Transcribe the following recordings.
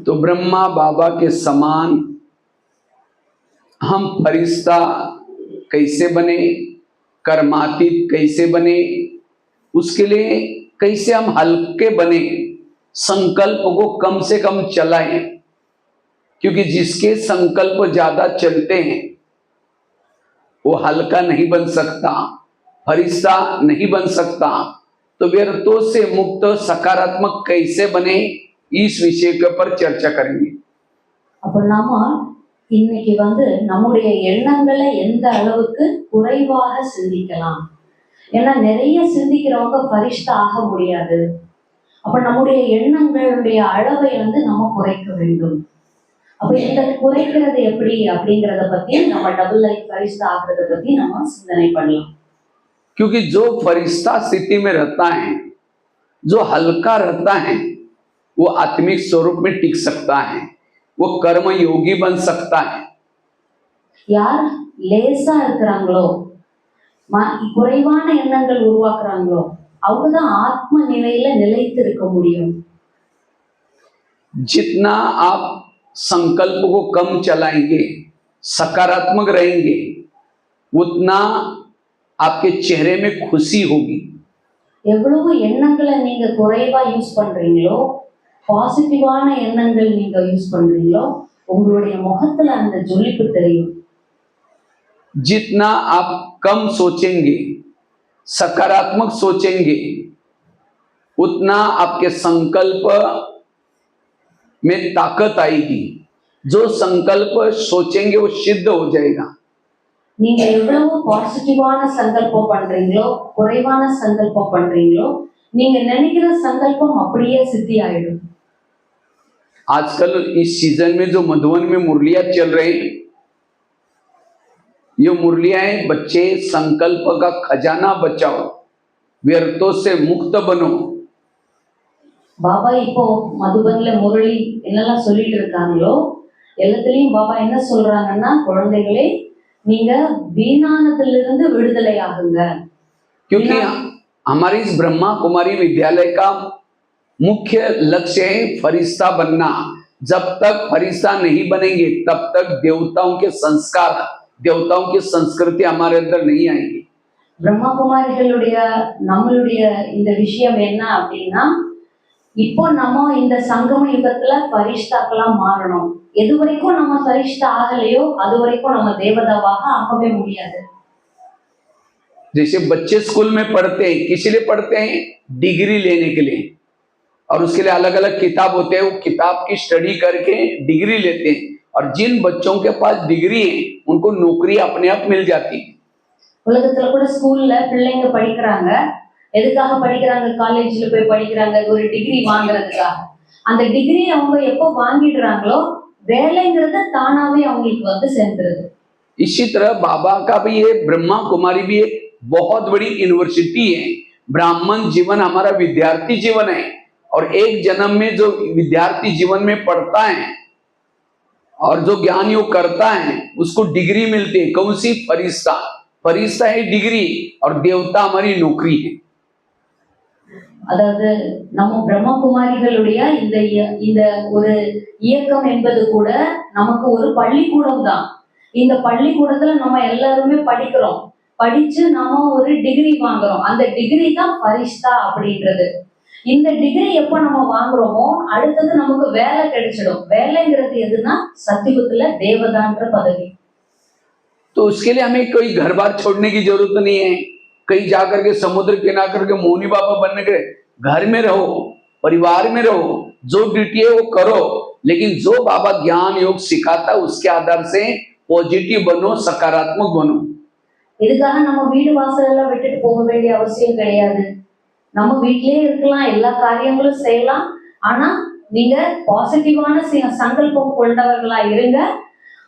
तो ब्रह्मा बाबा के समान हम फरिश्ता कैसे बने, कर्मातीत कैसे बने, उसके लिए कैसे हम हल्के बने, संकल्प को कम से कम चलाएं, क्योंकि जिसके संकल्प ज्यादा चलते हैं वो हल्का नहीं बन सकता, फरिश्ता नहीं बन सकता। तो व्यर्थों से मुक्त सकारात्मक कैसे बने, इस विषय के ऊपर चर्चा करेंगे। அப்ப நாம இன்னைக்கு நம்முடைய எண்ணங்களை எந்த அளவுக்கு குறைவாக சிந்திக்கலாம். ஏன்னா நிறைய சிந்திக்கிறவங்க பரிஷ்டா ஆக முடியாது. அப்ப நம்முடைய எண்ணங்களுடைய அளவை நம்ம குறைக்க வேண்டும். அப்ப இந்த குறைக்கிறது எப்படி அப்படிங்கறத பத்தி நம்ம டபுள் லைஃப் फरिश्ता ஆகிறத பத்தி நம்ம சிந்தனை பண்ணலாம். क्योंकि जो फरिश्ता स्थिति में रहता है, जो हल्का रहता है, वो आत्मिक स्वरूप में टिक सकता है, वो कर्म योगी बन सकता है। யார் லேசா இருக்கிறாங்களோ, குறைவான எண்ணங்கள் உருவாக்குறாங்களோ, அவங்கதான் ஆத்ம நிலையில நிலைத்து இருக்க முடியும். जितना आप संकल्प को कम चलाएंगे, सकारात्मक रहेंगे, उतना आपके चेहरे में खुशी होगी। எவ்வளவு எண்ணங்களை நீங்க குறைவா யூஸ் பண்றீங்களோ, பாசிட்டிவான எண்ணங்கள் நீங்க யூஸ் பண்றீங்களோ, உங்களுடைய முகத்துல அந்த ஜொலிப்பு தெரியும். जितना आप कम सोचेंगे, सकारात्मक सोचेंगे, उतना आपके संकल्प में ताकत आएगी। जो संकल्प सोचेंगे वो सिद्ध हो जाएगा। நீங்க எவ்வளவு பாசிட்டிவான சங்கல்பம் பண்றீங்களோ, குறைவான சங்கல்பம் பண்றீங்களோ, நீங்க நினைக்கிற சங்கல்பம் அப்படியே சித்தி ஆயிடும். आजकल इस सीजन में जो मधुबन में मुरलियां चल रही हैं, ये मुरलियां बच्चे संकल्प का खजाना बचाओ, व्यर्थों से मुक्त बनो। பாபா இப்போ மதுபன்ல முரளி என்னெல்லாம் சொல்லிட்டு இருக்காங்களோ எல்லாத்துலயும் பாபா என்ன சொல்றாங்கன்னா, குழந்தைகளே நீங்க வீணானதிலிருந்து விடுதலை ஆகுங்க. क्योंकि हमारी इस ब्रह्मा कुमारी विद्यालय का मुख्य लक्ष्य है फरिश्ता बनना। जब तक फरिश्ता नहीं बनेंगे तब तक देवताओं के संस्कार, देवताओं की संस्कृति हमारे अंदर नहीं आएगी। ब्रह्मा कुमारिகளுடைய நம்மளுடைய இந்த விஷயம் என்ன அப்படின்னா, இப்போ நம்ம இந்த சங்கம யுகத்துல ஃபரிஷ்தாக்களா மாறணும். எது வரைக்கும் நம்ம ஃபரிஷ்தா ஆகலையோ அது வரைக்கும் நம்ம தேவதாவாக ஆகவே முடியாது. जैसे बच्चे स्कूल में पढ़ते हैं, किस लिए पढ़ते हैं? डिग्री लेने के लिए, और उसके लिए अलग अलग किताब होते हैं, वो किताब की स्टडी करके डिग्री लेते हैं। और जिन बच्चों के पास डिग्री है उनको नौकरी अपने आप मिल जाती है। உலகத்துல கூட ஸ்கூல்ல பிள்ளைங்க படிக்கிறாங்க. எதுக்காக படிக்கிறாங்க? காலேஜ்ல போய் படிக்கிறாங்க ஒரு டிகிரி வாங்குறதுக்காக. அந்த டிகிரி அவங்க எப்போ வாங்கிடுறாங்களோ வேலைங்கிறது தானாவே அவங்களுக்கு சேர்ந்துருது. इसी तरह बाबा का भी ये ब्रह्मा कुमारी भी एक बहुत बड़ी यूनिवर्सिटी है। ब्राह्मण जीवन हमारा विद्यार्थी जीवन है, और एक जन्म में जो विद्यार्थी जीवन में पढ़ता है और जो ज्ञान योग करता है उसको डिग्री मिलती है। कौन सी? फरिश्ता। फरिश्ता है डिग्री, और देवता हमारी नौकरी है। அதாவது நம்ம பிரம்மகுமாரிகளுடைய இந்த ஒரு இயக்கம் என்பது கூட நமக்கு ஒரு பள்ளிக்கூடம் தான். இந்த பள்ளிக்கூடத்துல நம்ம எல்லாருமே படிக்கிறோம். படிச்சு நம்ம ஒரு டிகிரி வாங்குறோம். அந்த டிகிரி தான் ஃபரிஷ்தா அப்படின்றது. இந்த டிகிரி எப்ப நம்ம வாங்குறோமோ அடுத்தது நமக்கு வேலை கிடைச்சிடும். வேலைங்கிறது எதுனா சத்தியுகத்துல தேவதான்ற பதவி. तो उसके लिए हमें कोई घर बार छोड़ने की जरूरत नहीं है। कहीं जाकर के समुद्र किनारे करके मोनी बाबा बनने के, घर में रहो, परिवार में रहो, जो ड्यूटी है वो करो, लेकिन जो बाबा ज्ञान योग सिखाता उसके आधार से पॉजिटिव बनो, सकारात्मक बनो। இதுக்காக நம்ம வீடு வாசல் எல்லாம் விட்டுட்டு போக வேண்டிய அவசியம் கிடையாது. நம்ம வீட்டிலேயே இருக்கலாம், எல்லா காரியங்களும் செய்யலாம். ஆனா நீங்க பாசிட்டிவான சங்கல்பம் கொண்டவர்களா இருங்க.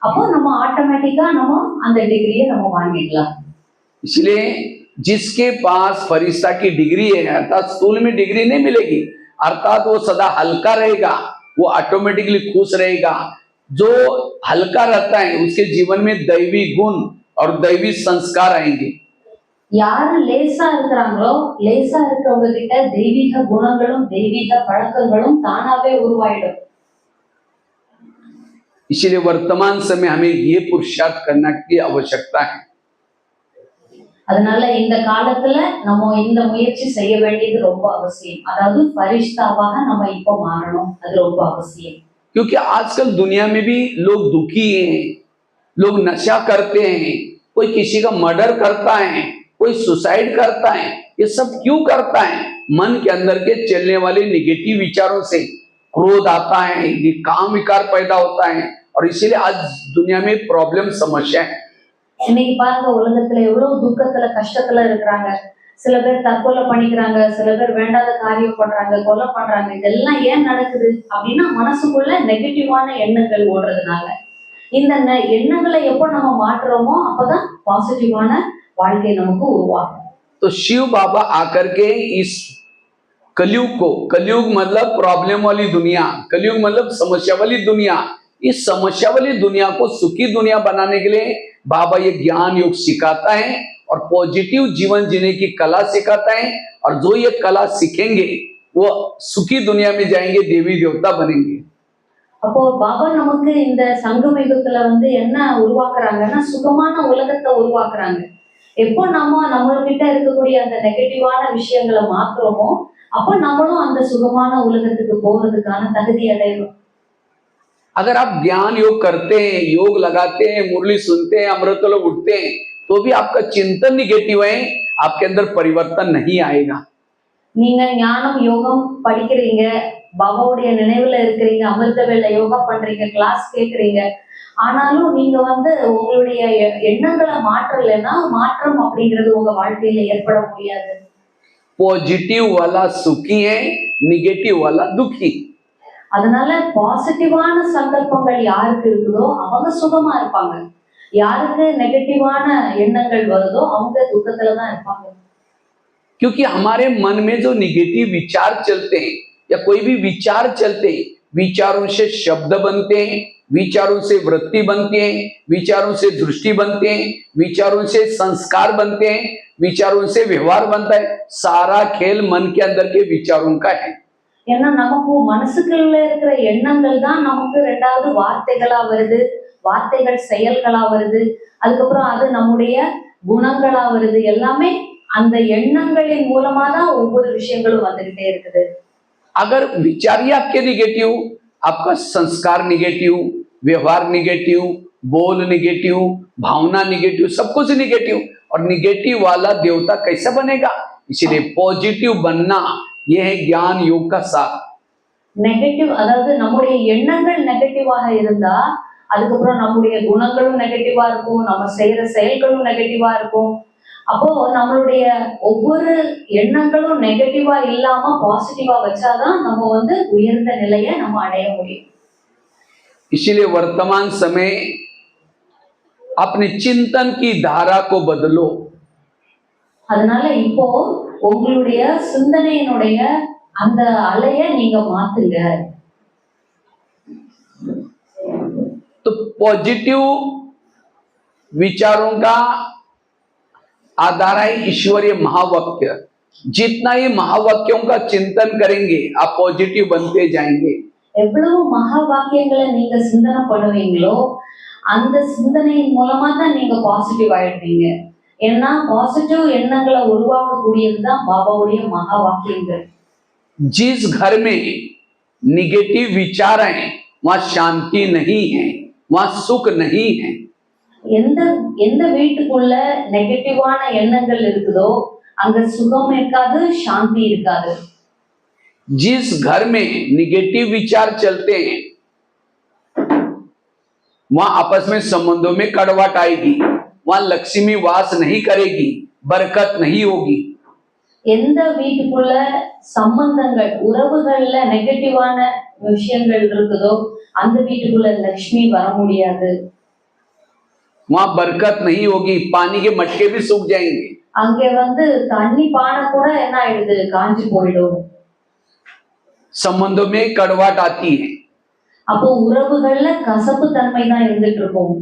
அப்போ நம்ம ஆட்டோமேட்டிக்கா நம்ம அந்த டிகிரியை நம்ம வாங்கிடலாம். इसलिए जिसके पास फरिश्ता की डिग्री है, अर्थात स्थूल में डिग्री नहीं मिलेगी, अर्थात वो सदा हल्का रहेगा, वो ऑटोमेटिकली खुश रहेगा। जो हल्का रहता है उसके जीवन में दैवी गुण और दैवी संस्कार आएंगे। யாரு லேசா இருக்கிறாங்களோ, லேசா இருக்கிறவங்க கிட்ட தெய்வீக குணங்களும் தெய்வீக பழக்கங்களும் தானாவே உருவாயிடும். इसीलिए वर्तमान समय हमें ये पुरुषार्थ करना की आवश्यकता है। அதனால இந்த காலத்துல நம்ம இந்த முயற்சி செய்ய வேண்டியது ரொம்ப அவசியம். அதாவது பரிசுத்தாவாக நம்ம இப்போ மாறணும். அது ரொம்ப அவசியம். क्योंकि आजकल दुनिया में भी लोग दुखी हैं, लोग नशा करते हैं, कोई किसी का मर्डर करता है, कोई सुसाइड करता है। ये सब क्यों करता है? मन के अंदर के चलने वाले निगेटिव विचारों से क्रोध आता है, ये काम विकार पैदा होता है, और इसीलिए आज दुनिया में प्रॉब्लम समस्या है। இன்னைக்கு பாருங்க, உலகத்துல எவ்வளவு துக்கத்துல கஷ்டத்துல இருக்கிறாங்க. சில பேர் தற்கொலை பண்ணிக்கிறாங்க, சில பேர் வேண்டாத காரியம் பண்றாங்க, கொலை பண்றாங்க. இதெல்லாம் ஏன் நடக்குது அப்படின்னா மனசுக்குள்ள நெகட்டிவான எண்ணங்கள் ஓடுறதுனால. இந்த எண்ணங்களை எப்போ நம்ம மாற்றுறோமோ அப்பதான் பாசிட்டிவான வாழ்க்கை நமக்கு உருவாகும். तो शिव बाबा आकर के इस कलयुग को, कलयुग मतलब प्रॉब्लम वाली दुनिया, कलयुग मतलब समस्या वाली दुनिया, इस समस्या वाली दुनिया को सुखी दुनिया बनाने के लिए बाबा ये ज्ञान योग सिखाता है और पॉजिटिव जीवन जीने की कला सिखाता है। और जो ये कला सीखेंगे वो सुखी दुनिया में जाएंगे, देवी देवता बनेंगे। அப்போ பாபா நமக்கு இந்த சங்கம யுகத்துல என்ன உருவாக்குறாங்கன்னா சுகமான உலகத்தை உருவாக்குறாங்க. எப்போ நம்மகிட்ட இருக்கக்கூடிய அந்த நெகட்டிவான விஷயங்களை மாத்துறோமோ அப்போ நம்மளும் அந்த சுகமான உலகத்துக்கு போறதுக்கான தகுதி அடையணும். अगर आप ज्ञान योग करते हैं, योग लगाते हैं, मुरली सुनते हैं, अमृतलो उठते हैं, तो भी आपका चिंतन निगेटिव है, आपके अंदर परिवर्तन नहीं आएगा। நீங்க ஞானம் யோகம் படிக்கிறீங்க, பாபாவுடைய நினைவுல இருக்கிறீங்க, அமிர்த வேளை யோகா பண்றீங்க, கிளாஸ் கேட்கறீங்க. ஆனாலும் நீங்க உங்களுடைய எண்ணங்களை மாற்றலைன்னா மாற்றம் அப்படிங்கிறது உங்க வாழ்க்கையில ஏற்பட முடியாது. पॉजिटिव वाला सुखी है, निगेटिव वाला दुखी। அதனால பாசிட்டிவான சங்கல்பங்கள் யாருக்கு இருக்குதோ அவங்க சுகமா இருப்பாங்க. யாருக்கு நெகட்டிவான எண்ணங்கள் வருதோ அவங்க துக்கத்துல தான் இருப்பாங்க. क्योंकि हमारे मन में जो निगेटिव विचार चलते हैं या कोई भी विचार चलते हैं, विचारों से शब्द बनते हैं, विचारों से वृत्ति बनती है, विचारों से दृष्टि बनते हैं, विचारों से संस्कार बनते हैं, विचारों से व्यवहार बनता है। सारा खेल मन के अंदर के विचारों का है। ஏன்னா நமக்கு மனசுக்குள்ள இருக்கிற எண்ணங்கள் தான் நமக்கு ரெண்டாவது வார்த்தைகளா வருது, வார்த்தைகள் செயல்களா வருது, அதுக்கப்புறம் அது நம்முடைய குணங்களா வருது. எல்லாமே அந்த எண்ணங்களின் மூலமா தான் ஒவ்வொரு விஷயங்களும் வந்துகிட்டே இருக்குது. अगर विचार ही आपके निगेटिव, आपका संस्कार निगेटिव, व्यवहार निगेटिव, बोल निगेटिव, भावना निगेटिव, सब कुछ निगेटिव, और निगेटिव वाला देवता कैसे बनेगा? इसलिए पॉजिटिव बनना ये है ज्ञान योग का सार। நெகட்டிவ் அதாவது நம்முடைய எண்ணங்கள் நெகட்டிவாக இருந்தா அதுக்கப்புறம் நம்முடைய குணங்களும் நெகட்டிவா இருக்கும், நம்ம செய்யற செயல்களும் நெகட்டிவா இருக்கும். அப்போ நம்மளுடைய ஒவ்வொரு எண்ணங்களும் நெகட்டிவா இல்லாம பாசிட்டிவா வச்சாதான் நம்ம உயர்ந்த நிலையை நம்ம அடைய முடியும். इसीलिए वर्तमान समय अपने चिंतन की धारा को बदलो। அதனால இப்போ உங்களுடைய சிந்தனையினுடைய அந்த அலையை நீங்க மாத்துங்க. तो पॉजिटिव विचारों का आधार है ईश्वरीय महावाक्य। जितना ये महावाक्यों का चिंतन करेंगे आप पॉजिटिव बनते जाएंगे। எவ்வளவு மகா வாக்கியங்களை நீங்க சிந்தனை பண்ணுவீங்களோ அந்த சிந்தனையின் மூலமா தான் நீங்க பாசிட்டிவ் ஆயிடுவீங்க. ஏன்னா பாசிட்டிவ் எண்ணங்களை உருவாக்கக்கூடியதுதான் பாபாவுடைய மகா வாக்கியங்கள். जिस घर में निगेटिव विचार हैं वहां शांति नहीं है, वहां सुख नहीं है। எந்த வீட்டுக்குள்ள நெகட்டிவான எண்ணங்கள் இருக்குதோ அங்க சுகம் இருக்காது, சாந்தி இருக்காது. जिस घर में निगेटिव विचार चलते हैं वहां आपस में संबंधों में कड़वाहट आएगी, वहां लक्ष्मी वास नहीं करेगी, बरकत नहीं होगी। எந்த வீட்டுக்குள்ள சம்பந்தங்கள் உறவுகள்ல நெகட்டிவான விஷயங்கள் இருக்குதோ அந்த வீட்டுக்குள்ள லட்சுமி வர முடியாது. वहां बरकत नहीं होगी, पानी के मटके भी सूख जाएंगे। அங்கே தண்ணி பானை கூட என்ன ஆயிடுது, காஞ்சி போயிடும். संबंधों में कड़वाहट आती है। அப்போ உறவுகள்ல கசப்பு தன்மை தான் இருந்துட்டு இருக்கும்.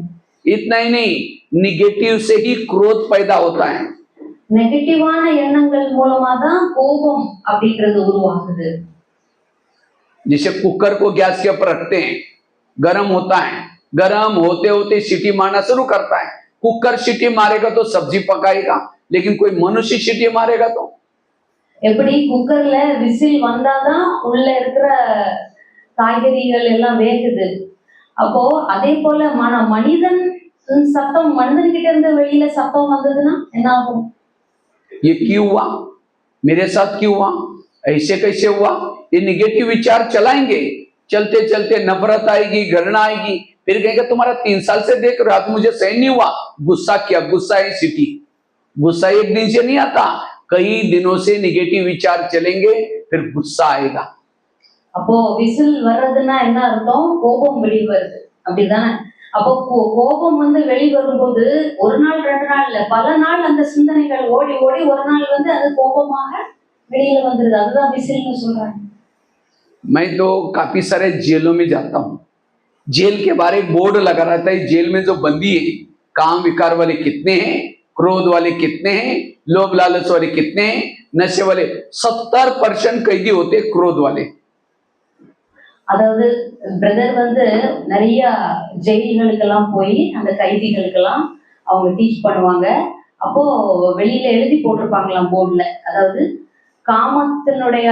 इतना ही नहीं, निगेटिव से ही क्रोध पैदा होता है। நெகட்டிவான எண்ணங்கள் மூலமா தான் கோபம் அப்படிங்கிறது உருவாகுது. जैसे कुकर को गैस के ऊपर रखते हैं, गर्म होता है, गरम होते होते सीटी मारना शुरू करता है। कुकर सीटी मारेगा तो सब्जी पकाएगा, लेकिन कोई मनुष्य सीटी मारेगा तो எப்படி குக்கர்ல விசில் வந்தாதான் உள்ள இருக்கிற காய்கறிகள் எல்லாம் வேகுது. அப்போ அதே போல மனிதன் சத்தம் மனிதன்கிட்ட இருந்து வெளியில சத்தம் வந்ததுன்னா என்ன ஆகும்? ये क्यों हुआ, मेरे साथ क्यों हुआ, ऐसे कैसे हुआ? ये निगेटिव विचार चलाएंगे, चलते चलते नफरत आएगी, घृणा आएगी, फिर कहेंगे तुम्हारा 3 साल से देख रहा तो मुझे सहन नहीं हुआ, गुस्सा किया। गुस्सा है सिटी, गुस्सा एक दिन से नहीं आता, कई दिनों से निगेटिव विचार चलेंगे, फिर गुस्सा आएगा। அப்போ விசில் வர்றதுன்னா என்ன அர்த்தம்? கோபம் வெளியே வருது, அப்படிதானே? அப்போ கோபம் வந்து வெளி வரும்போது ஒரு நாள் 2 நாள் இல்ல, பல நாள் அந்த சிந்தனைகள் ஓடி ஓடி ஒரு நாள் வந்து அது கோபமாக வெளியில வந்துருது. அதுதான் விசில்னு சொல்றாங்க. मैं तो काफी सारे जेलों में जाता हूँ, जेल के बाहर एक बोर्ड लगा रहता है, जेल में जो बंदी है, काम विकार वाले कितने हैं, क्रोध वाले कितने हैं, लोभ लालच वाले कितने हैं, नशे वाले 70% कैदी होते हैं क्रोध वाले। அதாவது பிரதர் வந்து நிறைய ஜெயில்களுக்கெல்லாம் போய் அந்த கைதிகளுக்கெல்லாம் அவங்க டீச் பண்ணுவாங்க. அப்போ வெளியில எழுதி போட்டிருப்பாங்களாம் போர்டுல, அதாவது காமத்தினுடைய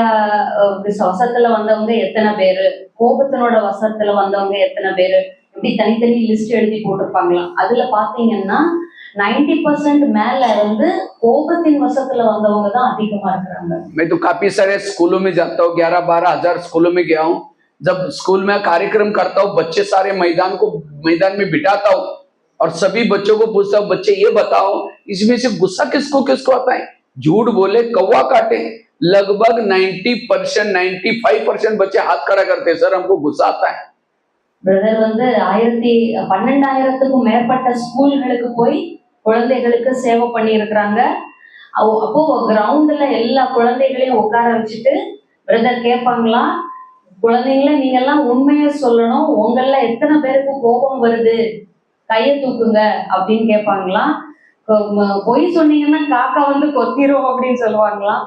வசத்துல வந்தவங்க எத்தனை பேரு, கோபத்தினோட வசத்துல வந்தவங்க எத்தனை பேரு, இப்படி தனித்தனி லிஸ்ட் எழுதி போட்டிருப்பாங்களாம். அதுல பாத்தீங்கன்னா 90% மேல வந்து கோபத்தின் வசத்துல வந்தவங்க தான் அதிகமா இருக்கிறாங்க. मैं तो काफी सारे स्कूलों में जाता हूँ, 11-12 हजार स्कूलों में गया हूँ। जब स्कूल में कार्यक्रम करता हूँ, बच्चे सारे मैदान में बिठाता हूँ और सभी बच्चों को पूछता हूँ, बच्चे ये बताओ इसमें से गुस्सा किसको किसको आता है? झूठ बोले कौवा काटे, लगभग 90% 95% बच्चे हाथ खड़ा करते हैं, सर हमको गुस्सा आता है। பிரதர் வந்து 12,000க்கும் மேற்பட்ட ஸ்கூல்களுக்கு போய் குழந்தைகளுக்கு சேவை பண்ணி இருக்கிறாங்க. அப்போ கிரவுண்ட்ல எல்லா குழந்தைகளையும் உட்கார வச்சுட்டு பிரதர் கேட்பாங்களாம், குழந்தைங்கள நீங்க எல்லாம் உண்மையை சொல்லணும், உங்கள எத்தனை பேருக்கு கோபம் வருது, கையை தூக்குங்க அப்படின்னு கேட்பாங்களாம். பொய் சொன்னீங்கன்னா காக்கா வந்து கொத்திரும் அப்படின்னு சொல்லுவாங்களாம்.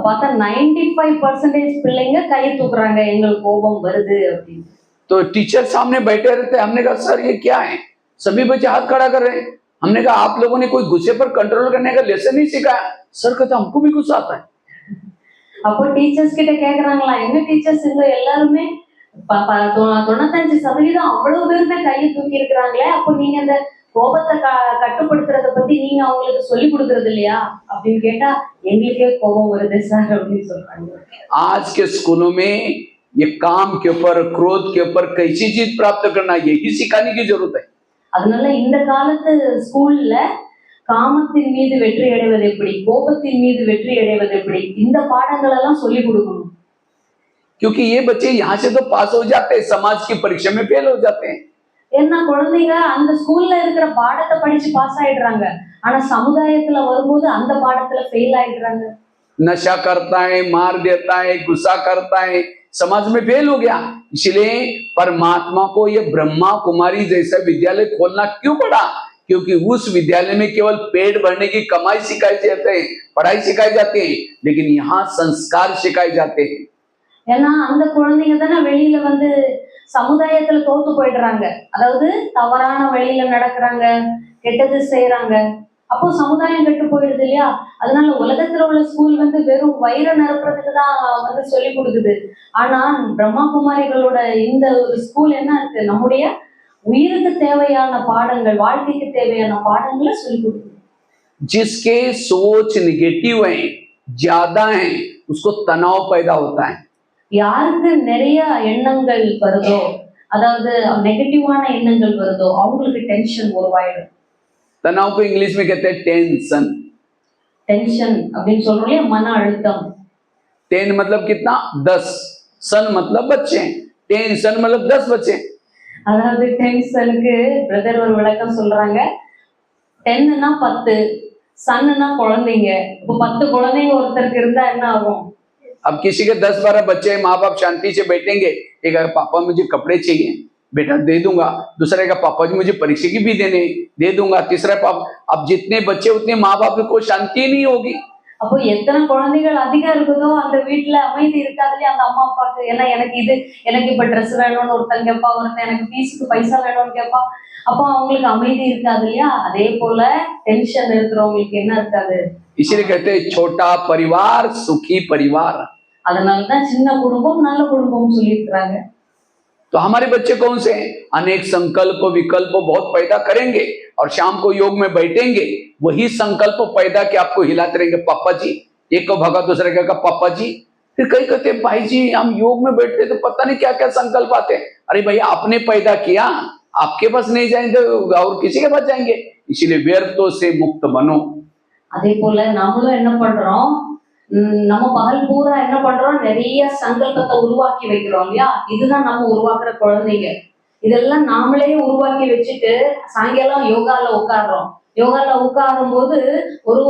பார்த்தா 95% பிள்ளைங்க கையை தூக்குறாங்க, எங்களுக்கு கோபம் வருது அப்படின்னு. तो टीचर सामने बैठे रहते, हमने कहा सर ये क्या है, सभी बच्चे हाथ खड़ा कर रहे हैं। हमने कहा आप लोगों ने कोई गुस्से पर कंट्रोल करने का लेसन नहीं सिखाया। सर कहते हमको भी गुस्सा आता है। அப்போ டீச்சர்ஸ் கிட்ட கேக்குறாங்களா, எங்க டீச்சர்ஸ் இங்க எல்லாருமே 95% அவ்வளவு பேருமே கையை தூக்கி இருக்கிறாங்களே, அப்போ நீங்க அந்த கோபத்தை கட்டுப்படுத்துறத பத்தி நீங்க அவங்களுக்கு சொல்லி கொடுக்கறது இல்லையா அப்படின்னு கேட்டா, எங்களுக்கே கோபம் வருது சார் அப்படின்னு சொல்றாங்க. आज के स्कूलों में ये काम के ऊपर, क्रोध के ऊपर कैसी चीज प्राप्त करना, यही सिखाने की जरूरत है। அதனால இந்த காலத்து ஸ்கூல்ல காமத்தின் மீது வெற்றி அடைவது எப்படி, கோபத்தின் மீது வெற்றி அடைவது எப்படி, இந்த பாடங்கள் எல்லாம் சொல்லி கொடுக்கணும். क्योंकि ये बच्चे यहाँ से तो पास हो जाते हैं, समाज की परीक्षा में फेल हो जाते हैं। ஏன்னா குழந்தைங்க அந்த ஸ்கூல்ல இருக்கிற பாடத்தை படிச்சு பாஸ் ஆயிடுறாங்க, ஆனா சமுதாயத்துல வரும்போது அந்த பாடத்துல ஃபெயில் ஆயிடுறாங்க. नशा करता है, मार देता है, गुस्सा करता है, समाज में फेल हो गया। इसलिए परमात्मा को ये ब्रह्मा कुमारी जैसा विद्यालय खोलना क्यों पड़ा? क्योंकि उस विद्यालय में केवल पेट भरने की कमाई सिखाई जाते हैं, पढ़ाई सिखाई जाती है, लेकिन यहाँ संस्कार सिखाए जाते हैं। ஏன்னா அந்த குழந்தைங்க தானே வெளியில வந்து சமுதாயத்துல தோத்து போயிடுறாங்க, அதாவது தவறான வழியில நடக்கிறாங்க, கெட்டது செய்யறாங்க. அப்போ சமுதாயம் கெட்டு போயிடுது இல்லையா? அதனால உலகத்துல உள்ள ஸ்கூல் வந்து வெறும் வயிறை நிரப்புறதுக்கு தான் வந்து சொல்லி கொடுக்குது. ஆனா பிரம்மா குமாரிகளோட இந்த ஒரு ஸ்கூல் என்ன இருக்கு, நம்முடைய உயிருக்கு தேவையான பாடங்கள், வாழ்க்கைக்கு தேவையான பாடங்களை சொல்லி கொடுக்குது. जिसके सोच निगेटिव है, ज्यादा है, उसको तनाव पैदा होता है। யாருக்கு நிறைய எண்ணங்கள் வருதோ, அதாவது நெகட்டிவான எண்ணங்கள் வருதோ, அவங்களுக்கு டென்ஷன் உருவாயிடும். तनाव को इंग्लिश में कहते हैं टेंशन। டென்ஷன் அப்படின்னு சொல்றோம் இல்லையா, மன அழுத்தம். 10 मतलब कितना? 10, सन मतलब बच्चे, टेंशन मतलब 10 बच्चे। அதாவது டென்ஷனுக்கு பிரதர் ஒரு விளக்கம் சொல்றாங்க. 10ன்னா 10, சன்னுனா குழந்தைங்க. இப்போ 10 குழந்தைங்க ஒருத்தருக்கு இருந்தா என்ன ஆகும்? अब किसी के 10-12 बच्चे, माँ बाप शांति से बैठेंगे, एक पापा मुझे कपड़े चाहिए, बेटा दे दूंगा। दूसरे का पापा जी मुझे परीक्षा की भी देने, दे दूंगा। तीसरा पापा, अब जितने बच्चे उतने माँ बाप को शांति नहीं होगी। அப்போ எத்தனை குழந்தைகள் அதிகம் இருக்குதோ அந்த வீட்டுல அமைதி இருக்காதுலயே அந்த அம்மா அப்பாவுக்கு. ஏன்னா எனக்கு இப்ப ட்ரெஸ் வேணும்னு ஒருத்தன் கேட்பா, ஒருத்தன் எனக்கு ஃபீஸுக்கு பைசா வேணும்னு கேட்பா. அப்போ அவங்களுக்கு அமைதி இருக்காது இல்லையா? அதே போல டென்ஷன் இருக்கிறவங்களுக்கு என்ன இருக்காது? इसलिए कहते हैं छोटा परिवार सुखी परिवार। அதனாலதான் சின்ன குடும்பம் நல்ல குடும்பம் சொல்லியிருக்கிறாங்க. तो हमारे बच्चे कौन से हैं? अनेक संकल्प विकल्प बहुत पैदा करेंगे और शाम को योग में बैठेंगे, वही संकल्प पैदा के आपको हिलाते रहेंगे। पापा जी, एक को भगा दूसरे कहेगा पापा जी, फिर कई कहते हैं भाई जी हम योग में बैठते तो पता नहीं क्या क्या संकल्प आते हैं। अरे भैया आपने पैदा किया, आपके पास नहीं जाएंगे और किसी के पास जाएंगे। इसीलिए व्यर्थों से मुक्त बनो। அதே போல நம்மளும் என்ன பண்றோம், நம்ம பகல் பூரா என்ன பண்றோம், நிறைய சங்கல்பத்தை உருவாக்கி வைக்கிறோம் இல்லையா? இதுதான் நம்ம உருவாக்குற குழந்தைங்க. இதெல்லாம் நாமளே உருவாக்கி வச்சுட்டு சாயங்காலம் யோகால உட்காடுறோம். யோகால உட்காரும் போது ஒரு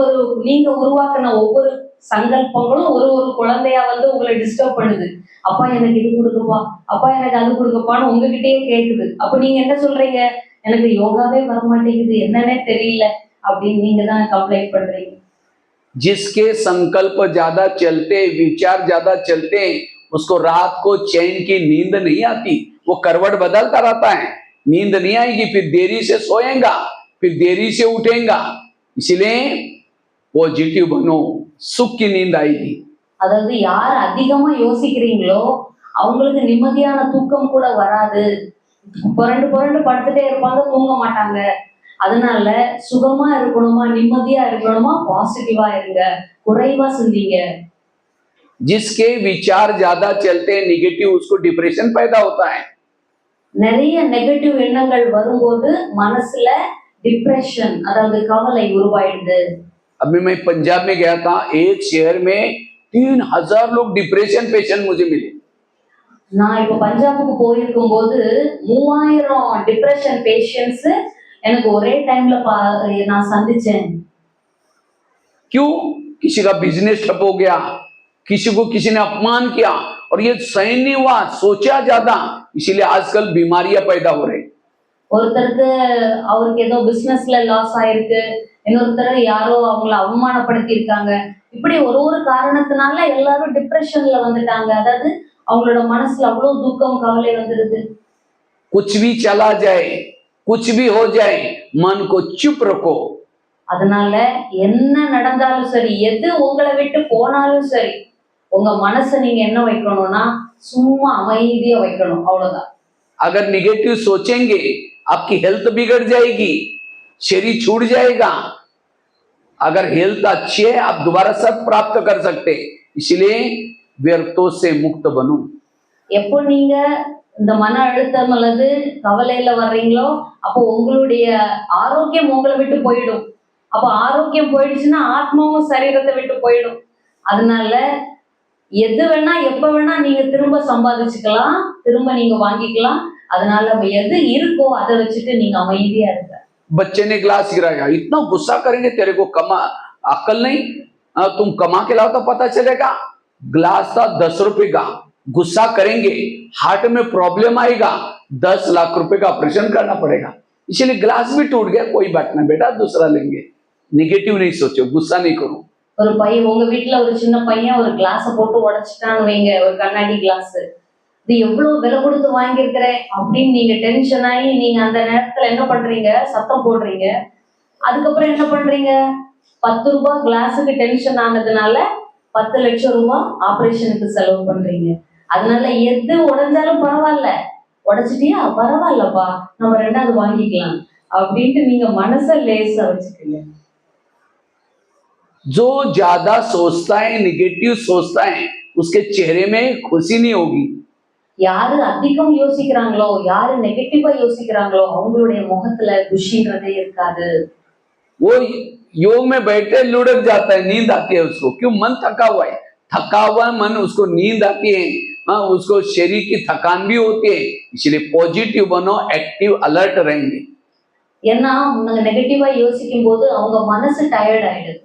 நீங்க உருவாக்குன ஒவ்வொரு சங்கல்பங்களும் ஒரு குழந்தையா வந்து உங்களை டிஸ்டர்ப் பண்ணுது. அப்பா எனக்கு இது கொடுக்கப்பா, அப்பா எனக்கு அது கொடுக்கப்பான்னு உங்ககிட்டயே கேக்குது. அப்ப நீங்க என்ன சொல்றீங்க? எனக்கு யோகாவே வர மாட்டேங்குது, என்னன்னே தெரியல அப்படின்னு நீங்க தான் கம்ப்ளைண்ட் பண்றீங்க. जिसके संकल्प ज्यादा चलते, विचार ज्यादा चलते, उसको रात को चैन की नींद नहीं आती। वो करवट बदलता रहता है, नींद नहीं आएगी, फिर देरी से सोएगा, फिर देरी से उठेगा। इसलिए पॉजिटिव बनो, सुख की नींद आएगी। அதாவது யார் அதிகமா யோசிக்கிறீங்களோ அவங்களுக்கு நிம்மதியான தூக்கம் கூட வராது. புரண்டு புரண்டு படுத்துட்டே இருப்பாங்க, தூங்க மாட்டாங்க. அதனால சுகமா இருக்கணுமா, நிம்மதியா இருக்கணுமா, பாசிட்டிவா இருங்க, குறைவா சிந்திங்க. जिसके विचार ज्यादा चलते हैं निगेटिव, उसको डिप्रेशन पैदा होता है। நிறைய நெகட்டிவ் எண்ணங்கள் வரும்போது மனசுல டிப்ரெஷன், அதாவது கவலை உருவாயிடுது. अभी मैं पंजाब में गया था, एक शहर में 3000 लोग डिप्रेशन पेशेंट मुझे मिले। நான் இப்ப பஞ்சாபுக்கு போயிருக்கும் போது 3000 டிப்ரெஷன் பேஷண்ட்ஸ் எனக்கு ஒரே டைம்ல நான் சந்திச்சேன். क्यों? किसी का बिजनेस ठप हो गया, किसी को किसी ने अपमान किया और ये सहन नहीं हुआ, सोचा ज्यादा, इसीलिए आजकल बीमारियां पैदा हो रही। ஒருத்தருக்கு அவருக்கு ஏதோ பிசினஸ்ல லாஸ் ஆயிருக்கு, இன்னொருத்தர் யாரோ அவங்கள அவமானப்படுத்தி இருக்காங்க. இப்படி ஒரு காரணத்தினால எல்லாரும் டிப்ரெஷன்ல வந்துட்டாங்க. அதாவது அவங்களோட மனசுல அவ்வளவு துக்கம் கவலை வந்துருது. कुछ भी चला जाए, कुछ भी हो जाए, मन को चुप रखो। அதனால என்ன நடந்தாலும் சரி, எது உங்களை விட்டு போனாலும் சரி, உங்க மனசை நீங்க என்ன வைக்கணும்னா சும்மா அமைதியா வைக்கணும், அவ்வளவுதான். अगर निगेटिव सोचेंगे आपकी हेल्थ बिगड़ जाएगी, शरीर छूट जाएगा। अगर हेल्थ अच्छी है आप दोबारा सब प्राप्त कर सकते, इसलिए व्यर्थों से मुक्त बनो। எப்போ நீங்க இந்த மன அழுத்தம் அல்லது கவலையில வர்றீங்களோ அப்போ உங்களுடைய ஆரோக்கியம் உங்களை விட்டு போயிடும். அப்போ ஆரோக்கியம் போயிடுச்சுன்னா ஆத்மாவும் சரீரத்தை விட்டு போயிடும். அதனால எது வேணா எப்ப வேணா நீங்க திரும்ப சம்பாதிச்சுக்கலாம், திரும்ப நீங்க வாங்கிக்கலாம். அதனால எது இருக்கோ அதை வச்சுட்டு நீங்க அமைதியா இருங்க. बच्चे ने ग्लास गिराया, इतना गुस्सा करेंगे, तेरे को कमा अकल नहीं, तुम कमा के लाओ तो पता चलेगा। ग्लास था 10 रुपए का, गुस्सा करेंगे, हार्ट में प्रॉब्लम आएगा, 10 लाख रुपए का ऑपरेशन करना पड़ेगा। इसलिए ग्लास भी टूट गया, कोई बात नहीं बेटा, दूसरा लेंगे। निगेटिव नहीं सोचो, गुस्सा नहीं करो। ஒரு பையன், உங்க வீட்டுல ஒரு சின்ன பையன் ஒரு கிளாஸ போட்டு உடைச்சிட்டான்னு வைங்க, ஒரு கண்ணாடி கிளாஸ். இது எவ்வளவு விலை கொடுத்து வாங்கியிருக்கிறேன் அப்படின்னு நீங்க டென்ஷன் ஆகி நீங்க அந்த நேரத்துல என்ன பண்றீங்க, சத்தம் போடுறீங்க. அதுக்கப்புறம் என்ன பண்றீங்க, 10 ரூபாய் கிளாஸுக்கு டென்ஷன் ஆனதுனால 10 லட்சம் ரூபாய் ஆபரேஷனுக்கு செலவு பண்றீங்க. அதனால எது உடைஞ்சாலும் பரவாயில்ல, உடைச்சிட்டியா பரவாயில்லப்பா, நம்ம 2வது வாங்கிக்கலாம் அப்படின்ட்டு நீங்க மனசை லேசா வச்சுக்கீங்க. जो ज्यादा सोचता है, निगेटिव सोचता है, उसके चेहरे में खुशी नहीं होगी। யாரு அதிகம் யோசிக்கிறாங்களோ, யாரு நெகட்டிவா யோசிக்கிறாங்களோ அவங்களுடைய முகத்துல குஷின்றதே இருக்காது. वो योग में बैठे लुढ़क जाता है, नींद आती है उसको। क्यों? मन थका हुआ है, थका हुआ मन, उसको नींद आती है, उसको शरीर की थकान भी होती है। इसलिए पॉजिटिव बनो, एक्टिव अलर्ट रहेंगे। ஏன்னா நெகட்டிவா யோசிக்கும் போது அவங்க மனசு டயர்ட் ஆயிடுது.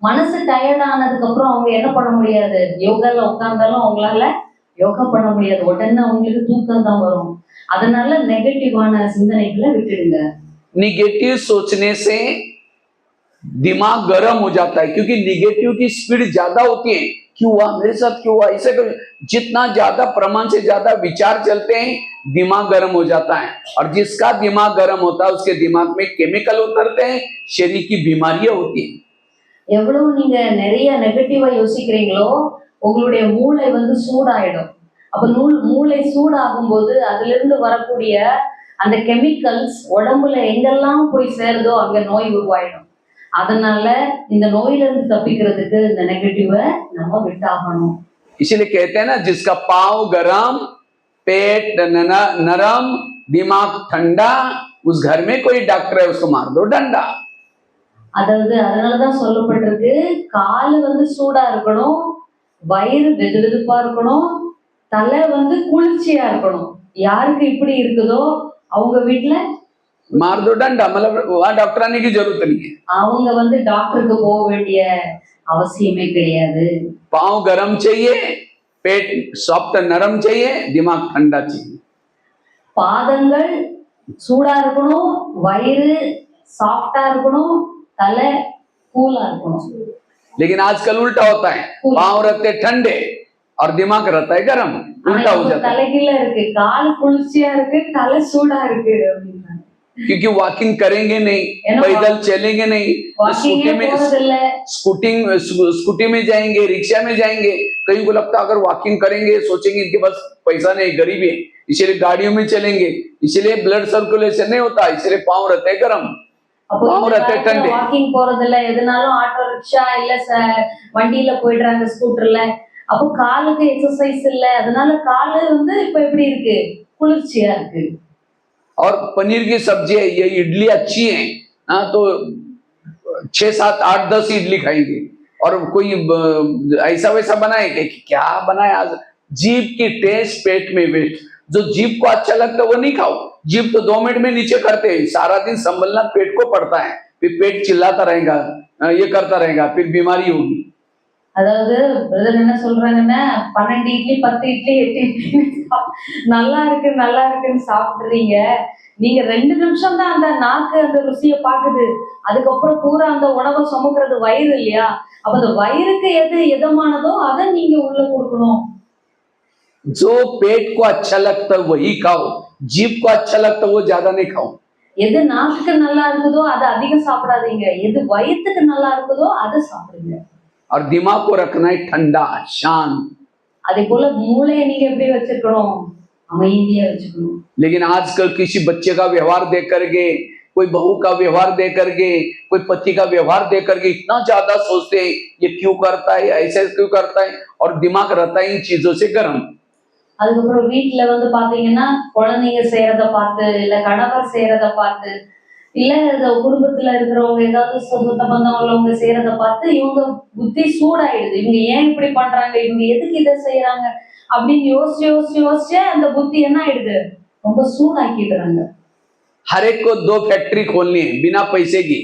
மனசு டயர்ட் ஆனதுக்கு அப்புறம் அவங்க என்ன பண்ண முடியாது, யோகால உட்கார்ந்தாலும் அவங்களால யோகா பண்ண முடியாது, உடனே அவங்களுக்கு தூக்கம் தான் வரும். அதனால நெகட்டிவான சிந்தனைகளை விட்டுடுங்க. निगेटिव सोचने से दिमाग गर्म हो जाता है, क्योंकि निगेटिव की स्पीड ज्यादा होती है। क्यों हुआ मेरे साथ, क्यों हुआ ऐसे जितना ज्यादा प्रमाण से ज्यादा विचार चलते हैं, दिमाग गर्म हो जाता है। और जिसका दिमाग गर्म होता है उसके दिमाग में केमिकल उतरते हैं, शरीर की बीमारियां होती हैं। எவ்வளவு நீங்க நிறைய நெகட்டிவா யோசிக்கிறீங்களோ உங்களுடைய மூளை வந்து சூடாயிடும். அப்ப மூளை சூடாகும் போது அதுல இருந்து வரக்கூடிய அந்த கெமிக்கல்ஸ் உடம்புல எங்கெல்லாம் போய் சேருதோ அங்க நோய் உருவாயிடும். அதனால இந்த நோயில இருந்து தப்பிக்கிறதுக்கு இந்த நெகட்டிவை நம்ம விட்டாகணும். इसीलिए कहते हैं ना, जिसका पाँव गरम, पेट नरम, दिमाग ठंडा, उस घर में कोई डॉक्टर है उसको मार दो डंडा। அதாவது அதனாலதான் சொல்லப்பட்டிருக்கு, காலு வந்து சூடா இருக்கணும், வயிறு வெதுவெதுப்பா இருக்கணும், தலை வந்து குளிர்ச்சியா இருக்கணும். யாருக்கு இப்படி இருக்குதோ அவங்க வீட்டுல मार दो डंडा, मतलब वहां डॉक्टर आने की जरूरत नहीं है। அவங்க வந்து டாக்டருக்கு போக வேண்டிய அவசியமே கிடையாது. पाँव गरम चाहिए, पेट सॉफ्ट नरम चाहिए, दिमाग ठंडा चाहिए। பாதங்கள் சூடா இருக்கணும், வயிறு சாஃப்டா இருக்கணும், தலை கூலா இருக்கணும். लेकिन आजकल उल्टा होता है, पाँव रहते ठंडे और दिमाग रहता है गरम, उल्टा हो जाता है। தலைகீழ इருக்கு, கால் குளிர்ச்சியா இருக்கு, தலை சூடா இருக்கு அப்படின்றாங்க. क्योंकि वॉकिंग करेंगे नहीं, पैदल चलेंगे नहीं, स्कूटी में जाएंगे, रिक्शा में जाएंगे। कहीं को लगता है अगर वॉकिंग करेंगे, सोचेंगे इनके पास पैसा नहीं, गरीब है, इसलिए गाड़ियों में चलेंगे, इसलिए ब्लड सर्कुलेशन नहीं होता, इसलिए पाँव रहते गरम, पाँव रहते ठंडे। வாக்கிங் போறது இல்ல, எதுனாலும் ஆட்டோ ரிக்ஷா இல்ல வண்டியில போயிடுறாங்க, ஸ்கூட்டர்ல. அப்போ காலுக்கு எக்ஸசைஸ் இல்ல, அதனால காலு வந்து இப்ப எப்படி இருக்கு, குளிர்ச்சியா இருக்கு. और पनीर की सब्जी है, ये इडली अच्छी है, हाँ तो 6, 7, 8, 10 इडली खाएंगे। और कोई ऐसा वैसा बनाए कि क्या बनाए आज, जीभ की टेस्ट पेट में वेस्ट। जो जीभ को अच्छा लगता है वो नहीं खाओ, जीभ तो 2 मिनट में नीचे करते हैं, सारा दिन संभलना पेट को पड़ता है, फिर पेट चिल्लाता रहेगा, ये करता रहेगा, फिर बीमारी होगी। அதாவது பிரதர் என்ன சொல்றாங்கன்னா, 12 இட்லி 10 இட்லி 8 இட்லி நல்லா இருக்குன்னு சாப்பிடுறீங்க. நீங்க 2 நிமிஷம் தான் அந்த நாக்கு அந்த ருசியை பாக்குது, அதுக்கப்புறம் பூரா அந்த உணவை சுமக்கிறது வயிறு இல்லையா? அப்ப அந்த வயிறுக்கு எது எதமானதோ அதை நீங்க உள்ள கொடுக்கணும். जो पेट को अच्छा लगता है वही खाओ, जीभ को अच्छा लगता है वो ज्यादा नहीं खाओ। எது நாக்குக்கு நல்லா இருக்குதோ அதை அதிகம் சாப்பிடாதீங்க, எது வயிற்றுக்கு நல்லா இருக்குதோ அதை சாப்பிடுங்க. और दिमाग को रखना है ठंडा शांत। அதே போல மூளையை நீங்க எப்படி வச்சிருக்கணும், அமைதியா வச்சுக்கணும். लेकिन आजकल किसी बच्चे का व्यवहार देख करके, कोई बहू का व्यवहार देख करके, कोई पति का व्यवहार देख करके इतना ज्यादा सोचते हैं ये क्यों करता है, ऐसे क्यों करता है, और दिमाग रहता है इन चीजों से गर्म। அதுக்கப்புறம் வீட்டுல வந்து பாத்தீங்கன்னா குழந்தைங்க செய்யறத பார்த்து, இல்ல கணவர் செய்யறத பார்த்து, இல்ல குடும்பத்துல இருக்கிறவங்க ஏதாவது சொந்த பந்தம் உள்ளவங்க செய்யறத பார்த்து இவங்க புத்தி சூடாயிடுது. இவங்க ஏன் இப்படி பண்றாங்க, இவங்க எதுக்கு இதை செய்யறாங்க அப்படின்னு யோசிச்சு அந்த புத்தி என்ன ஆயிடுது, ரொம்ப சூடாக்கிடுறாங்க. हर एक को 2 फैक्ट्री खोलनी है बिना पैसे की।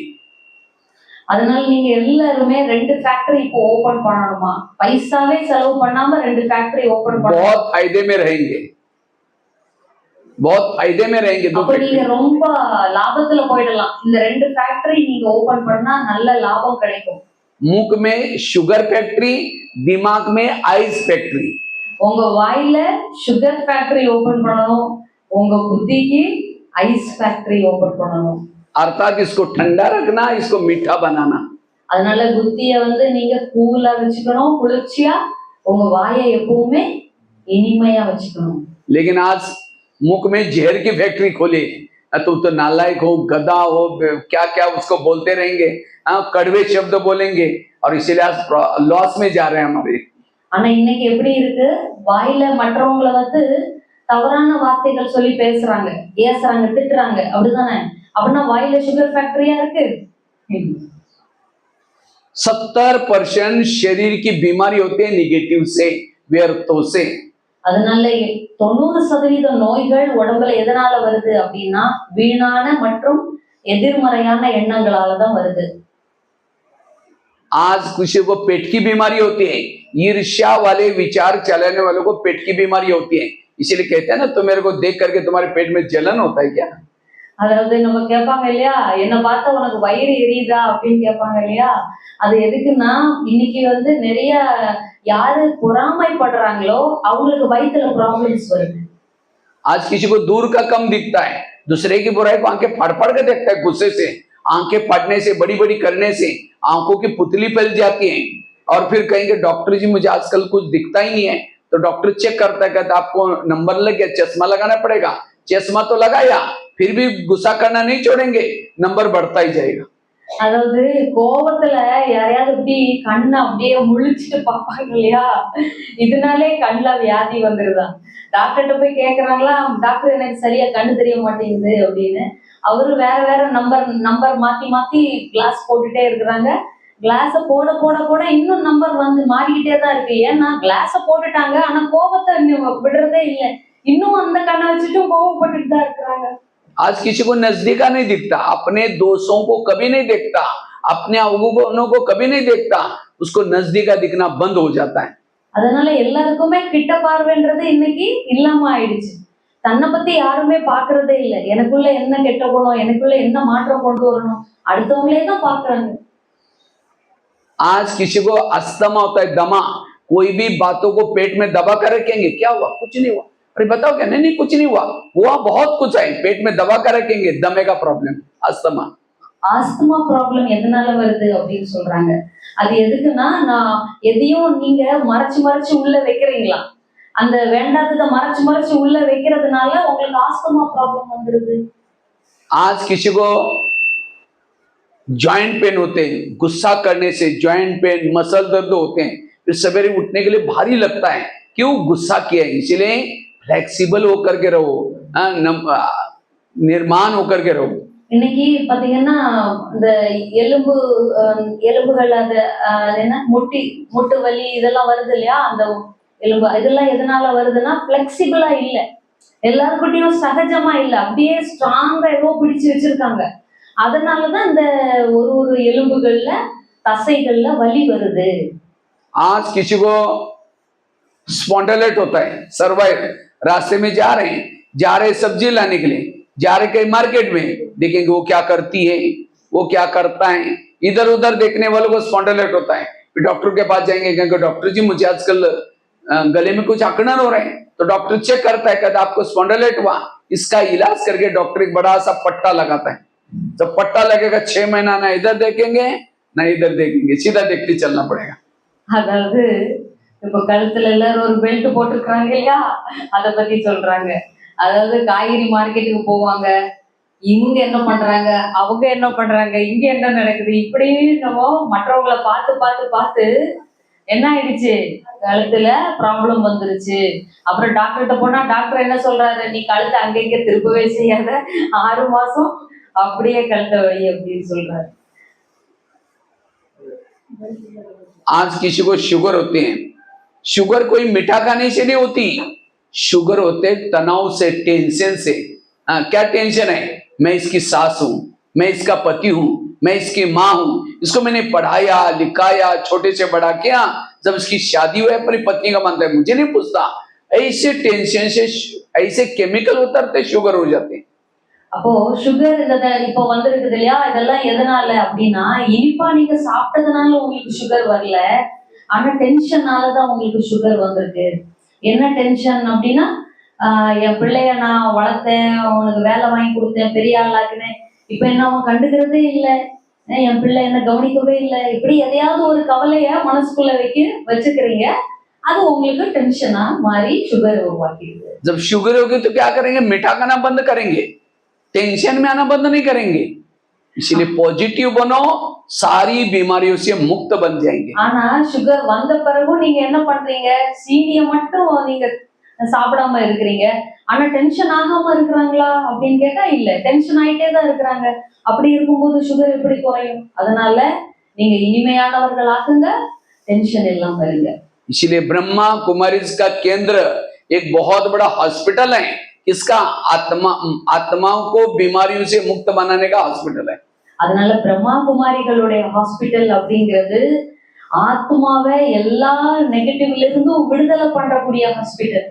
அதனால நீங்க எல்லாருமே 2 ஃபேக்டரி இப்போ ஓபன் பண்ணணுமா, பைசாவே செலவு பண்ணாம 2 ஃபேக்டரி ஓபன் பண்ணணும். बहुत फायदे में रहेंगे, बहुत फायदे में रहेंगे। அப்ப நீங்க ரொம்ப லாபத்துல போயிடலாம். இந்த 2 ஃபேக்டரி நீங்க ஓபன் பண்ணா நல்ல லாபம் கிடைக்கும். मुख में शुगर फैक्ट्री, दिमाग में आइस फैक्ट्री। உங்க வாயில சுகர் ஃபேக்டரி ஓபன் பண்ணணும், உங்க புத்திக்கு ஐஸ் ஃபேக்டரி ஓபன் பண்ணணும். अर्थात इसको ठंडा रखना, इसको मीठा बनाना। அதனால புத்திய வந்து நீங்க கூலா வச்சுக்கணும், குளிர்ச்சியா, உங்க வாயை எப்பவுமே இனிமையா வச்சுக்கணும். लेकिन आज मुख में जहर की फैक्ट्री खोली, तो नालायक हो, गधा हो, क्या क्या उसको बोलते रहेंगे, कड़वे शब्द बोलेंगे, और इसीलिए आज लॉस में जा रहे हैं हमारे। ஆனா இன்னைக்கு எப்படி இருக்கு, வாயில மற்றவங்களை வந்து தவறான வார்த்தைகள் சொல்லி பேசுறாங்க, ஏசுறாங்க, திட்டுறாங்க, அப்படிதானே? அப்படின்னா வாயில சுகர் ஃபேக்டரியா இருக்கு. 70% शरीर की बीमारी होती है निगेटिव से, व्यर्थों से। அதனால 90% நோய்கள் உடம்புல எதனால வருது அப்படின்னா வீணான மற்றும் எதிர்மறையான எண்ணங்களால தான் வருது. आज किसी को पेट की बीमारी होती है, ईर्ष्या वाले विचार चलाने वालों को पेट की बीमारी होती है। इसीलिए कहते हैं ना, तो मेरे को देख करके तुम्हारे पेट में जलन होता है क्या? அதாவது நம்ம கேட்பாங்க இல்லையா, என்ன பார்த்தா உனக்கு வயிறு எரியுதா அப்படின்னு கேட்பாங்க இல்லையா. அது எதுக்குன்னா, இன்னைக்கு வந்து நிறைய யாரு பொறாமைப்படுறாங்களோ அவங்களுக்கு வயித்துல ப்ராப்ளம்ஸ் வருது. आज किसी को दूर का कम दिखता है, दूसरे की बुराई को आंखें फाड़ फाड़ के देखता है गुस्से से, आंखें फाड़ने से, बड़ी बड़ी करने से आंखों की पुतली फैल जाती है। और फिर कहेंगे डॉक्टर जी मुझे आजकल कुछ दिखता ही नहीं है, तो डॉक्टर चेक करता है, कहता आपको नंबर लग गया, चश्मा लगाना पड़ेगा। चश्मा तो लगाया, फिर भी गुस्सा करना नहीं छोड़ेंगे, नंबर बढ़ता ही जाएगा। அதாவது கோபத்துல யாரையாவது இப்படி கண்ணை அப்படியே முழிச்சிட்டு பார்ப்பாங்க இல்லையா, இதனாலே கண்ணுல வியாதி வந்துருதா. டாக்டர்கிட்ட போய் கேக்குறாங்களா, டாக்டர் எனக்கு சரியா கண்ணு தெரிய மாட்டேங்குது அப்படின்னு. அவரு வேற வேற நம்பர் நம்பர் மாத்தி மாத்தி கிளாஸ் போட்டுட்டே இருக்கிறாங்க. கிளாஸ போட போட போட இன்னும் நம்பர் வந்து மாறிக்கிட்டே தான் இருக்கு. ஏன்னா கிளாஸ போட்டுட்டாங்க, ஆனா கோபத்தை இன்னும் விடுறதே இல்லை. இன்னும் அந்த கண்ணை வச்சுட்டும் கோபப்பட்டுட்டு தான் இருக்கிறாங்க. आज किसी को नजदीका नहीं दिखता, अपने दोषों को कभी नहीं देखता, अपने अवगुणों को कभी नहीं देखता, उसको नजदीका दिखना बंद हो जाता है। அதனால எல்லாருக்குமே கிட்ட பார்வைன்றது இன்னைக்கு இல்லாம ஆயிடுச்சு. தன்னை பத்தி யாருமே பாக்குறதே இல்லை. எனக்குள்ள என்ன கெட்ட குணம், எனக்குள்ள என்ன மாற்றம் கொண்டு வரணும், அடுத்தவங்களே தான் பாக்குறாங்க. आज किसी को अस्थमा होता है, दमा, कोई भी बातों को पेट में दबा कर रखेंगे, क्या हुआ, कुछ नहीं हुआ, अरे बताओ क्या, नहीं नहीं कुछ नहीं हुआ, हुआ बहुत कुछ है, पेट में दबा कर रखेंगे, दमे का प्रॉब्लम, अस्थमा। ஆஸ்துமா ப்ராப்ளம் எதனால வருது அப்படின்னு சொல்றாங்க. அது எதுக்குன்னா, நான் எதையும் நீங்க மறைச்சு மறைச்சு உள்ள வைக்கிறீங்களா, அந்த வேண்டாததை மறைச்சு மறைச்சு உள்ள வைக்கிறதுனால உங்களுக்கு ஆஸ்துமா ப்ராப்ளம் வந்துருது. आज किसी को जॉइंट पेन होते हैं, गुस्सा करने से जॉइंट पेन, मसल दर्द होते हैं, फिर सवेरे उठने के लिए भारी लगता है, क्यों, गुस्सा किया है। इसलिए फ्लेक्सिबल होकर के रहो, निर्माण होकर के रहो। இன்னைக்கு பாத்தீங்கன்னா இந்த எலும்பு எலும்புகள் அது அது என்ன முட்டி முட்டு வலி இதெல்லாம் வருது இல்லையா, அந்த எலும்பு இதெல்லாம் எதனால வருதுன்னா பிளெக்சிபிளா இல்ல, எல்லாருக்கிட்டையும் சகஜமா இல்ல, அப்படியே ஸ்ட்ராங்கா ஏதோ பிடிச்சு வச்சிருக்காங்க. அதனாலதான் இந்த ஒரு ஒரு எலும்புகள்ல தசைகள்ல வலி வருது. आज किसी को स्पॉन्डिलाइटिस होता है, सर्वाइव, रास्ते में जा रहे सब्जी लाने के लिए, जा रहे कहीं मार्केट में, देखेंगे वो क्या करती है, वो क्या करता है, इधर उधर देखने वालों को स्पॉन्डिलाइटिस होता है। फिर डॉक्टर के पास जाएंगे, कहेंगे डॉक्टर जी मुझे आजकल गले में कुछ अकड़न हो रहे हैं, तो डॉक्टर चेक करता है, कहता आपको स्पॉन्डिलाइटिस हुआ, इसका इलाज करके डॉक्टर एक बड़ा सा पट्टा लगाता है। जब पट्टा लगेगा 6 महीना ना इधर देखेंगे ना इधर देखेंगे, सीधा देखते चलना पड़ेगा। அதாவது இப்ப கழுத்துல எல்லாரும் ஒரு பெல்ட் போட்டிருக்காங்க இல்லையா, அதை பத்தி சொல்றாங்க. அதாவது காய்கறி மார்க்கெட்டுக்கு போவாங்க, இவங்க என்ன பண்றாங்க, அவங்க என்ன பண்றாங்க, இங்க என்ன நடக்குது, இப்படி நம்ம மற்றவங்களை பார்த்து பார்த்து பார்த்து என்ன ஆயிடுச்சு, கழுத்துல ப்ராப்ளம் வந்துருச்சு. அப்புறம் டாக்டர்கிட்ட போனா டாக்டர் என்ன சொல்றாரு, நீ கழுத்தை அங்க இங்க திருப்பவே செய்யாத, 6 மாசம் அப்படியே கழுத்தை வை அப்படின்னு சொல்றாரு. आज किसी को शुगर होते हैं, शुगर कोई मीठा खाने से नहीं होती, शुगर होते तनाव से, टेंशन से। क्या टेंशन है, मैं इसकी सास हूं, मैं इसका पति हूं, मैं इसकी माँ हूं, इसको मैंने पढ़ाया लिखाया, छोटे से बड़ा किया, जब इसकी शादी हुई अपनी पत्नी का मानता है, मुझे नहीं पूछता। ऐसे टेंशन से ऐसे केमिकल उतरते शुगर हो जाते हैं। அப்போ சுகர் இப்போ வந்திருக்குது இல்லையா, இதெல்லாம் எதனால அப்படின்னா, இனிப்பா நீங்க சாப்பிட்டதுனால உங்களுக்கு சுகர் வரல, ஆனா டென்ஷனாலதான் உங்களுக்கு சுகர் வந்திருக்கு. என்ன டென்ஷன் அப்படின்னா, என் பிள்ளைய நான் வளர்த்தேன், அவனுக்கு வேலை வாங்கி கொடுத்தேன், பெரிய ஆளாக்குனேன், இப்ப என்ன அவன் கண்டுக்கிறதே இல்லை, என் பிள்ளை என்ன கவனிக்கவே இல்லை, இப்படி எதையாவது ஒரு கவலைய மனசுக்குள்ள வச்சுக்கிறீங்க, அது உங்களுக்கு டென்ஷனா மாறி சுகர் உருவாக்கிடுது. जब शुगर होगी तो क्या करेंगे, मीठा खाना बंद करेंगे, टेंशन में आना बंद नहीं करेंगे, इसलिए पॉजिटिव बनो, सारी बीमारियों से मुक्त बन जाएंगे। ஆனா சுகர் வந்த பிறகும் நீங்க என்ன பண்றீங்க, சீனிய மட்டும் நீங்க சாப்பிடாம இருக்கிறீங்க, ஆனா டென்ஷன் ஆகாம இருக்கிறாங்களா அப்படின்னு கேட்டா இல்ல, டென்ஷன் ஆயிட்டே தான் இருக்கிறாங்க. அப்படி இருக்கும்போது சுகர் எப்படி குறையும்? அதனால நீங்க இனிமையானவர்கள் ஆகுங்க, டென்ஷன் எல்லாம் வருங்க. इसलिए ब्रह्मा कुमारीज का केंद्र एक बहुत बड़ा हॉस्पिटल है, इसका आत्माओं को बीमारियों से मुक्त बनाने का हॉस्पिटल है। அதனால பிரம்மா குமாரிகளுடைய ஹாஸ்பிட்டல் அப்படிங்கிறது ஆத்மாவை எல்லா நெகட்டிவ்ல இருந்தும் விடுதலை பண்ணக்கூடிய ஹாஸ்பிட்டல்,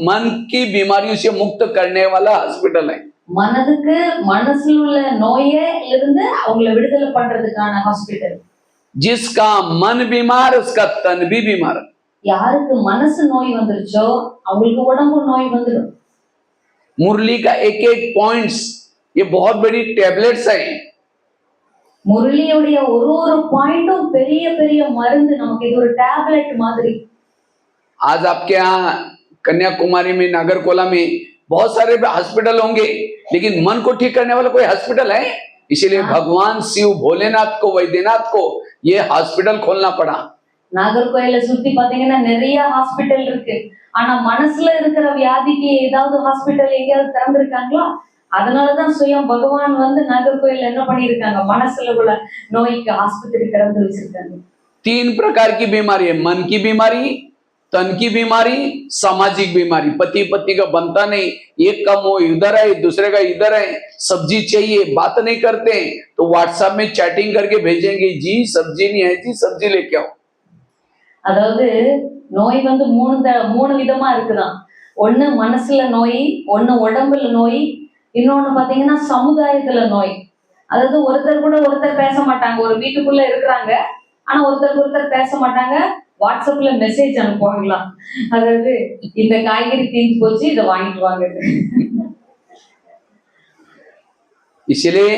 मन की बीमारियों से मुक्त करने वाला हॉस्पिटल है। மனதுக்கு மனசுல உள்ள நோயே இருந்து அவங்கள விடுதலை பண்றதுக்கான ஹாஸ்பிட்டல். जिसका मन बीमार उसका तन भी बीमार। யாருக்கு மனசு நோய் வந்துருச்சோ அவங்களுக்கு உடம்பு நோய் வந்துடும். मुरली का एक एक पॉइंट्स ये बहुत बड़ी टैबलेट्स हैं। முரளியுடைய ஒரு ஒரு பாயிண்டும் பெரிய பெரிய மருந்து, நமக்கு இது ஒரு டேப்லெட் மாதிரி. आज आपके यहाँ कन्याकुमारी में नागरकोला में बहुत सारे हॉस्पिटल होंगे, लेकिन मन को ठीक करने वाला कोई हॉस्पिटल है? इसीलिए भगवान शिव भोलेनाथ को, वैद्यनाथ को ये हॉस्पिटल खोलना पड़ा। நாகர்கோயில சுத்தி பாத்தீங்கன்னா நிறைய ஹாஸ்பிட்டல் இருக்கு. ஆனா மனசுல இருக்கிற வியாதிக்கு ஏதாவது ஹாஸ்பிட்டல் எங்கேயாவது திறந்திருக்காங்களா? அதனாலதான் சுயம் பகவான் வந்து நாகர்கோயில என்ன பண்ணிருக்காங்க, மனசுல உள்ள நோய்க்கு ஆஸ்பத்திரி திறந்து வச்சிருக்காங்க. 3 प्रकार की बीमारी है, मन की बीमारी, तन की बीमारी, सामाजिक बीमारी। पति पत्नी का बनता नहीं, एक का मुंह इधर है दूसरे का इधर है, सब्जी चाहिए बात नहीं करते तो व्हाट्सएप में चैटिंग करके भेजेंगे, जी सब्जी नहीं है जी सब्जी लेके आओ। அதாவது நோய் வந்து மூணு விதமா இருக்குதான். ஒண்ணு மனசுல நோய், ஒண்ணு உடம்புல நோய், இன்னொன்னு பாத்தீங்கன்னா சமுதாயத்துல நோய். அதாவது ஒருத்தர் கூட ஒருத்தர் பேச மாட்டாங்க, ஒரு வீட்டுக்குள்ள இருக்கிறாங்க, ஆனா ஒருத்தருக்கு ஒருத்தர் பேச மாட்டாங்க, வாட்ஸ்அப்ல மெசேஜ் அனுப்புவாங்களாம். அதாவது இந்த காய்கறி தீர்ந்து போச்சு, இதை வாங்கிட்டு வாங்க. इसलिए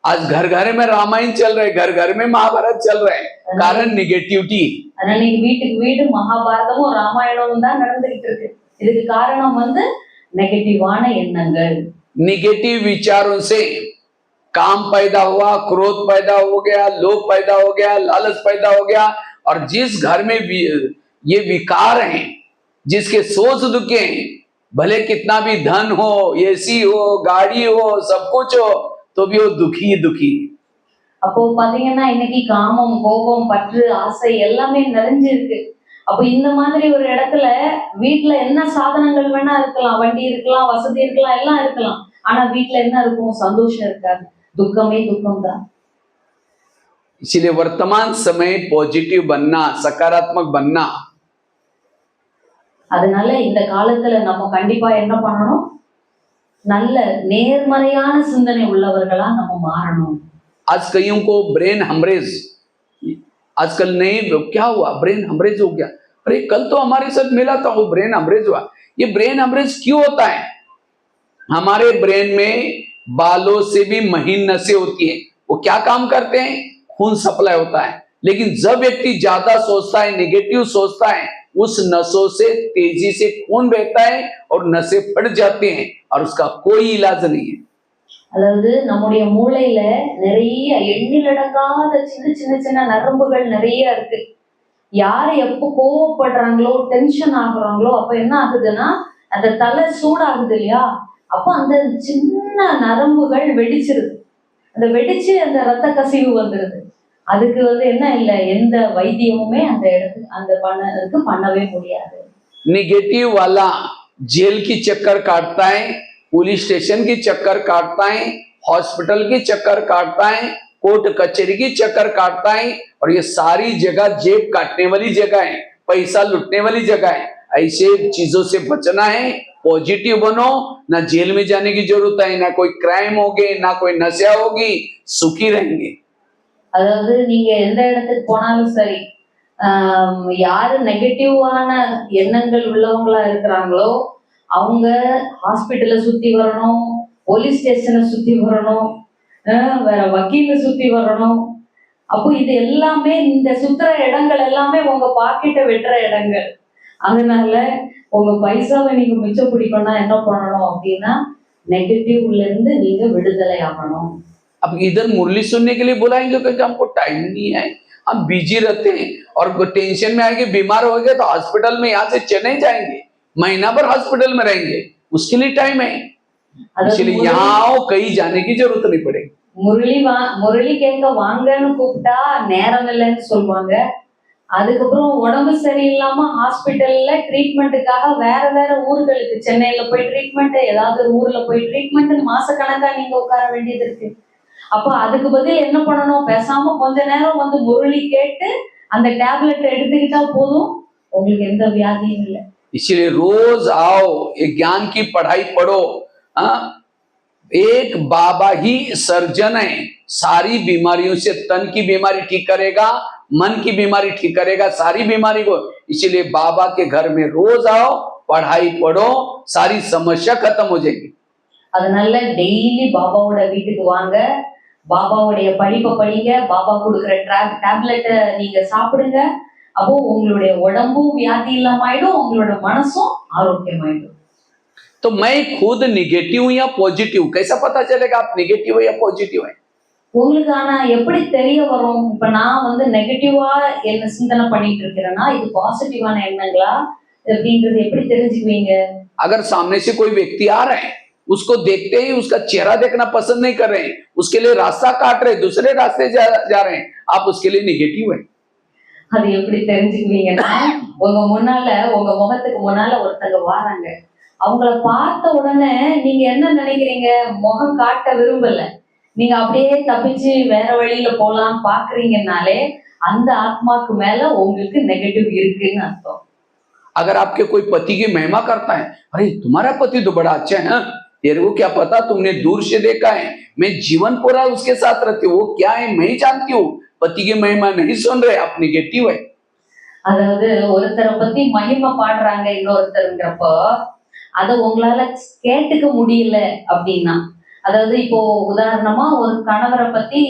आज घर घर में रामायण चल रहे, घर घर में महाभारत चल रहे हैं, कारण निगेटिविटी। அதனால இன்னைக்கு வீட்டுக்கு வீடு மகாபாரதமும் ராமாயணமும் தான் நடந்துகிட்டு இருக்கு. இதுக்கு காரணம் வந்து நெகட்டிவான எண்ணங்கள், निगेटिव विचारों से काम पैदा हुआ, क्रोध पैदा हो गया, लोभ पैदा हो गया, लालच पैदा हो गया। और जिस घर में ये विकार हैं, जिसके सोच दुखे, भले कितना भी धन हो, एसी हो, गाड़ी हो, सब कुछ हो, तो भी वो दुखी दुखी। அப்போ பாத்தீங்கன்னா இன்னைக்கு காமம், கோபம், பற்று, ஆசை எல்லாமே நிறைஞ்சிருக்கு. அப்போ இந்த மாதிரி ஒரு இடத்துல வீட்டுல என்ன சாதனங்கள் வேணா இருக்கலாம், வண்டி இருக்கலாம், வசதி இருக்கலாம், எல்லாம் இருக்கலாம், ஆனா வீட்டுல என்ன இருக்கும், சந்தோஷம் இருக்காது, துக்கமே துக்கம் தான். इसलिए वर्तमान समय पॉजिटिव बनना, सकारात्मक बनना। அதனால இந்த காலத்துல நம்ம கண்டிப்பா என்ன பண்ணணும், நல்ல நேர்மறையான சிந்தனை உள்ளவர்களா நம்ம மாறணும். आज कईयों को ब्रेन हेमरेज, आजकल नहीं क्या हुआ, ब्रेन हेमरेज हो गया, अरे कल तो हमारे साथ मिला था वो ब्रेन हेमरेज हुआ। ये ब्रेन हेमरेज क्यों होता है? हमारे ब्रेन में बालों से भी महीन नसें होती हैं, वो क्या काम करते हैं, खून सप्लाई होता है। लेकिन जब व्यक्ति ज्यादा सोचता है, नेगेटिव सोचता है, उस नसों से तेजी से खून बहता है और नसें फट जाती हैं और उसका कोई इलाज नहीं है। அதாவது நம்முடைய மூளையில நிறைய எண்ணிலடங்காத சின்ன சின்ன சின்ன நரம்புகள் நிறைய இருக்கு. யாரு எப்போ கோவப்படுறாங்களோ, டென்ஷன் ஆகுறாங்களோ, அப்ப என்ன ஆகுதுன்னா அந்த தலை சூடாகுது இல்லையா, அப்ப அந்த சின்ன நரம்புகள் வெடிச்சிருது. அந்த வெடிச்சு அந்த ரத்த கசிவு வந்துருது. அதுக்கு வந்து என்ன இல்லை, எந்த வைத்தியமுமே அந்த இடத்துக்கு அந்த பண்ணவே முடியாது. निगेटिव वाला जेल की चक्कर काटता है, पुलिस स्टेशन की चक्कर काटता है, हॉस्पिटल की चक्कर काटता है, कोर्ट कचहरी की चक्कर काटता है, और ये सारी जगह जेब काटने वाली जगह है, पैसा लुटने वाली जगह है। ऐसे चीजों से बचना है, पॉजिटिव बनो, ना जेल में जाने की जरूरत है, ना कोई क्राइम होगी, ना कोई नशा होगी, सुखी रहेंगे। அதாவது நீங்க எந்த இடத்துக்கு போனாலும் சரி, யாரு நெகட்டிவான எண்ணங்கள் உள்ளவங்களா இருக்கிறாங்களோ அவங்க ஹாஸ்பிட்டலை சுத்தி வரணும், போலீஸ் ஸ்டேஷனை சுத்தி வரணும், வேற வக்கீல சுத்தி வரணும். அப்போ இது எல்லாமே, இந்த சுத்துற இடங்கள் எல்லாமே உங்க பாக்கெட்டை வெட்டுற இடங்கள். அதனால உங்க பைசாவை நீங்க மிச்சம் பிடிக்கணும்னா என்ன பண்ணணும் அப்படின்னா, நெகட்டிவ்ல இருந்து நீங்க விடுதலை ஆகணும். अब इधर मुरली सुनने के लिए बुलाएंगे क्योंकि हमको टाइम नहीं है, हम बिजी रहते हैं और टेंशन में आएंगे, बीमार हो गए तो हॉस्पिटल में यहाँ से चेन्नई जाएंगे, महीना भर हॉस्पिटल में रहेंगे, उसके लिए टाइम है। इसलिए यहाँ आओ, कहीं जाने की जरूरत नहीं पड़ेगी। முரளி கேட்க வாங்கன்னு கூப்பிட்டா நேரம் இல்லைன்னு சொல்லுவாங்க. அதுக்கப்புறம் உடம்பு சரியில்லாம ஹாஸ்பிட்டல்ல ட்ரீட்மெண்ட்டுக்காக வேற வேற ஊர்களுக்கு, சென்னையில போய் ட்ரீட்மெண்ட், ஏதாவது ஒரு ஊர்ல போய் ட்ரீட்மெண்ட், மாசக்கணக்கா நீங்க உட்கார வேண்டியது இருக்கு. அப்ப அதுக்கு பதில் என்ன பண்ணணும், பேசாம கொஞ்ச நேரம் வந்து முரளி கேட்டு அந்த டேப்லெட் எடுத்துக்கிட்டா போதும், உங்களுக்கு எந்த வியாதியும் இல்லை. इसलिए रोज आओ, ये ज्ञान की पढ़ाई पढ़ो, एक बाबा ही सर्जन है, सारी बीमारियों से, तन की बीमारी ठीक करेगा, मन की बीमारी ठीक करेगा, सारी बीमारी को। इसीलिए बाबा के घर में रोज आओ, पढ़ाई पढ़ो, सारी समस्या खत्म हो जाएगी। அதனால டெய்லி பாபாவோட வீட்டுக்கு வாங்க, பாபாவுடைய படிப்பை படிங்க, பாபா கொடுக்குற டேப்லெட்டை நீங்க சாப்பிடுங்க. அப்போ உங்களுடைய உடம்பும் வியாதி இல்லாம ஆயிடும், உங்களோட மனசும் ஆரோக்கியமாயிடும். तो मैं खुद निगेटिव या पॉजिटिव, कैसा पता चलेगा आप निगेटिव है या पॉजिटिव है? உங்களுக்கு ஆனா எப்படி தெரிய வரும்? இப்ப நான் வந்து நெகட்டிவா என்ன சிந்தனை பண்ணிட்டு இருக்கிறேன்னா இது பாசிட்டிவான எண்ணங்களா அப்படின்றது எப்படி தெரிஞ்சுக்குவீங்க? अगर सामने से कोई व्यक्ति आ रहा है, उसको देखते ही उसका चेहरा देखना पसंद नहीं कर रहे हैं, उसके लिए रास्ता काट रहे, दूसरे रास्ते जा रहे हैं, आप उसके लिए निगेटिव है। அது எப்படி தெரிஞ்சுக்குவீங்கன்னா உங்க முன்னால, உங்க முகத்துக்கு முன்னால ஒருத்தங்க வராங்க, அவங்கள பார்த்த உடனே நீங்க என்ன நினைக்கிறீங்க? முகம் காட்ட விரும்பல, நீங்க அப்படியே தப்பிச்சு வேற வழியில போலாம் பாக்குறீங்கனாலே அந்த ஆத்மாக்கு மேல உங்களுக்கு நெகட்டிவ் இருக்குன்னு அர்த்தம். अगर आपके कोई पति की महिमा करता है, अरे तुम्हारा पति तो बड़ा अच्छा है, हाँ? तेरे को क्या पता, तुमने दूर से देखा है, मैं जीवन पूरा उसके साथ रहती हूँ, वो क्या है मैं ही जानती हूँ, पति की महिमा नहीं सुन रहे, आप निगेटिव है। அதாவது ஒருத்தரை பத்தி மகிமை பாடுறாங்க இன்னொருத்தருங்கிறப்போ அதை உங்களால கேட்டுக்க முடியல அப்படின்னா, அதாவது இப்போ உதாரணமா ஒரு கணவரை பத்தி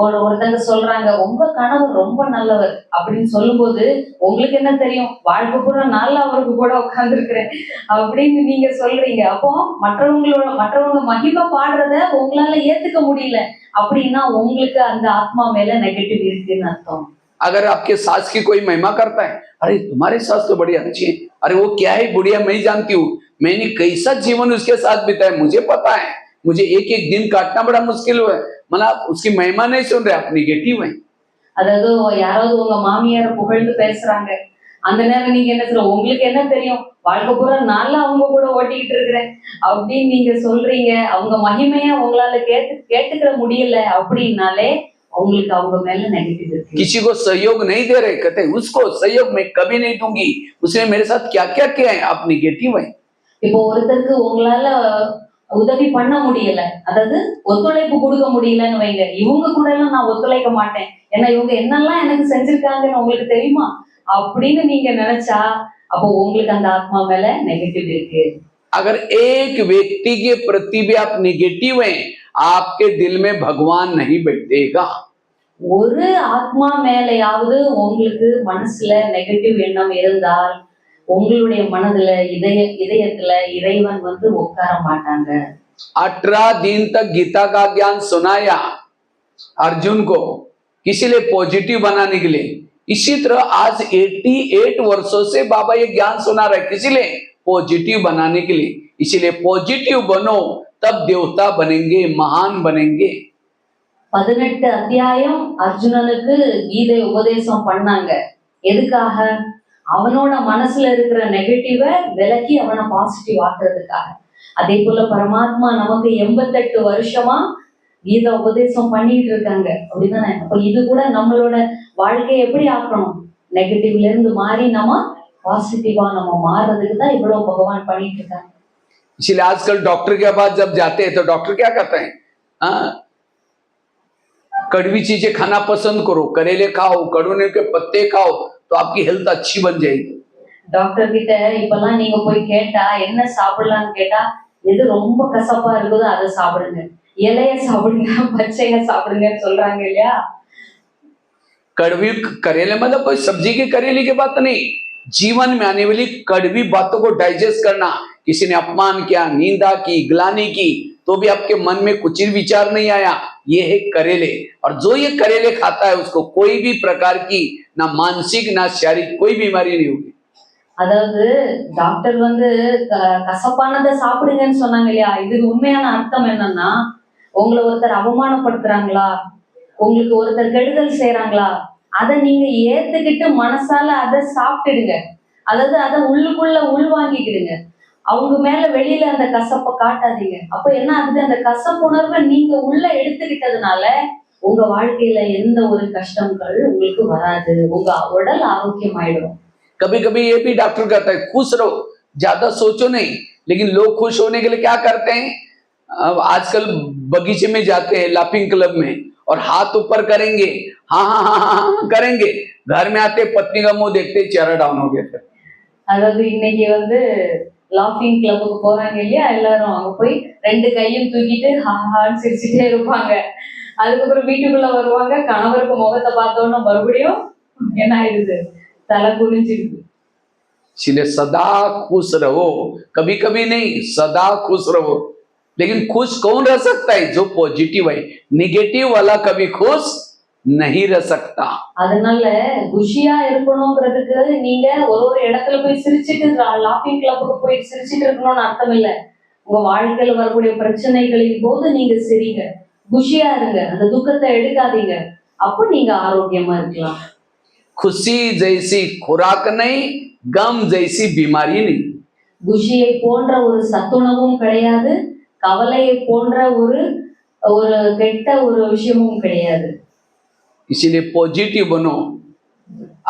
ஒருத்தங்க சொல்றாங்க, உங்க கணவர் ரொம்ப நல்லவர் அப்படின்னு சொல்லும்போது உங்களுக்கு என்ன தெரியும்? வாழ்க்கை பூரா நாள் அவருக்கு கூட உட்கார்ந்துருக்கிறேன் அப்படின்னு நீங்க சொல்றீங்க. அப்போ மற்றவங்க மகிமை பாடுறத உங்களால ஏத்துக்க முடியல அப்படின்னா உங்களுக்கு அந்த ஆத்மா மேல நெகட்டிவ் இருக்குன்னு அர்த்தம். अगर आपके सास की कोई महिमा करता है, अरे तुम्हारी सास तो बड़ी अच्छी है, अरे वो क्या है बुढ़िया मैं ही जानती हूँ, मैंने कैसा जीवन उसके साथ बिताया मुझे पता है, मुझे एक एक दिन काटना बड़ा मुश्किल हुआ है, मतलब उसकी महिमा नहीं सुन रहे, आप निगेटिव है। அதாவது யாராவது உங்க மாமியார புகழ்ந்து பேசுறாங்க, அந்த நேரம் நீங்க என்ன சொல்ற? உங்களுக்கு என்ன தெரியும்? வாழ்க்கை பூரா நாள்ல அவங்க கூட ஓட்டிக்கிட்டு இருக்கிறேன் அப்படின்னு நீங்க சொல்றீங்க. அவங்க மகிமையா உங்களால கேட்டுக்கிற முடியல அப்படின்னாலே உங்களுக்கு அவங்க மேல நெகட்டிவ் இருக்கு. किसी को सहयोग नहीं दे रहे, कहते उसको सहयोग मैं कभी नहीं दूंगी, उसने मेरे साथ क्या क्या किया है, आप निगेटिव है। இப்போ ஒருத்தருக்கு உங்களால உதவி பண்ண முடியல, அதாவது ஒத்துழைப்பு கொடுக்க முடியலன்னு வைங்க, இவங்க கூட எல்லாம் நான் ஒத்துழைக்க மாட்டேன், ஏன்னா இவங்க என்னெல்லாம் எனக்கு செஞ்சிருக்காங்கன்னு உங்களுக்கு தெரியுமா அப்படின்னு நீங்க நினைச்சா அப்போ உங்களுக்கு அந்த ஆத்மா மேல நெகட்டிவ் இருக்கு. अगर एक व्यक्ति के प्रति भी आप निगेटिव हैं, आपके दिल में भगवान नहीं बैठेगा। ஒரு ஆத்மா மேலையாவது உங்களுக்கு மனசுல நெகட்டிவ் எண்ணம் இருந்தால் உங்களுடைய மனதுல இதயத்துல இறைவன் வந்து உட்கார மாட்டாங்க. 18 दिन तक गीता का ज्ञान सुनाया अर्जुन को, किसी लिए पॉजिटिव बनाने के लिए। इसी तरह आज 88 वर्षों से बाबा ये ज्ञान सुना रहे, किसी लिए पॉजिटिव बनाने के लिए। इसीलिए पॉजिटिव बनो, तब देवता बनेंगे, महान बनेंगे। 18 அத்தியாயம் அர்ஜுனனுக்கு கீதை உபதேசம் பண்ணாங்க. எதுக்காக? அவனோட மனசுல இருக்கிற நெகட்டிவை விலக்கி அவனை பாசிட்டிவ் ஆக்குறதுக்காக. அதே போல பரமாத்மா நமக்கு 88 வருஷமா கீதை உபதேசம் பண்ணிட்டு இருக்காங்க, அப்படிதானே? அப்ப இது கூட நம்மளோட வாழ்க்கையை எப்படி ஆக்கணும்? நெகட்டிவ்ல இருந்து மாறி நம்ம பாசிட்டிவா நம்ம மாறுறதுக்கு தான் இவ்வளவு பகவான் பண்ணிட்டு இருக்காங்க. इसलिए आजकल डॉक्टर के पास जब जाते हैं तो डॉक्टर क्या कहते हैं, कड़वी चीजें खाना पसंद करो, करेले खाओ, कड़वे के पत्ते खाओ, तो आपकी हेल्थ अच्छी बन जाएगी। டாக்டர் கிட்ட இப்பெல்லாம் நீங்க போய் கேட்டா என்ன சாப்பிடலாம்னு கேட்டா, எது ரொம்ப கசப்பா இருக்குதோ அதை சாப்பிடுங்க, இலைய சாப்பிடுங்க, பச்சைய சாப்பிடுங்கன்னு சொல்றாங்க இல்லையா? कड़वी करेले मतलब कोई सब्जी की करेले की बात नहीं, जीवन में आने वाली कड़वी बातों को डाइजेस्ट करना। किसी ने अपमान किया, निंदा की, ग्लानि की, तो भी आपके मन में कुछ विचार नहीं आया, ये है करेले। और जो ये करेले खाता है उसको कोई भी प्रकार की ना मानसिक ना शारीरिक कोई बीमारी नहीं होगी। அதாவது டாக்டர் வந்து கசப்பானதை சாப்பிடுங்கன்னு சொன்னாங்க இல்லையா? இதுக்கு உண்மையான அர்த்தம் என்னன்னா, உங்களை ஒருத்தர் அவமானப்படுத்துறாங்களா, உங்களுக்கு ஒருத்தர் கெடுதல் செய்யறாங்களா, அதை நீங்க ஏத்துக்கிட்டு மனசால அதை சாப்பிட்டுடுங்க, அதாவது அதை உள்ளுக்குள்ள உள்வாங்கிக்கிடுங்க. அவங்க மேல வெளியில அந்த கசப்பை காட்டாதீங்க. அப்ப என்ன ஆகுது? அந்த கசப்புணர்வை நீங்க உள்ள எடுத்துக்கிட்டதுனால உங்க வாழ்க்கையில எந்த ஒரு கஷ்டங்கள் உங்களுக்கு வராது, உங்க உடல் ஆரோக்கியமாயிடும். कभी कभी ये भी डॉक्टर कहता है खुश रहो, ज्यादा सोचो नहीं, लेकिन लोग खुश होने के लिए क्या करते हैं, अब आजकल बगीचे में जाते हैं लाफिंग क्लब में और हाथ ऊपर करेंगे, हाँ हाँ हाँ हाँ हाँ करेंगे, घर में आते पत्नी का मुंह देखते चेहरा डाउन हो गया फिर। அதாவது இன்னைக்கு வந்து லாஃபிங் கிளப்புக்கு போறாங்க இல்லையா, எல்லாரும் அங்க போய் ரெண்டு கையும் தூக்கிட்டு ஹான்னு சிரிச்சுட்டே இருப்பாங்க. அதுக்கப்புறம் வீட்டுக்குள்ள வருவாங்க, கணவருக்கு முகத்தை பார்த்தோன்னா மறுபடியும் என்ன ஆயிடுது, தலை குனிஞ்சிடுது. इसलिए सदा खुश रहो, कभी कभी नहीं, सदा खुश रहो। लेकिन खुश कौन रह सकता है? जो पॉजिटिव है, निगेटिव वाला कभी खुश नहीं रह सकता। அதனால குஷியா இருக்கணுங்கிறதுக்கு நீங்க ஒரு இடத்துல போய் சிரிச்சுட்டு லாஃபிங் கிளப்புக்கு போய் சிரிச்சுட்டு இருக்கணும்னு அர்த்தம் இல்ல. உங்க வாழ்க்கையில வரக்கூடிய பிரச்சனைகளின் போது நீங்க சிரிங்க, குஷியா இருங்க, அந்த துக்கத்தை எடுக்காதீங்க. அப்போ நீங்க ஆரோக்கியமா இருக்கலாம். खुशी जैसी खुराक नहीं, गम जैसी बीमारी नहीं। குஷியை போன்ற ஒரு சத்துணவும் கிடையாது, கவலையை போன்ற ஒரு ஒரு கெட்ட ஒரு விஷயமும் கிடையாது. इसीलिए पॉजिटिव बनो।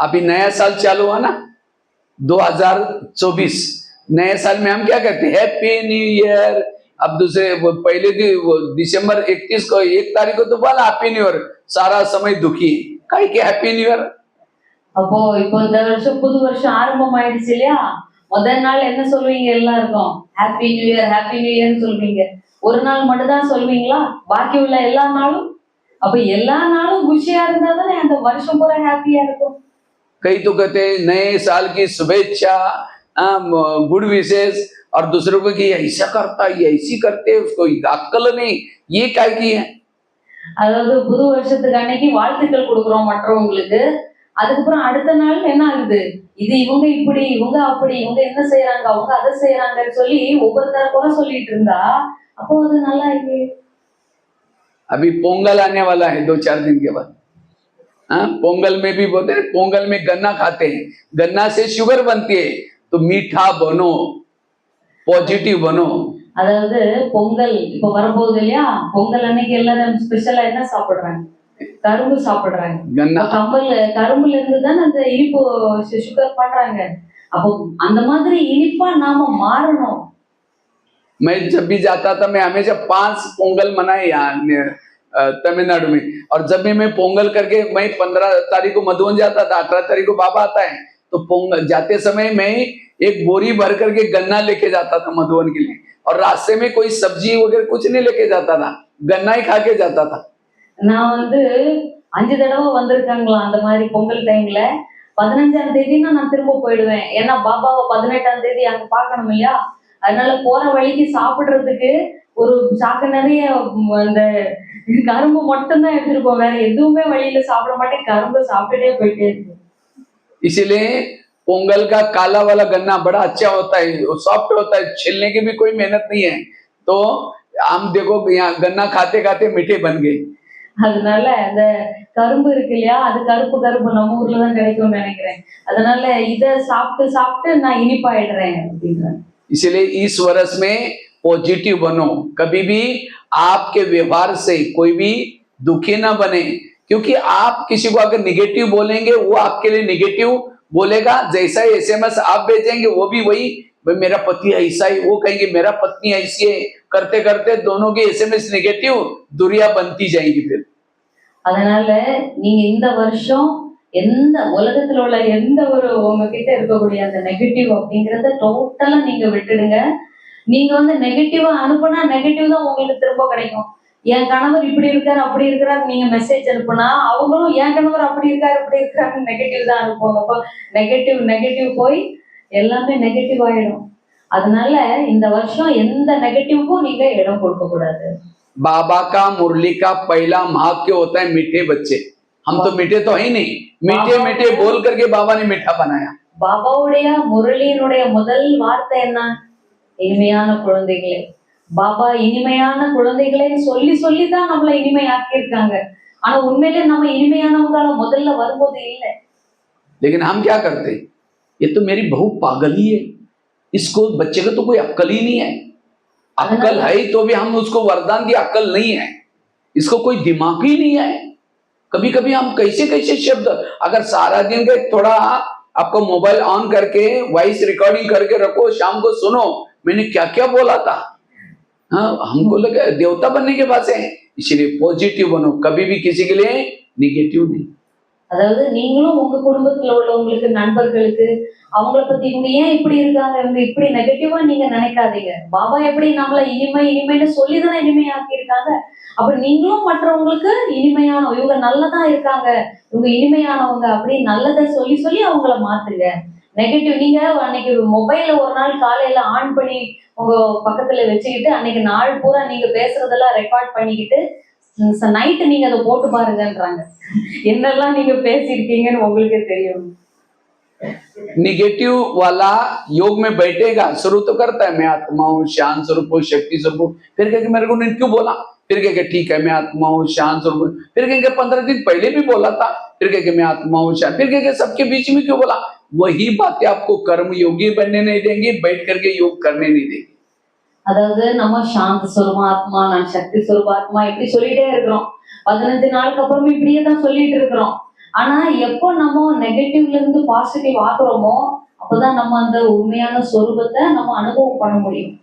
अभी नया साल चालू हुआ ना, 2024, नए साल में हम क्या कहते हैं? Happy new year. अब दूसरे पहले दिसंबर 31 को 1 तारीख को तो बोला हैप्पी न्यू ईयर, सारा समय दुखी काहे के हैप्पी न्यू ईयर। அப்போ இப்போ இந்த வருஷம் புது வருஷம் ஆரம்பம் ஆயிடுச்சு இல்லையா, முதல் நாள் என்ன சொல்லுவீங்க? எல்லாருக்கும் happy new year happy new இயர்னு சொல்வீங்க. ஒரு நாள் மட்டும் தான் சொல்வீங்களா? பாக்கி உள்ள எல்லா நாளும்? அப்ப எல்லா நாளும் குஷியா இருந்தா தானே அந்த வருஷம் பூரா ஹாப்பியா இருக்கும். कई तो कहते हैं नए साल की शुभेच्छा, गुड विशेष, और दूसरों को कि ऐसा करता है, ऐसी करते हैं, उसको अक्ल नहीं, ये क्या की है? அதாவது புது வருஷத்துக்கு அன்னைக்கு வாழ்த்துக்கள் கொடுக்குறோம் மற்றவங்களுக்கு. அதுக்கப்புறம் அடுத்த நாள் என்ன ஆகுது, இது இவங்க இப்படி இவங்க அப்படி, இவங்க என்ன செய்யறாங்க அவங்க அதை செய்யறாங்கன்னு சொல்லி ஒவ்வொருத்தர குறை சொல்லிட்டு இருந்தா அப்போ அது நல்லா இருக்கு. अभी पोंगल आने वाला है 2-4 दिन के बाद। पोंगल में भी बोलते हैं, पोंगल में गन्ना खाते हैं, गन्ना से शुगर बनती है, तो मीठा बनो, पॉजिटिव बनो। அதாவது பொங்கல் இப்ப வரப்போகுது இல்லையா, பொங்கல் அன்னைக்கு எல்லாரும் ஸ்பெஷலா என்ன சாப்பிடுறாங்க? கரும்பு சாப்பிடுறாங்க. गन्ना கரும்புல இருந்து தான் அந்த இனிப்பு சுகர் பண்றாங்க. அப்போ அந்த மாதிரி இனிப்பா நாம மாறணும். मैं जब भी जाता था, मैं हमेशा 5 पोंगल मनाए यहाँ तमिलनाडु में, और जब भी मैं पोंगल करके, मैं 15 तारीख को मधुबन जाता था, 18 तारीख को बाबा आता है, तो पोंगल जाते समय मैं एक बोरी भर करके गन्ना लेके जाता था मधुबन के लिए, और रास्ते में कोई सब्जी वगैरह कुछ नहीं लेके जाता था, गन्ना ही खा के जाता था। நான் வந்து 5 தடவை வந்திருக்காங்களா அந்த மாதிரி பொங்கல் டைம்ல. 15ஆம் தேதினா நான் திரும்ப போயிடுவேன், ஏன்னா பாபாவை 18ஆம் தேதி அங்க பார்க்கணும் இல்லையா. அதனால போற வழிக்கு சாப்பிடுறதுக்கு ஒரு சாக்கு நிறைய அந்த கரும்பு மட்டும்தான் எடுத்துருப்போம், வேற எதுவுமே வழியில சாப்பிட மாட்டேன், கரும்பு சாப்பிட்டுட்டே போயிட்டே இருக்கு. इसीलिए पोंगल का काला वाला गन्ना बड़ा अच्छा होता है, सॉफ्ट होता है, छिलने की भी कोई मेहनत नहीं है। तो हम देखो यहाँ गन्ना खाते खाते मीठे बन गए। அதனால அந்த கரும்பு இருக்கு இல்லையா, அது கருப்பு கரும்பு நம்ம ஊர்ல தான் கிடைக்கும்னு நினைக்கிறேன். அதனால இத சாப்பிட்டு சாப்பிட்டு நான் இனிப்பாயிடுறேன் அப்படின்றேன். इसलिए इस वर्ष में पॉजिटिव बनो, कभी भी आपके व्यवहार से कोई भी दुखी ना बने, क्योंकि आप किसी को अगर निगेटिव बोलेंगे वो आपके लिए निगेटिव बोलेगा। जैसा एसएमएस आप भेजेंगे वो भी वही, मेरा पति ऐसा है, वो कहेंगे मेरा पत्नी ऐसी है, करते करते दोनों की एसएमएस निगेटिव दूरियां बनती जाएंगी फिर। அதனால நீங்க இந்த வருஷம் எந்த உலகத்துல உள்ள எந்த ஒரு உங்ககிட்ட இருக்கக்கூடிய அந்த நெகட்டிவ் அப்படிங்கறத டோட்டலா நீங்க விட்டுடுங்க. நீங்க வந்து நெகட்டிவா அனுப்புனா நெகட்டிவ் தான் உங்களுக்கு திரும்ப கிடைக்கும். என் கணவர் இப்படி இருக்காரு அப்படி இருக்கிறாரு நீங்க மெசேஜ் அனுப்புனா அவங்களும் என் கணவர் அப்படி இருக்காரு இப்படி இருக்காரு நெகட்டிவ் தான் அனுப்புவாங்க. அப்போ நெகட்டிவ் நெகட்டிவ் போய் எல்லாமே நெகட்டிவ் ஆயிடும். அதனால இந்த வருஷம் எந்த நெகட்டிவ்க்கும் நீங்க இடம் கொடுக்க கூடாது. बाबा का मुरली का पहला महाग क्यों होता है? मीठे बच्चे। हम तो मीठे तो है नहीं, मीठे मीठे बोल करके बाबा ने मीठा बनाया। பாபாவுடைய முரளியினுடைய முதல் வார்த்தை என்ன? இனிமையான குழந்தைகளே. பாபா இனிமையான குழந்தைகளேன்னு சொல்லி சொல்லி தான் நம்மள இனிமையாக்கி இருக்காங்க. ஆனா உண்மையிலே நம்ம இனிமையானவங்கள முதல்ல வரும்போது இல்லை. लेकिन हम क्या करते हैं, ये तो मेरी बहू पागल ही है, इसको बच्चे को तो कोई अक्ल ही नहीं है, अक्ल है तो भी हम उसको वरदान दिया, अक्ल नहीं है, इसको कोई दिमाग ही नहीं है। कभी कभी हम कैसे कैसे शब्द, अगर सारा दिन के थोड़ा आपको मोबाइल ऑन करके वॉइस रिकॉर्डिंग करके रखो, शाम को सुनो मैंने क्या क्या बोला था, हाँ, हमको लगा देवता बनने के बाद है, इसलिए पॉजिटिव बनो, कभी भी किसी के लिए निगेटिव नहीं। அதாவது நீங்களும் உங்க குடும்பத்துல உள்ளவங்களுக்கு, நண்பர்களுக்கு அவங்கள பத்தி இவங்க ஏன் இப்படி இருக்காங்க, இவங்க இப்படி நெகட்டிவா நீங்க நினைக்காதீங்க. பாபா எப்படி நம்மள இனிமை இனிமைன்னு சொல்லிதானே இனிமையாக்கி இருக்காங்க. அப்ப நீங்களும் மற்றவங்களுக்கு இனிமையான, இவங்க நல்லதா இருக்காங்க, இவங்க இனிமையானவங்க அப்படின்னு நல்லதை சொல்லி சொல்லி அவங்கள மாத்துங்க. நெகட்டிவ் நீங்க அன்னைக்கு மொபைல்ல ஒரு நாள் காலையில ஆன் பண்ணி உங்க பக்கத்துல வச்சுக்கிட்டு அன்னைக்கு நாள் பூரா நீங்க பேசுறதெல்லாம் ரெக்கார்ட் பண்ணிக்கிட்டு நைட்டு நீங்க அதை போட்டு பாருங்கன்றாங்க. என்னெல்லாம் நீங்க பேசியிருக்கீங்கன்னு உங்களுக்கே தெரியும். निगेटिव वाला योग में बैठेगा, शुरू तो करता है मैं आत्मा हूँ, शांत स्वरूप हूँ, शक्ति स्वरूप हूँ, फिर कहेंगे मेरे को नहीं क्यों बोला, फिर कहेंगे ठीक है मैं आत्मा हूँ, शांत स्वरूप हूँ, फिर कहेंगे 15 दिन पहले भी बोला था, फिर कहेंगे मैं आत्मा हूँ, शांत, फिर कहेंगे सबके बीच में क्यों बोला। वही बातें आपको कर्म योगी बनने नहीं देंगे, बैठ करके योग करने नहीं देंगे। அதாவது நம்ம சாந்த சுரூபாத்மா, நான் சக்தி சுரூபாத்மா இப்படி சொல்லிட்டே இருக்கிறோம். 15 நாளுக்கு அப்புறமே இப்படியே தான் சொல்லிட்டு இருக்கிறோம். ஆனா எப்போ நம்ம நெகட்டிவ்ல இருந்து பாசிட்டிவ் ஆகுறோமோ அப்பதான் நம்ம அந்த உண்மையான சொரூபத்தை நம்ம அனுபவம் பண்ண முடியும்.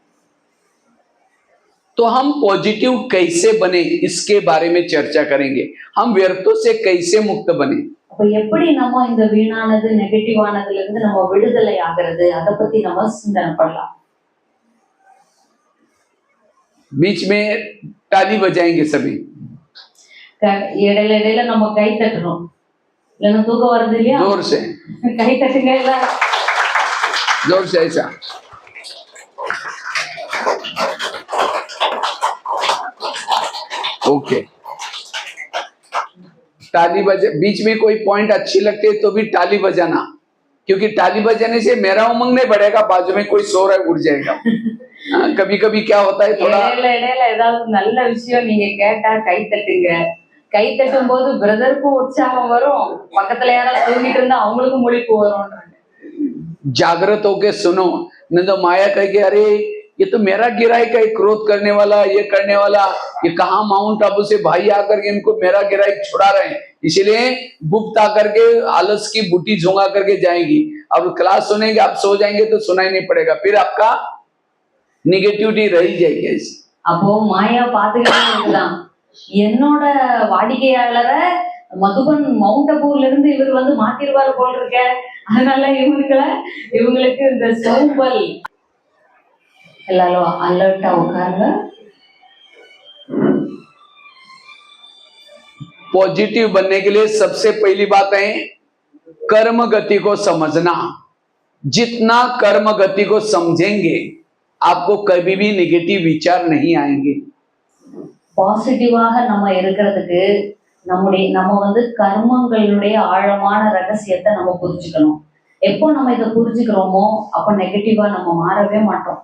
तो हम पॉजिटिव कैसे बने इसके बारे में चर्चा करेंगे, हम व्यर्थों से कैसे मुक्त बने। அப்ப எப்படி நம்ம இந்த வீணானது நெகட்டிவ் ஆனதுல இருந்து நம்ம விடுதலை ஆகிறது, அதை பத்தி நம்ம சிந்தனை பண்ணலாம். बीच में ताली बजाएंगे सभी, இடையில இடையில நம்ம கை தட்டணும், இல்லைன்னா தூக்கம் வருது இல்லையா, जोर से கை தட்டுங்க எல்லாம். जोर से ऐसा। ओके, ताली बजा, बीच में कोई पॉइंट अच्छी लगती है तो भी ताली बजाना, क्योंकि ताली बजाने से मेरा उमंग नहीं बढ़ेगा, बाजू में कोई सो रहा है उठ जाएगा। कभी कभी क्या होता है थोड़ा இடையில இடையில ஏதாவது நல்ல விஷயம் நீங்க கேட்டா கை தட்டுங்க. கை தட்டும் போது பிரதருக்கும் உற்சாகம் வரும், பக்கத்துல யாராவது தூங்கிட்டு இருந்தா அவங்களுக்கும் முழிப்பு வரும். जागृत होके सुनो, नहीं तो माया कहेगी अरे ये तो मेरा गिराई का क्रोध करने वाला, ये करने वाला, ये कहाँ माउंट आबू से भाई आकर के इनको मेरा गिराई छुड़ा रहे हैं, इसीलिए गुप्त आकर के आलस की बूटी झोंगा करके जाएंगी। अब क्लास सुनेंगे, आप सो जाएंगे तो सुनाई नहीं पड़ेगा, फिर आपका निगेटिविटी रह जाएगी ऐसी। அப்போ மாயா பாத்துக்கிட்டே இருக்கலாம். என்னோட வாடிக்கையாளரை மதுபன் மவுண்ட் அபூர்ல இருந்து இவர் வந்து மாத்திருவாரு போல இருக்க, அதனால இவங்களுக்கு இந்த சோம்பல். எல்லாரும் அலர்ட்டா உட்காருங்க. पॉजिटिव बनने के लिए सबसे पहली बात है कर्म गति को समझना। जितना कर्म गति को समझेंगे आपको कभी भी नेगेटिव विचार नहीं आएंगे। பாசிட்டிவாக நம்ம இருக்கிறதுக்கு நம்ம வந்து கர்மங்களுடைய ஆழமான ரகசியத்தை நம்ம புரிஞ்சுக்கணும். எப்போ நம்ம இதை புரிஞ்சுக்கிறோமோ அப்ப நெகட்டிவா நம்ம மாறவே மாட்டோம்.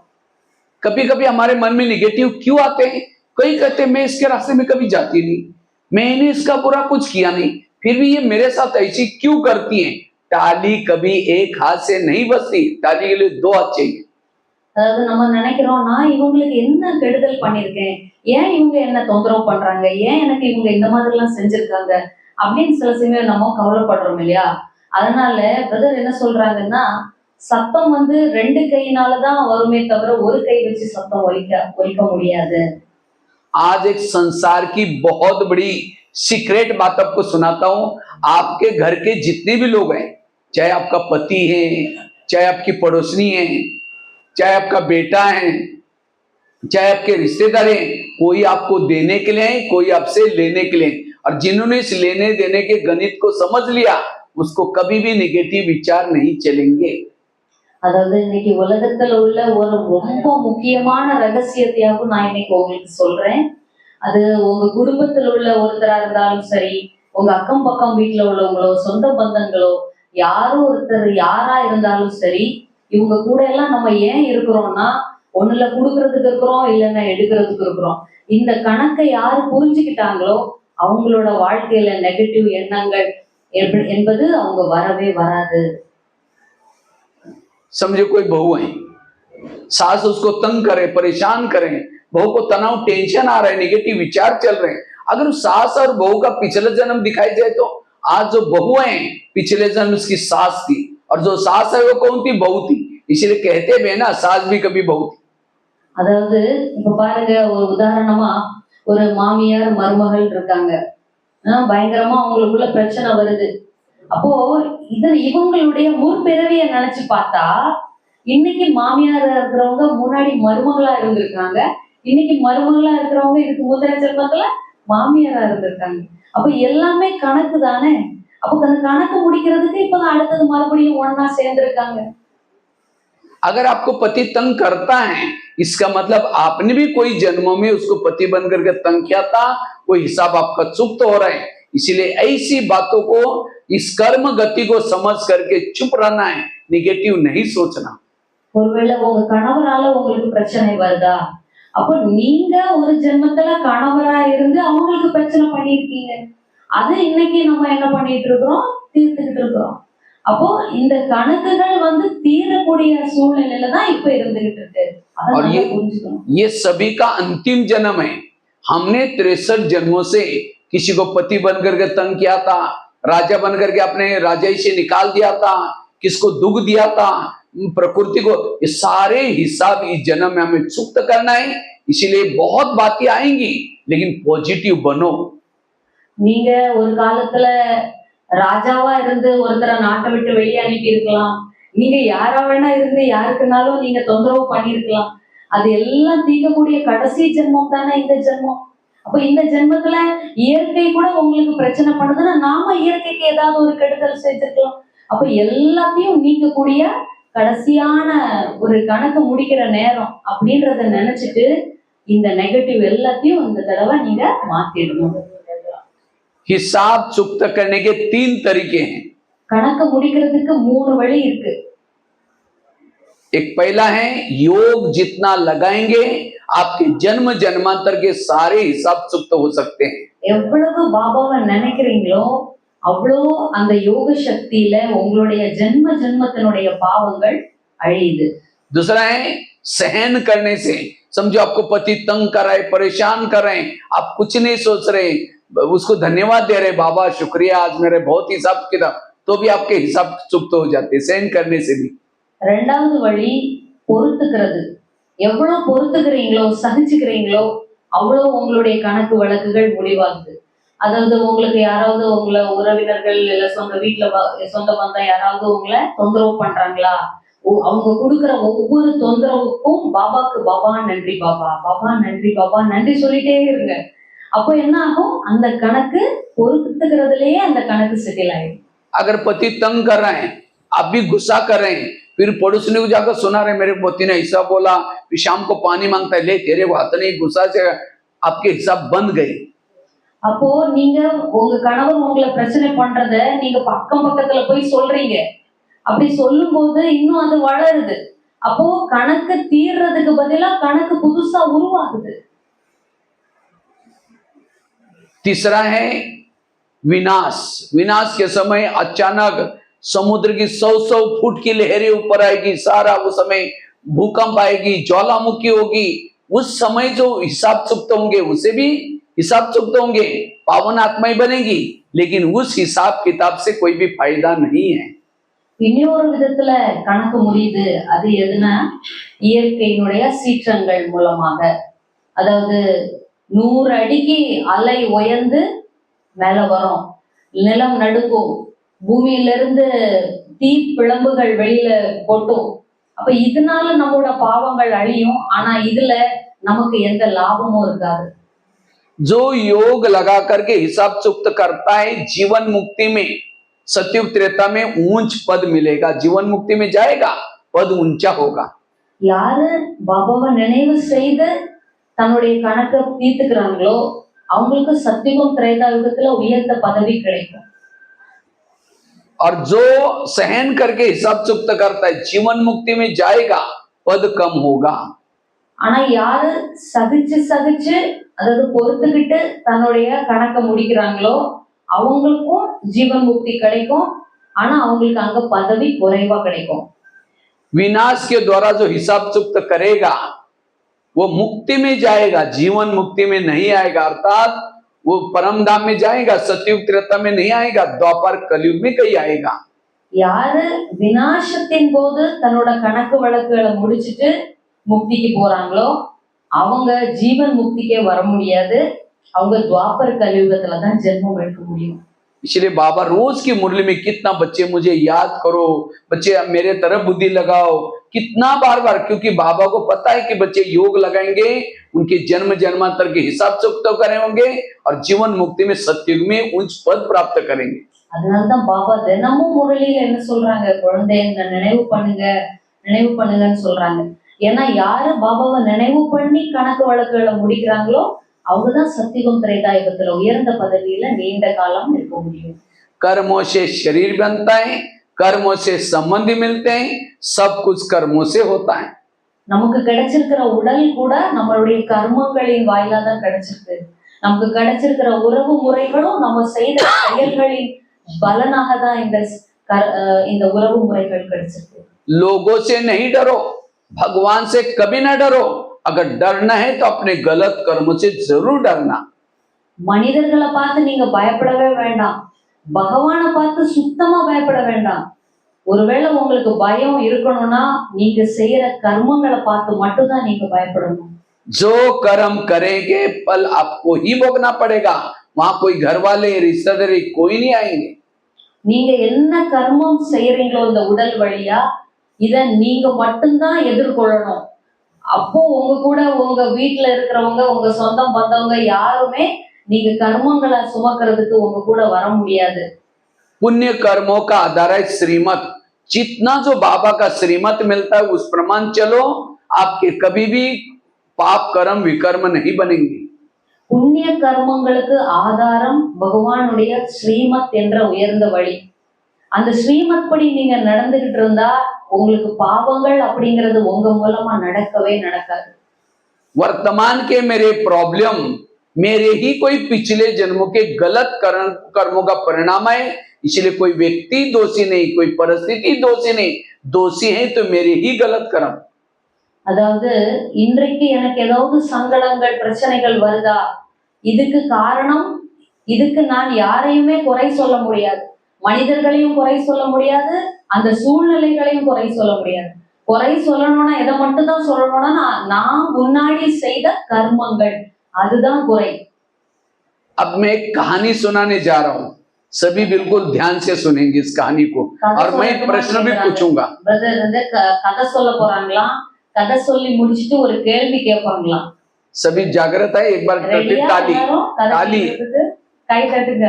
कभी कभी हमारे मन में नेगेटिव क्यों आते हैं, कोई कहते हैं मैं इसके रास्ते में कभी जाती नहीं, मैंने इसका बुरा कुछ किया नहीं, फिर भी ये मेरे साथ ऐसी क्यों करती हैं। ताली कभी एक हाथ से नहीं बजती, ताली के लिए 2 हाथ चाहिए। அதாவது நம்ம நினைக்கிறோம், நான் இவங்களுக்கு என்ன கெடுதல் பண்ணிருக்கேன், ஏன் இவங்க என்ன தொந்தரவு பண்றாங்க, ஏன் எனக்கு இவங்க இந்த மாதிரி எல்லாம் செஞ்சிருக்காங்க அப்படின்னு சில சமயம் நம்ம கவலைப்படுறோம் இல்லையா. அதனால பிரதர் என்ன சொல்றாங்கன்னா, சத்தம் வந்து 2 கையினாலதான் வருமே தவிர ஒரு கை வச்சு சத்தம் ஒலிக்க முடியாது. आज एक संसार की बहुत बड़ी सीक्रेट बात आपको सुनाता हूं। आपके घर के जितने भी लोग हैं, चाहे आपका पति है, चाहे आपकी पड़ोसनी है, चाहे आपका बेटा है, चाहे आपके रिश्तेदार हैं, कोई आपको देने के लिए है, कोई आपसे लेने के लिए। और जिन्होंने इस लेने देने के गणित को समझ लिया उसको कभी भी नेगेटिव विचार नहीं चलेंगे। அதாவது இன்னைக்கு உலகத்துல உள்ள ஒரு ரொம்ப முக்கியமான ரகசியத்தையாகவும் நான் இன்னைக்கு உங்களுக்கு சொல்றேன். அது உங்க குடும்பத்துல உள்ள ஒருத்தரா இருந்தாலும் சரி, உங்க அக்கம் பக்கம் வீட்டுல உள்ளவங்களோ, சொந்த பந்தங்களோ, யாரா இருந்தாலும் சரி, இவங்க கூட எல்லாம் நம்ம ஏன் இருக்கிறோம்னா, ஒண்ணுல கொடுக்கறதுக்கு இருக்கிறோம், இல்லைன்னா எடுக்கிறதுக்கு இருக்கிறோம். இந்த கணக்கை யாரு புரிஞ்சுக்கிட்டாங்களோ அவங்களோட வாழ்க்கையில நெகட்டிவ் எண்ணங்கள் என்பது அவங்க வரவே வராது. समझो कोई बहू है, सास उसको तंग करे, परेशान करें, बहू को तनाव, टेंशन आ रहा है, नेगेटिव विचार चल रहे हैं। अगर सास और बहू का पिछले जन्म दिखाई जाए तो आज जो बहू है पिछले जन्म उसकी सास थी, और जो सास है वो कौन थी, बहू थी। इसलिए कहते भी ना सास भी कभी बहू थी। அதாவது இப்ப பாருங்க, ஒரு உதாரணமா ஒரு மாமியார் மருமகள் இருக்காங்க. பயங்கரமா அவங்களுக்குள்ள பிரச்சனை வருது. அப்போ இவங்களுடைய முற்பிறவிய நினைச்சு பார்த்தா, இன்னைக்கு மாமியாரா இருக்கிறவங்க முன்னாடி மருமகளா இருந்திருக்காங்க. இன்னைக்கு மருமகளா இருக்கிறவங்க இதுக்கு முந்தின ஜென்மத்துல மாமியாரா இருந்திருக்காங்க. அப்ப எல்லாமே கணக்கு தானே. அப்ப அந்த கணக்கு முடிக்கிறதுக்கு இப்பதான் அடுத்தது மறுபடியும் ஒண்ணா சேர்ந்திருக்காங்க. अगर आपको पति तंग करता है, इसका मतलब आपने भी कोई जन्मों में उसको पति बन करके तंग किया था, वो हिसाब आपका चुप्त हो रहा है। इसीलिए ऐसी बातों को, इस कर्म गति को समझ करके चुप रहना है, निगेटिव नहीं सोचना। ஒருவேளை உங்க கணவரால உங்களுக்கு பிரச்சனை வருதா? அப்போ நீங்க ஒரு ஜென்மத்துல கணவரா இருந்து அவங்களுக்கு பிரச்சனை பண்ணிருக்கீங்க. அது இன்னைக்கு நம்ம என்ன பண்ணிட்டு இருக்கிறோம்? தீர்த்துக்கிட்டு இருக்கிறோம். அப்போ இந்த கணக்குகள் தீரக்கூடிய சூழ்நிலையில தான் இப்ப இருந்துகிட்டு இருக்கு. और ये सभी का अंतिम जन्म है। हमने 63 जन्मों से किसी को पति बनकर के तंग किया था, राजा बनकर के अपने राजाई से निकाल दिया था, किसको दुख दिया था, प्रकृति को, ये सारे हिसाब इस जन्म में हमें चुक्त करना है। इसीलिए बहुत बातें आएंगी, लेकिन पॉजिटिव बनो। நீங்க ஒரு காலத்துல ராஜாவா இருந்து ஒருத்தரை நாட்டை விட்டு வெளியே அனுப்பி இருக்கலாம். நீங்க யாரா வேணா இருந்து யாருக்குனாலும் நீங்க தொந்தரவு பண்ணிருக்கலாம். அது எல்லாம் தீர்க்கக்கூடிய கடைசி ஜென்மம் தானே இந்த ஜென்மம். அப்ப இந்த ஜென்மத்துல இயற்கை கூட உங்களுக்கு பிரச்சனை பண்ணுதுன்னா நாம இயற்கைக்கு ஏதாவது ஒரு கெடுதல் செஞ்சிருக்கலாம். அப்ப எல்லாத்தையும் நீக்கக்கூடிய கடைசியான ஒரு கணக்கு முடிக்கிற நேரம் அப்படின்றத நினைச்சிட்டு இந்த நெகட்டிவ் எல்லாத்தையும் இந்த தடவை நீங்க மாத்திடணும். हिसाब चुक्त करने के 3 तरीके हैं। கணக்கு முடிக்கிறதுக்கு 3 வழி இருக்கு. एक पहला है, योग जितना लगाएंगे आपके जन्म जन्मांतर के सारे हिसाब चुक्त हो सकते हैं। எவ்வளவு பாபாவை நினைக்கிறீங்களோ அவ்வளவு அந்த யோக சக்தியில உங்களுடைய ஜென்ம ஜென்மத்தினுடைய பாவங்கள் அழியுது. दूसरा है, सहन करने से, समझो आपको पति तंग कर रहा है, परेशान कर रहे हैं, आप कुछ नहीं सोच रहे, उसको धन्यवाद दे रहे, बाबा शुक्रिया आज मेरे बहुत हिसाब किताब, तो भी आपके हिसाब चुप्त हो जाते हैं सहन करने से भी। ரெண்டாவது வழி பொறுத்துக்கிறது. எவ்வளவு பொறுத்துக்கிறீங்களோ சகிச்சுக்கிறீங்களோ அவ்வளவு உங்களுடைய கணக்கு வழக்குகள் முடிவாகுது. அதாவது உங்களுக்கு யாராவது உங்களை உறவினர்கள் இல்ல சொந்த பந்தம் யாராவது உங்களை தொந்தரவு பண்றாங்களா, அவங்க கொடுக்குற ஒவ்வொரு தொந்தரவுக்கும் பாபாக்கு பாபா நன்றி பாபா, பாபா நன்றி பாபா நன்றி சொல்லிட்டே இருங்க. அப்போ என்ன ஆகும்? அந்த கணக்கு பொறுத்துக்கிறதுலயே அந்த கணக்கு செட்டில் ஆயிடும். अगर पति तंग कर रहे हैं, आप भी गुस्सा कर रहे हैं, फिर पड़ोसी को जाकर सुना रहे मेरे पति ने ऐसा बोला, फिर शाम को पानी मांगता है, ले तेरे को हाथ नहीं, गुस्सा से आपके हिसाब बन गए। அப்போ நீங்க உங்க கணவர் உங்களை பிரச்சனை பண்றத நீங்க பக்கம் பக்கத்துல போய் சொல்றீங்க. அப்படி சொல்லும் போது இன்னும் அது வளருது. அப்போ கணக்கு தீர்றதுக்கு பதிலா கணக்கு புதுசா உருவாகுது. तीसरा है विनाश। विनाश के समय अचानक समुद्र की 100 फुट की लहरें ऊपर आएगी, सारा उस समय भूकंप आएगी, ज्वालामुखी होगी। उस समय जो हिसाब चुक्त होंगे उसे भी हिसाब चुक्त होंगे, पावन आत्माएं बनेगी, लेकिन उस हिसाब किताब से कोई भी फायदा नहीं है। இன்னொரு விதத்துல கணக்கு முடியுது. அது எதுனா இயற்கையினுடைய சீற்றங்கள் மூலமாக. அதாவது 100 அடிக்கு அலை உயர்ந்து மேல வரும், நிலம் நடுங்கும், பூமியிலிருந்து தீ பிளம்புகள் வெளியில கொட்டும். அப்ப இதனால நம்மளோட பாவங்கள் அழியும். ஆனா இதுல நமக்கு எந்த லாபமும் இருக்காது. जो योग लगा करके हिसाब चुक्त करता है, जीवन मुक्ति में, सत्युग त्रेता में ऊंच पद मिलेगा, जीवन मुक्ति में जाएगा, पद ऊंचा होगा। யாரு பாபாவை நினைவு செய்து தன்னுடைய கணக்கை தீர்த்துக்கிறாங்களோ அவங்களுக்கு சத்தியுகம் திரேதாயுகத்துல உயர்ந்த பதவி கிடைக்கும். और जो सहन करके हिसाब चुक्त करता है, जीवन मुक्ति में जाएगा, पद कम होगा। ஆனா யாரு சகிச்சு அதாவது பொறுத்துக்கிட்டு தன்னுடைய கணக்கை முடிக்கிறாங்களோ அவங்களுக்கும் ஜீவன் முக்தி கிடைக்கும். ஆனா அவங்களுக்கு அங்க பதவி குறைவா கிடைக்கும். विनाश के द्वारा जो हिसाब चुक्त करेगा वो मुक्ति में जाएगा, जीवन मुक्ति में नहीं आएगा, अर्थात वो परम धाम में जाएगा, सतयुग त्रेता में नहीं आएगा, द्वापर कलयुग में कहीं आएगा। யாரு விநாசத்தின் போது தன்னோட கணக்கு வழக்குகளை முடிச்சிட்டு முக்திக்கு போறாங்களோ அவங்க ஜீவன் முக்திக்கே வர முடியாது. அவங்க துவாபர கலியுகத்துல தான் ஜென்மம் எடுக்க முடியும். इसलिए बाबा रोज की मुरली में कितना बच्चे मुझे याद करो, बच्चे मेरे तरफ बुद्धि लगाओ, कितना बार बार, क्योंकि बाबा को पता है कि बच्चे योग लगाएंगे उनके जन्म जन्मांतर के हिसाब से तो करे होंगे और जीवन मुक्ति में सत्युग में उच्च पद प्राप्त करेंगे. அதனாலதான் பாபா தினமும் முரளியில என்ன சொல்றாங்க, குழந்தைங்க நினைவு பண்ணுங்கன்னு சொல்றாங்க. ஏன்னா யாரு பாபாவை நினைவு பண்ணி கணக்கு வழக்குகளை முடிக்கிறாங்களோ அவங்கதான் சத்தியுகம் திரேதாயுகத்துல உயர்ந்த பதவியில நீண்ட காலம் இருக்க முடியும். कर्मों से शरीर बनता है, कर्मों से संबंध मिलते हैं, सब कुछ कर्मों से होता है. நமக்கு கிடைச்சிருக்கிற உடல் கூட நம்மளுடைய கர்மங்களின் வாயிலா தான் கிடைச்சிருக்கு. நமக்கு கிடைச்சிருக்கிற உறவு முறைகளும் நம்ம செய்த செயல்களின் பலனாக தான் இந்த உறவு முறைகள் கிடைச்சிருக்கு. लोगों से नहीं डरो, भगवान से कभी ना डरो. अगर डरना है तो अपने गलत कर्मों से जरूर डरना. மனிதர்களை பார்த்து நீங்க பயப்படவே வேண்டாம், பகவானை பார்த்து சுத்தமா பயப்பட வேண்டாம். ஒருவேளை உங்களுக்கு பயம் இருக்கணும்னா நீங்க செய்யற கர்மங்களை பார்த்து மட்டும்தான் நீங்க பயப்படணும். जो कर्म करेंगे फल आपको ही भोगना पड़ेगा. वहां कोई घर वाले रिश्तेदार कोई नहीं आएंगे. நீங்க என்ன கர்மம் செய்யறீங்களோ இந்த உடல் வழியா இத நீங்க மட்டும்தான் எதிர்கொள்ளணும். அப்போ உங்க கூட உங்க வீட்டுல இருக்கிறவங்க, உங்க சொந்தம் பந்தவங்க யாருமே நீங்க கர்மங்களை சுமக்கிறதுக்கு உங்க கூட வர முடியாது. पुण्य कर्मों का आधार है श्रीमत. जितना जो बाबा का श्रीमत मिलता है उस प्रमाण चलो, आपके कभी भी पाप कर्म विकर्म नहीं बनेंगे. புண்ணிய கர்மங்களுக்கு ஆதாரம் பகவானுடைய ஸ்ரீமத் என்ற உயர்ந்த வழி. அந்த ஸ்ரீமத் படி நீங்க நடந்துகிட்டு இருந்தா உங்களுக்கு பாவங்கள் அப்படிங்கிறது உங்க மூலமா நடக்கவே நடக்காது. वर्तमान के मेरे प्रॉब्लम मेरे ही कोई पिछले जन्मों के गलत कर्मों का परिणाम है. इसलिए कोई व्यक्ति दोषी नहीं, कोई परिस्थिति दोषी नहीं. दोषी है तो मेरे ही गलत कर्म. அதாவது இன்றைக்கு எனக்கு ஏதாவது சங்கடங்கள் பிரச்சனைகள் வருதா, இதுக்கு காரணம், இதுக்கு நான் யாரையுமே குறை சொல்ல முடியாது, மனிதர்களையும் குறை சொல்ல முடியாது, அந்த சூழ்நிலைகளையும் குறை சொல்ல முடியாது. குறை சொல்லணும்னா எதை மட்டும் தான் சொல்லணும்னா நான் முன்னாடி செய்த கர்மங்கள், அதுதான் குறை. अब मैं एक कहानी सुनाने जा रहा हूँ. सभी बिल्कुल ध्यान से सुनेंगे इस कहानी को और मैं एक प्रश्न भी पूछूंगा. பிரதர் வந்து கதை சொல்ல போறாங்களாம். கதை சொல்லி முடிச்சிட்டு ஒரு கேள்வி கேட்பாங்களாம். सभी जागृत है. एक बार ताली ताली கை தட்டுங்க.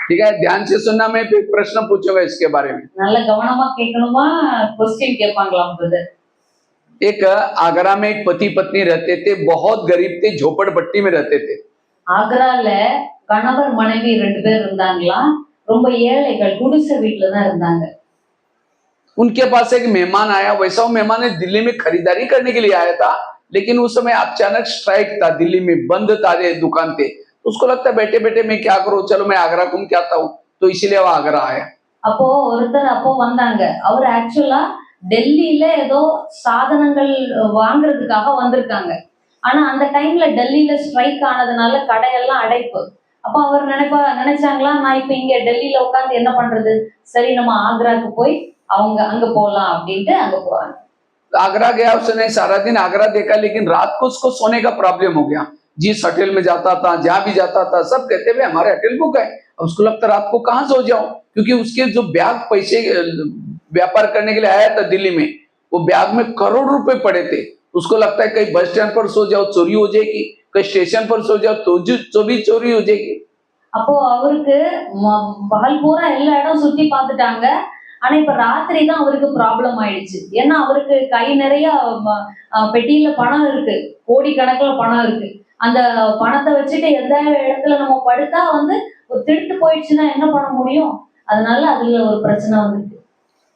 ठीक है, ध्यान से सुनना. मैं एक प्रश्न पूछूंगा इसके बारे में. நல்ல கவனமா கேட்கணுமா, क्वेश्चन கேட்பாங்களாம் பிரதர். एक आगरा में एक पति पत्नी रहते थे, बहुत गरीब थे, झोपड़पट्टी में रहते थे. ஆக்ரால கணவர் மனைவி 2 பேர் இருந்தாங்களாம். ரொம்ப ஏழைகள், குடிசை வீட்டுல தான் இருந்தாங்க. उनके पास एक मेहमान आया. वैसा वो मेहमान ने दिल्ली में खरीदारी करने के लिए आया था, लेकिन उस समय अचानक स्ट्राइक था, दिल्ली में बंद था दुकान थे. उसको लगता बैठे बैठे मैं क्या करूं, चलो मैं आगरा घूम के आता हूं. तो इसीलिए वो आगरा आया. அப்போ ஒருத்தர் அப்போ வந்தாங்க. அவர் ஆக்சுவலா டெல்லியில ஏதோ சாதனங்கள் வாங்குறதுக்காக வந்திருக்காங்க. ஆனா அந்த டைம்ல டெல்லியில ஸ்ட்ரைக் ஆனதுனால கடையெல்லாம் அடைப்பு. அப்போ அவர் நினைச்சாங்களா, நான் இப்ப இங்க டெல்லியில உட்காந்து என்ன பண்றது, சரி நம்ம ஆக்ராக்கு போய் அங்க போலாம் அப்படின்ட்டு அங்க போறாங்க. आगरा गया. उसने सारा दिन आगरा देखा, लेकिन रात को उसको सोने का प्रॉब्लम हो गया. जिस होटल में जाता था, जहां भी जाता था, सब कहते हुए हमारे होटल बुक है. अब उसको लगता रात को कहां सो जाऊं, क्योंकि उसके जो बैग पैसे व्यापार करने के लिए आया था दिल्ली में, वो बैग में करोड़ रुपए पड़े थे. उसको लगता है कहीं बस स्टैंड पर सो जाओ चोरी हो जाएगी, कहीं स्टेशन पर सो जाओ तो भी चोरी हो जाएगी. அப்போ அவருக்கு பகல் பூரா எல்லா இடம் சுத்தி பார்த்துட்டாங்க. ஆனா இப்ப ராத்திரி தான் அவருக்கு ப்ராப்ளம் ஆயிடுச்சு. ஏன்னா அவருக்கு கை நிறைய பெட்டியில பணம் இருக்கு, கோடி கணக்குல பணம் இருக்கு. அந்த பணத்தை வச்சுட்டு எந்த இடத்துல நம்ம படுத்தா வந்து திருட்டு போயிடுச்சுன்னா என்ன பண்ண முடியும். அதனால அதுல ஒரு பிரச்சனை வந்துருக்கு.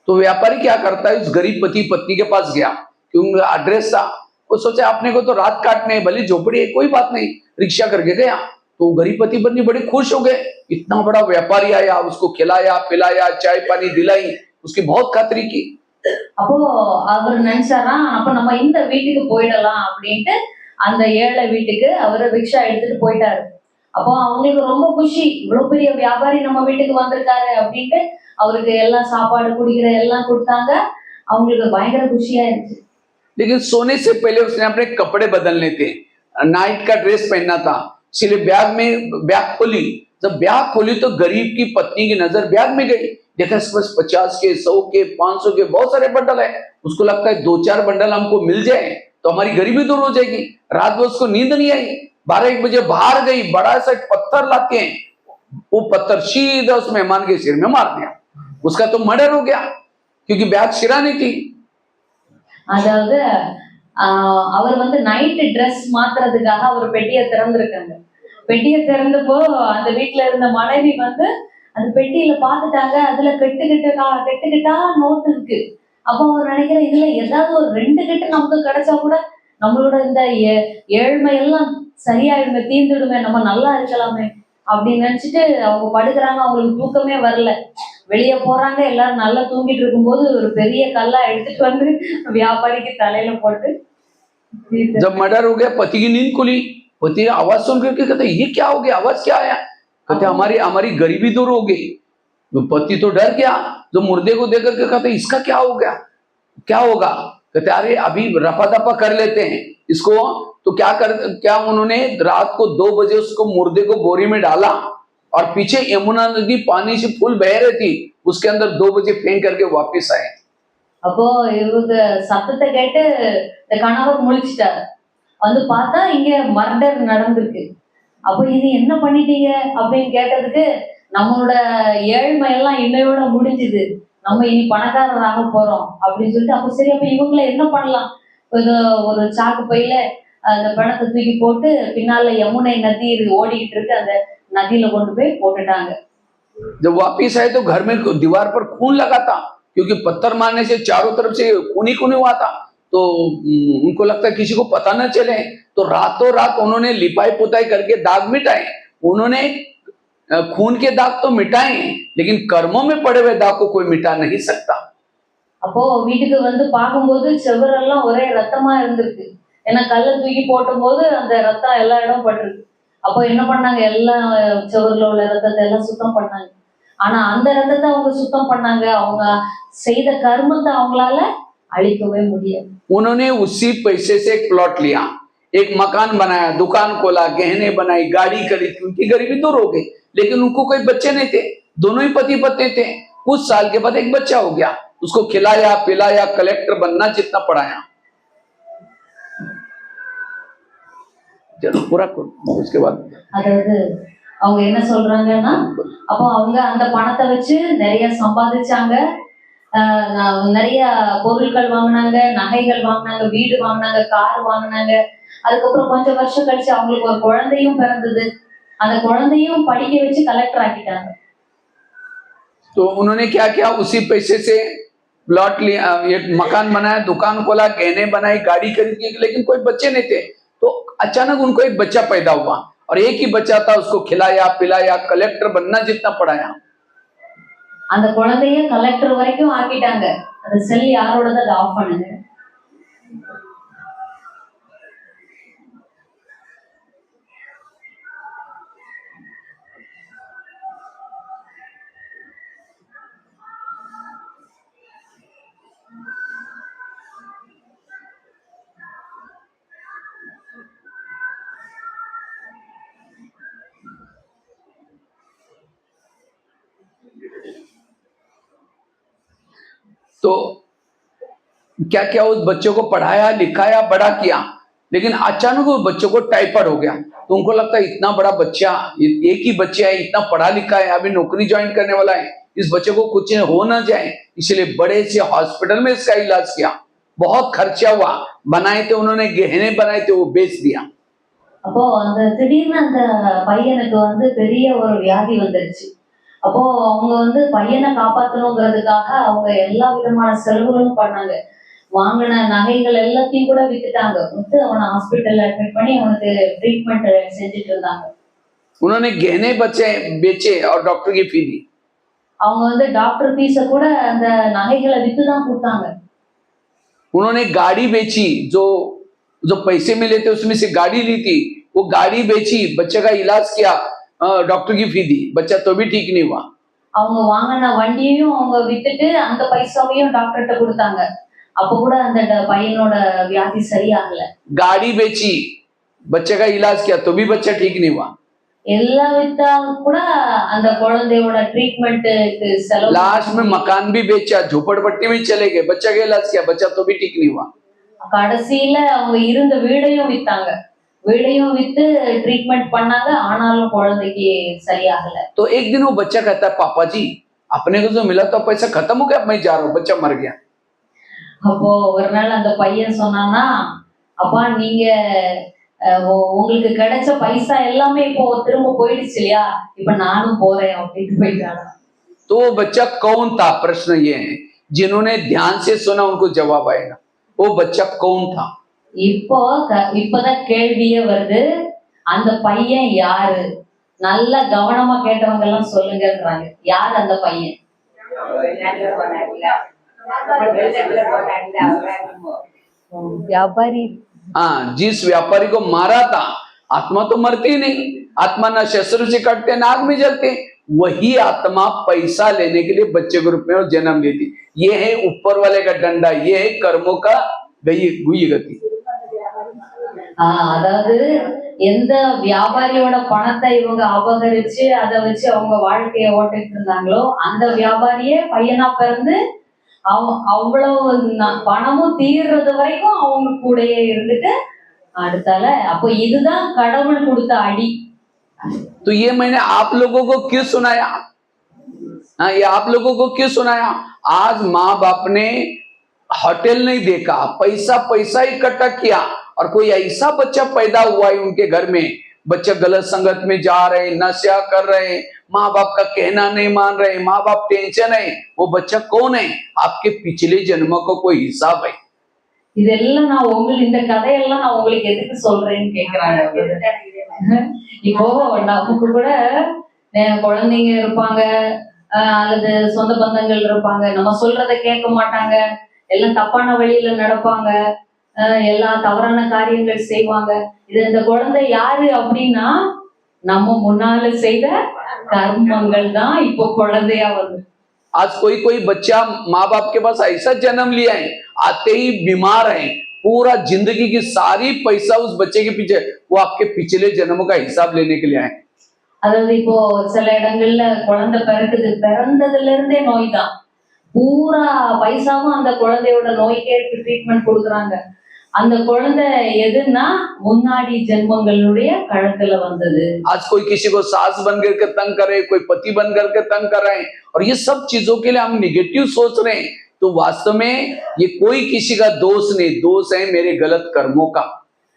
तो व्यापारी क्या करता है, उस गरीब पति पत्नी के पास गया, क्योंकि एड्रेस था. वो सोचा अपने को तो रात काटने है, भले झोपड़ी है कोई बात नहीं. रिक्शा करके गया. तो गरीब पति पत्नी बड़े खुश हो गए. इतना बड़ा व्यापारी आया, उसको खिलाया पिलाया, चाय पानी दिलाई, उसकी बहुत खातिरी की. அப்போ அவர் நினைச்சாரா, அப்ப நம்ம இந்த வீட்டுக்கு போயிடலாம் அப்படின்ட்டு அந்த ஏழை வீட்டுக்கு அவர் ரிக்ஷா எடுத்துட்டு போயிட்டாரு. அப்போ அவங்களுக்கு ரொம்ப குஷி, இவ்வளவு பெரிய வியாபாரி நம்ம வீட்டுக்கு வந்திருக்காரு அப்படின்ட்டு அவருக்கு எல்லாம் சாப்பாடு குடிக்கிற எல்லாம் கொடுத்தாங்க. அவங்களுக்கு பயங்கர குஷியா இருந்துச்சு. लेकिन सोने से पहले उसने अपने कपड़े बदलने थे, नाइट का ड्रेस पहनना था, इसलिए बैग खोली। जब बैग खोली तो गरीब की पत्नी की नजर बैग में गई। देखा इसके पास 50 के, 100 के, 500 के बहुत सारे बंडल है। उसको लगता है 2-4 बंडल हमको मिल जाए तो हमारी गरीबी दूर हो जाएगी। रात में उसको नींद नहीं आई, 12-1 बजे बाहर गई, बड़ा सा पत्थर लाते हैं, वो पत्थर सीधा उस मेहमान के सिर में मार दिया। उसका तो मर्डर हो गया क्योंकि बैग सिरानी थी। அதாவது அவர் வந்து நைட் ட்ரெஸ் மாத்துறதுக்காக அவர் பெட்டியை திறந்திருக்காங்க. பெட்டியை திறந்தப்போ அந்த வீட்டுல இருந்த மனைவி வந்து அந்த பெட்டியில பாத்துட்டாங்க. அதுல கெட்டுக்கிட்டா நோட்டு இருக்கு. அப்போ அவர் நினைக்கிற இதுல ஏதாவது ஒரு 2 கெட்டு நமக்கு கிடைச்சா கூட நம்மளோட இந்த ஏழ்மை எல்லாம் சரியாயிடுமே, தீர்ந்துடுமே, நம்ம நல்லா இருக்கலாமே அப்படின்னு நினைச்சிட்டு அவங்க படுக்கிறாங்க. அவங்களுக்கு தூக்கமே வரல. வெளியே போறாங்க, எல்லாரும் நல்லா தூங்கிட்டு இருக்கும்போது ஒரு பெரிய கல்லா எடுத்துட்டு வந்து வியாபாரிக்கு தலையில போட்டு जब मर्डर हो गया, पति की नींद खुली, पति आवाज सुन करके कहते ये क्या हो गया, आवाज क्या आया? कहते हमारी गरीबी दूर हो गई। तो पति तो डर गया, जो मुर्दे को देख करके कहते इसका क्या हो गया, क्या होगा? कहते अरे अभी रफा दफा कर लेते हैं इसको। तो क्या उन्होंने रात को 2 बजे उसको मुर्दे को बोरी में डाला और पीछे यमुना नदी पानी से फुल बह रही थी, उसके अंदर 2 बजे फेंक करके वापिस आए। அப்போ இவங்க சத்தத்தை கேட்டு இந்த கணவர் முழிச்சிட்டாரு. வந்து பார்த்தா இங்க மர்டர் நடந்திருக்கு. அப்போ இது என்ன பண்ணிட்டீங்க அப்படின்னு கேட்டதுக்கு, நம்மளோட ஏழ்மை எல்லாம் இன்னையோட முடிஞ்சுது, நம்ம இனி பணக்காரர் ஆக போறோம் அப்படின்னு சொல்லிட்டு, அப்போ சரி அப்ப இவங்களை என்ன பண்ணலாம், ஒரு சாக்கு பையில அந்த பணத்தை தூக்கி போட்டு பின்னால யமுனை நதி ஓடிக்கிட்டு இருக்கு, அந்த நதியில கொண்டு போய் போட்டுட்டாங்க. जब वापिस आए तो घर में दीवार पर खून लगा था, क्योंकि पत्थर मारने से चारों तरफ से खून ही हुआ था। तो उनको लगता है किसी को पता न चले, तो रातों रात उन्होंने लिपाई पुताई करके दाग मिटाए। उन्होंने खून के दाग तो मिटाए, लेकिन कर्मों में पड़े हुए दाग को कोई मिटा नहीं सकता। அப்போ வீட்டுக்கு வந்து பார்க்கும்போது செவரெல்லாம் ஒரே ரத்தமா இருந்திருக்கு. ஏன்னா கல்லை தூக்கி போட்டும் போது அந்த ரத்தம் எல்லா இடம் பட்டிருக்கு. அப்போ என்ன பண்ணாங்க, எல்லா செவரில் உள்ள ரத்தத்தை எல்லாம் சுத்தம் பண்ணாங்க. ஆனா அந்த ரத்தத்தை அவங்க சுத்தம் பண்ணாங்க, அவங்க செய்த கர்மத்தை அவங்களால அழிக்கவே முடியாது. उन्होंने उसी पैसे से एक प्लॉट लिया, एक मकान बनाया, दुकान खोला, गहने बनाई, गाड़ी खरीदी, उनकी गरीबी दूर हो गई। लेकिन उनको कोई बच्चे नहीं थे, दोनों ही पति पत्नी थे। कुछ साल के बाद एक बच्चा हो गया, उसको खिलाया पिलाया, कलेक्टर बनना जितना पढ़ाया। चलो पूरा उसके बाद அதாவது அவங்க என்ன சொல்றாங்கன்னா, அப்போ அவங்க அந்த பணத்தை வச்சு நிறைய சம்பாதிச்சாங்க, நிறைய பொருட்கள் வாங்கினாங்க, நகைகள் வாங்கினாங்க, வீடு வாங்கினாங்க, கார் வாங்கினாங்க. அதுக்கப்புறம் கொஞ்சம் வருஷம் கழிச்சு அவங்களுக்கு ஒரு குழந்தையும் பிறந்தது. அந்த குழந்தையும் படிக்க வச்சு கலெக்டர் ஆக்கிட்டாங்க. तो उन्होंने क्या किया, उसी पैसे से प्लॉट लिया, एक मकान बनाया, दुकान खोला, गहने बनाई, गाड़ी खरीदी, लेकिन कोई बच्चे नहीं थे। तो अचानक उनको एक बच्चा पैदा हुआ और एक ही बच्चा था, उसको खिलाया पिलाया, कलेक्टर बनना जितना पढ़ाया। அந்த குழந்தைய கலெக்டர் வரைக்கும் ஆக்கிட்டாங்க. அந்த செல் யாரோடது, அதை ஆஃப் பண்ணுங்க. तो क्या क्या उस बच्चे को पढ़ाया लिखाया बड़ा किया, लेकिन अचानक उस बच्चे को टाइफाइड हो गया। तो उनको लगता है इतना बड़ा बच्चा, एक ही बच्चा है, इतना पढ़ा लिखा है, अभी नौकरी ज्वाइन करने वाला है, इस बच्चे को कुछ हो ना जाए, इसलिए बड़े से हॉस्पिटल में इसका इलाज किया। बहुत खर्चा हुआ, बनाए थे उन्होंने, गहने बनाए थे, वो बेच दिया। அப்போ அந்த திடீர்னு அந்த பையனுக்கு வந்து பெரிய ஒரு வியாதி வந்துருச்சு. அப்போ அவங்க வந்து பையனை காப்பாற்றணுங்கிறதுக்காக அவங்க எல்லா விதமான செலவுகளும் பண்ணாங்க. வாங்கின நகைகள் எல்லாத்தையும் கூட வித்துட்டாங்க. வித்து அவனை ஹாஸ்பிட்டல்ல அட்மிட் பண்ணி அவனுக்கு ட்ரீட்மெண்ட் செஞ்சுட்டு இருந்தாங்க. उन्होंने गहने बचे बेचे और डॉक्टर की फी दी। அவங்க வந்து டாக்டர் ஃபீஸை கூட அந்த நகைகளை வித்து தான் கொடுத்தாங்க. उन्होंने गाड़ी बेची, जो जो पैसे मिले थे उसमें से गाड़ी ली थी, वो गाड़ी बेची, बच्चे का इलाज किया, डॉक्टर की फी दी, बच्चा तो भी ठीक नहीं हुआ। அவங்க வாங்கின வண்டியையும் அவங்க வித்துட்டு அந்த பைசாவையும் டாக்டர்கிட்ட கொடுத்தாங்க. அப்ப கூட அந்த பையனோட வியாதி சரியாகல. गाड़ी बेची, बच्चे का इलाज किया तो भी बच्चा ठीक नहीं हुआ। எல்லாம் வித்தா கூட அந்த குழந்தையோட ட்ரீட்மெண்ட்டுக்கு செலவு. लास्ट में मकान भी बेचा, झोपड़पट्टी में चले गए, बच्चा का इलाज किया, बच्चा तो भी ठीक नहीं हुआ। கடைசியில அவங்க இருந்த வீடையும் வித்தாங்க. வீடையும் வித்து ட்ரீட்மெண்ட் பண்ணாங்க. ஆனாலும் குழந்தைக்கு சரியாகல. तो एक दिन वो बच्चा कहता है, पापा जी अपने को जो मिला तो पैसा खत्म हो गया, मैं जा रहा हूँ, बच्चा मर गया। அப்போ ஒரு நாள் அந்த பையன் சொன்னானா, அப்பா நீங்க உங்களுக்கு கிடைச்ச பைசா எல்லாமே இப்போ திரும்ப போயிடுச்சு இல்லையா, இப்ப நானும் போறேன் அப்படின்னு போயிட்டாங்க. तो वो बच्चा कौन था? प्रश्न ये है, जिन्होंने ध्यान से सुना उनको जवाब आएगा। वो बच्चा कौन था? இப்பதான் கேள்வியே வருது, அந்த பையன் யாரு? நல்ல கவனமா கேட்டவங்க எல்லாம் சொல்லுங்கன்றாங்க. யார் அந்த பையன்? व्यापारी। हाँ, जिस व्यापारी को मारा था, आत्मा तो मरती नहीं, आत्मा न शस्त्र से कटते न आग में जलते, वही आत्मा पैसा लेने के लिए बच्चे के रूप में जन्म लेती। ये है ऊपर वाले का डंडा, ये है कर्मों का गुई गति। அதாவது எந்த வியாபாரியோட பணத்தை இவங்க அபகரிச்சு அதை வச்சு அவங்க வாழ்க்கைய ஓட்டிட்டு இருந்தாங்களோ, அந்த வியாபாரியே பையனா பிறந்து அவ்வளவு பணமும் தீர்றது வரைக்கும் அவங்க கூடயே இருந்துட்டு அடுத்தால. அப்போ இதுதான் கடவுள் கொடுத்த அடி. तो ये मैंने आप लोगों को क्यों सुनाया? हाँ, ये आप लोगों को क्यों सुनाया? आज माँ बाप ने होटल नहीं देखा, पैसा पैसा इकट्ठा किया, और कोई ऐसा बच्चा पैदा हुआ है उनके घर में, बच्चा गलत संगत में जा रहे, नशा कर रहे, माँ बाप का कहना नहीं मान रहे, माँ बाप टेंशन है। वो बच्चा कौन है? आपके पिछले जन्मों को कोई हिसाब है। இதெல்லாம் நான் உங்களுக்கு இந்த கதையெல்லாம் நான் உங்களுக்கு எதுக்கு சொல்றேன்னு கேக்குறாங்க. இப்போ நமக்கு கூட குழந்தைங்க இருப்பாங்க, அல்லது சொந்த பந்தங்கள் இருப்பாங்க, நம்ம சொல்றதை கேட்க மாட்டாங்க, எல்லாம் தப்பான வழியில நடப்பாங்க, எல்லாம் தவறான காரியங்கள் செய்வாங்க. இது இந்த குழந்தை யாரு அப்படின்னா, நம்ம முன்னால செய்த கர்மங்கள் தான் இப்போ குழந்தையா வந்து। आज कोई कोई बच्चा माँ बाप के पास ऐसा जन्म लिया है, आते ही बीमार है, पूरा जिंदगी की सारी पैसा उस बच्चे के पीछे, वो आपके पिछले जन्मों का हिसाब लेने के लिए आए। அதாவது இப்போ சில இடங்கள்ல குழந்தை பிறக்குது, பிறந்ததுல இருந்தே நோய் தான், பூரா பைசாவும் அந்த குழந்தையோட நோய்க்கே ட்ரீட்மெண்ட் கொடுக்குறாங்க. அந்த குழந்தை எதுன்னா முன்னாடி ஜென்மங்களுடைய கழுத்துல வந்தது। आज कोई किसी को सास बन करके तंग करे, कोई पति बन करके तंग कर रहे हैं, और ये सब चीजों के लिए हम निगेटिव सोच रहे हैं, तो वास्तव में ये कोई किसी का दोष नहीं, दोष है मेरे गलत कर्मों का।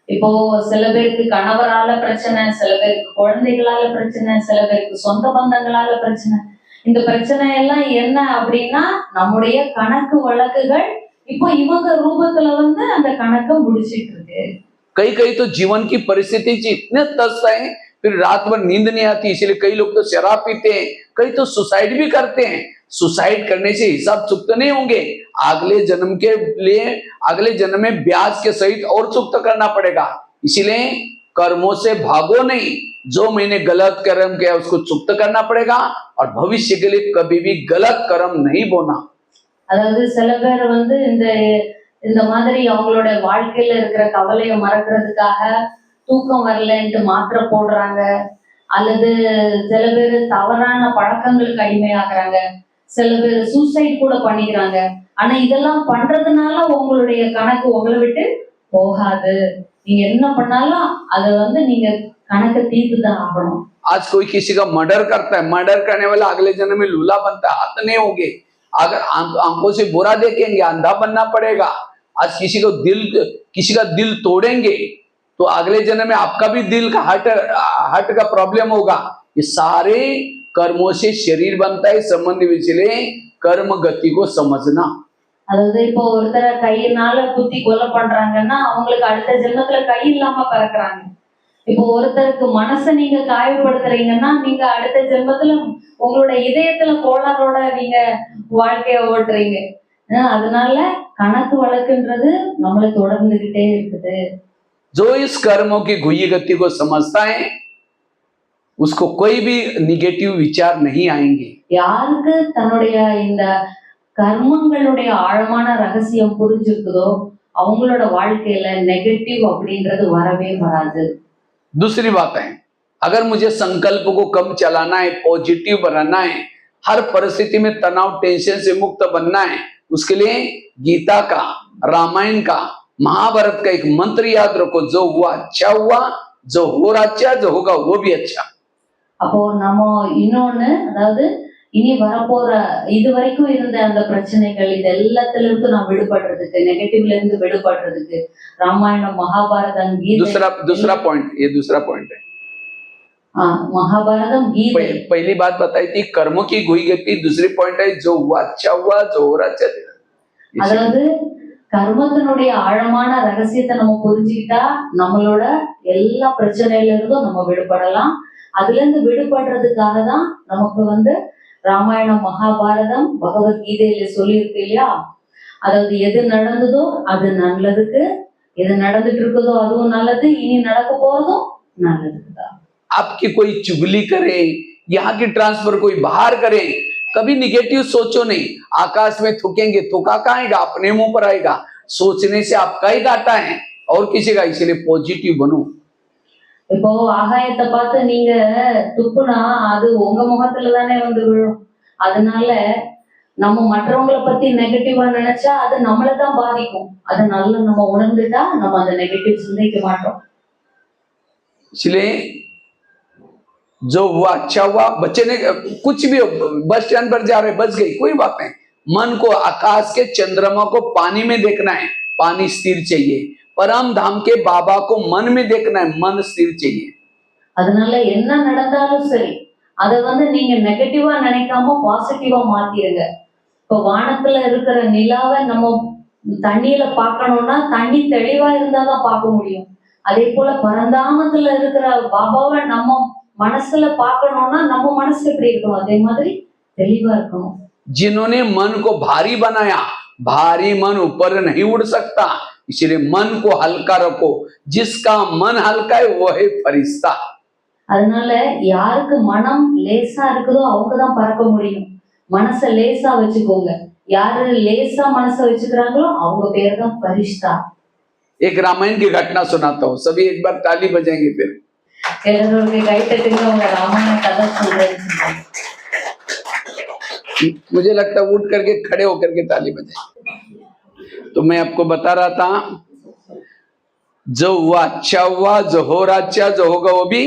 இப்போ சில பேருக்கு கணவரால பிரச்சனை, சில பேருக்கு குழந்தைகளால பிரச்சனை, சில பேருக்கு சொந்த பந்தங்களால பிரச்சனை। இந்த பிரச்சனை எல்லாம் என்ன அப்படின்னா நம்முடைய கணக்கு வழக்குகள் இப்போ இவங்க ரூபத்துல வந்து அந்த கணக்கை முடிச்சிட்டு இருக்கு। कई कई तो जीवन की परिस्थिति इतने तस्त है, फिर रात भर नींद नहीं आती, इसलिए कई लोग तो शराब पीते हैं, कई तो सुसाइड भी करते हैं। सुसाइड करने से हिसाब चुकते नहीं होंगे, अगले जन्म के लिए अगले जन्म में ब्याज के सहित और चुकता करना पड़ेगा। इसीलिए कर्मों से भागो नहीं, जो मैंने गलत कर्म किया उसको चुकता करना पड़ेगा, और भविष्य के लिए कभी भी गलत कर्म नहीं बोना। அதாவது சில பேர் வந்து இந்த மாதிரி அவங்களோட வாழ்க்கையில இருக்கிற கவலையை மறக்கிறதுக்காக தூக்கம் வரலன்ட்டு மாத்திரை போடுறாங்க, அல்லது சில பேர் தவறான பழக்கங்களுக்கு அடிமையாகிறாங்க, சில பேர் சூசைட் கூட பண்ணிக்கிறாங்க। ஆனா இதெல்லாம் பண்றதுனால உங்களுடைய கணக்கு உங்களை விட்டு போகாது, நீங்க என்ன பண்ணாலும் அதை வந்து நீங்க கணக்கை தீர்த்து தான் ஆகணும்। आज कोई किसी का मर्डर करता है, मर्डर करने वाला अगले जन्म में लूला बनता है, हाथ नहीं होंगे। अगर आंखों से बुरा देखेंगे अंधा बनना पड़ेगा। आज किसी का दिल तोड़ेंगे तो अगले जन्म में आपका भी दिल का हार्ट का प्रॉब्लम होगा। ये सारे कर्मों से शरीर बनता है संबंध, इसलिए कर्म गति को समझना। அதாவது இப்போ ஒருத்தரை கையினால குத்தி கொலை பண்றாங்கன்னா அவங்களுக்கு அடுத்த ஜென்மத்துல கை இல்லாம பிறக்குறாங்க। இப்போ ஒருத்தருக்கு மனசை நீங்க காயப்படுத்துறீங்கன்னா நீங்க அடுத்த ஜென்மத்துல உங்களோட இதயத்துல கோளாறோட நீங்க வாழ்க்கைய ஓட்டுறீங்க। அதனால கணக்கு வழக்குன்றது நம்மளை தொடர்ந்துகிட்டே இருக்குது। जो इस कर्मों की गुई गति को समझता है उसको कोई भी निगेटिव विचार नहीं आएंगे। யாருக்கு தன்னுடைய இந்த கர்மங்களுடைய ஆழமான ரகசியம் புரிஞ்சிருக்குதோ அவங்களோட வாழ்க்கையில நெகட்டிவ் அப்படின்றது வரவே வராது. दूसरी बात है, अगर मुझे संकल्प को कम चलाना है, पॉजिटिव बनाना है, हर परिस्थिति में तनाव टेंशन से मुक्त बनना है, उसके लिए गीता का, रामायण का, महाभारत का एक मंत्र याद रखो, जो हुआ अच्छा हुआ, जो हो रहा अच्छा, जो होगा वो भी अच्छा। அப்போ நம்ம இன்னொன்னு, அதாவது இனி வரப்போற இதுவரைக்கும் இருந்த அந்த பிரச்சனைகள் இது எல்லாத்துல இருந்து நான் விடுபடுறதுக்கு, நெகட்டிவ்ல இருந்து விடுபடுறதுக்கு ராமாயணம், மகாபாரதம், கீதை. दूसरा पॉइंट, ये दूसरा पॉइंट है। மகாபாரதம், கீதை. पहली बात बताई थी कर्मों की हुई गति, दूसरी पॉइंट है जो हुआ अच्छा हुआ, जो हो रहा अच्छा। அதாவது கர்மத்தினுடைய ஆழமான ரகசியத்தை நம்ம புரிஞ்சுக்கிட்டா நம்மளோட எல்லா பிரச்சனையில இருந்தும் நம்ம விடுபடலாம். அதுல இருந்து விடுபடுறதுக்காக தான் நமக்கு ராமாயணம், மகாபாரதம், பகவத்கீதையில சொல்லியிருக்கு இல்லையா? அதாவது எது நடந்ததோ அது நல்லதுக்கு, எது நடந்துட்டு இருக்குதோ அதுவும் நல்லது, இனி நடக்க போறதும் நல்லதுதான். आपकी कोई चुगली करे, यहाँ की ट्रांसफर कोई बाहर करे, कभी निगेटिव सोचो नहीं। आकाश में थूकेंगे, थूका कहाँ आएगा? अपने मुंह पर आएगा। सोचने से आपका ही घाटा है और किसी का, इसलिए पॉजिटिव बनो। இப்போ ஆகாயத்தை பார்த்து நீங்க துப்புனா அது உங்க முகத்துல தானே விழும். அதனால நம்ம மற்றவங்களை பத்தி நெகட்டிவா நினைச்சா அது நம்மளை தான் பாதிக்கும். அது நல்லா நம்ம உணர்ந்துட்டா நம்ம அந்த நெகட்டிவ் சிந்திக்க மாட்டோம். इसलिए जो हुआ अच्छा हुआ, बच्चे ने कुछ भी बस स्टैंड पर जा रहे, बच गई, कोई बात नहीं। मन को आकाश के चंद्रमा को पानी में देखना है, पानी स्थिर चाहिए। परम धाम के बाबा को मन में देखना है, मन स्थिर चाहिए। அதனால என்ன நடந்தாலும் சரி, அதை நீங்க நெகட்டிவா நினைக்காம பாசிட்டிவா மாத்திருங்க. இப்போ வானத்துல இருக்கிற நிலாவை நம்ம தண்ணியில பார்க்கணும்னா தண்ணி தெளிவா இருந்தாதான் பார்க்க முடியும். அதே போல பரந்தாமத்துல இருக்கிற பாபாவை நம்ம மனசுல பார்க்கணும்னா நம்ம மனசு எப்படி இருக்கணும்? அதே மாதிரி தெளிவா இருக்கணும். जिन्होंने मन को भारी बनाया, भारी मन ऊपर नहीं उड़ सकता, इसलिए मन को हल्का रखो। जिसका मन हल्का है वो है फरिश्ता। அதனால யாருக்கு மனம் லேசா இருக்குதோ அவங்கதான் பறக்க முடியும். மனசை லேசா வச்சுக்கோங்க. யாரு லேசா மனசை வச்சுக்கிறாங்களோ அவங்க பேர் தான் फरिश्ता। एक रामायण की घटना सुनाता हूँ, सभी एक बार ताली बजाएंगे फिर। எல்லாரும் கை தட்டுங்க, உங்க ராமாயண கதை சொல்றேன்னு. मुझे लगता है उठ करके खड़े होकर के ताली बजाए। तो मैं आपको बता रहा था, जो हुआ अच्छा हुआ, जो हो रहा अच्छा, जो होगा वो भी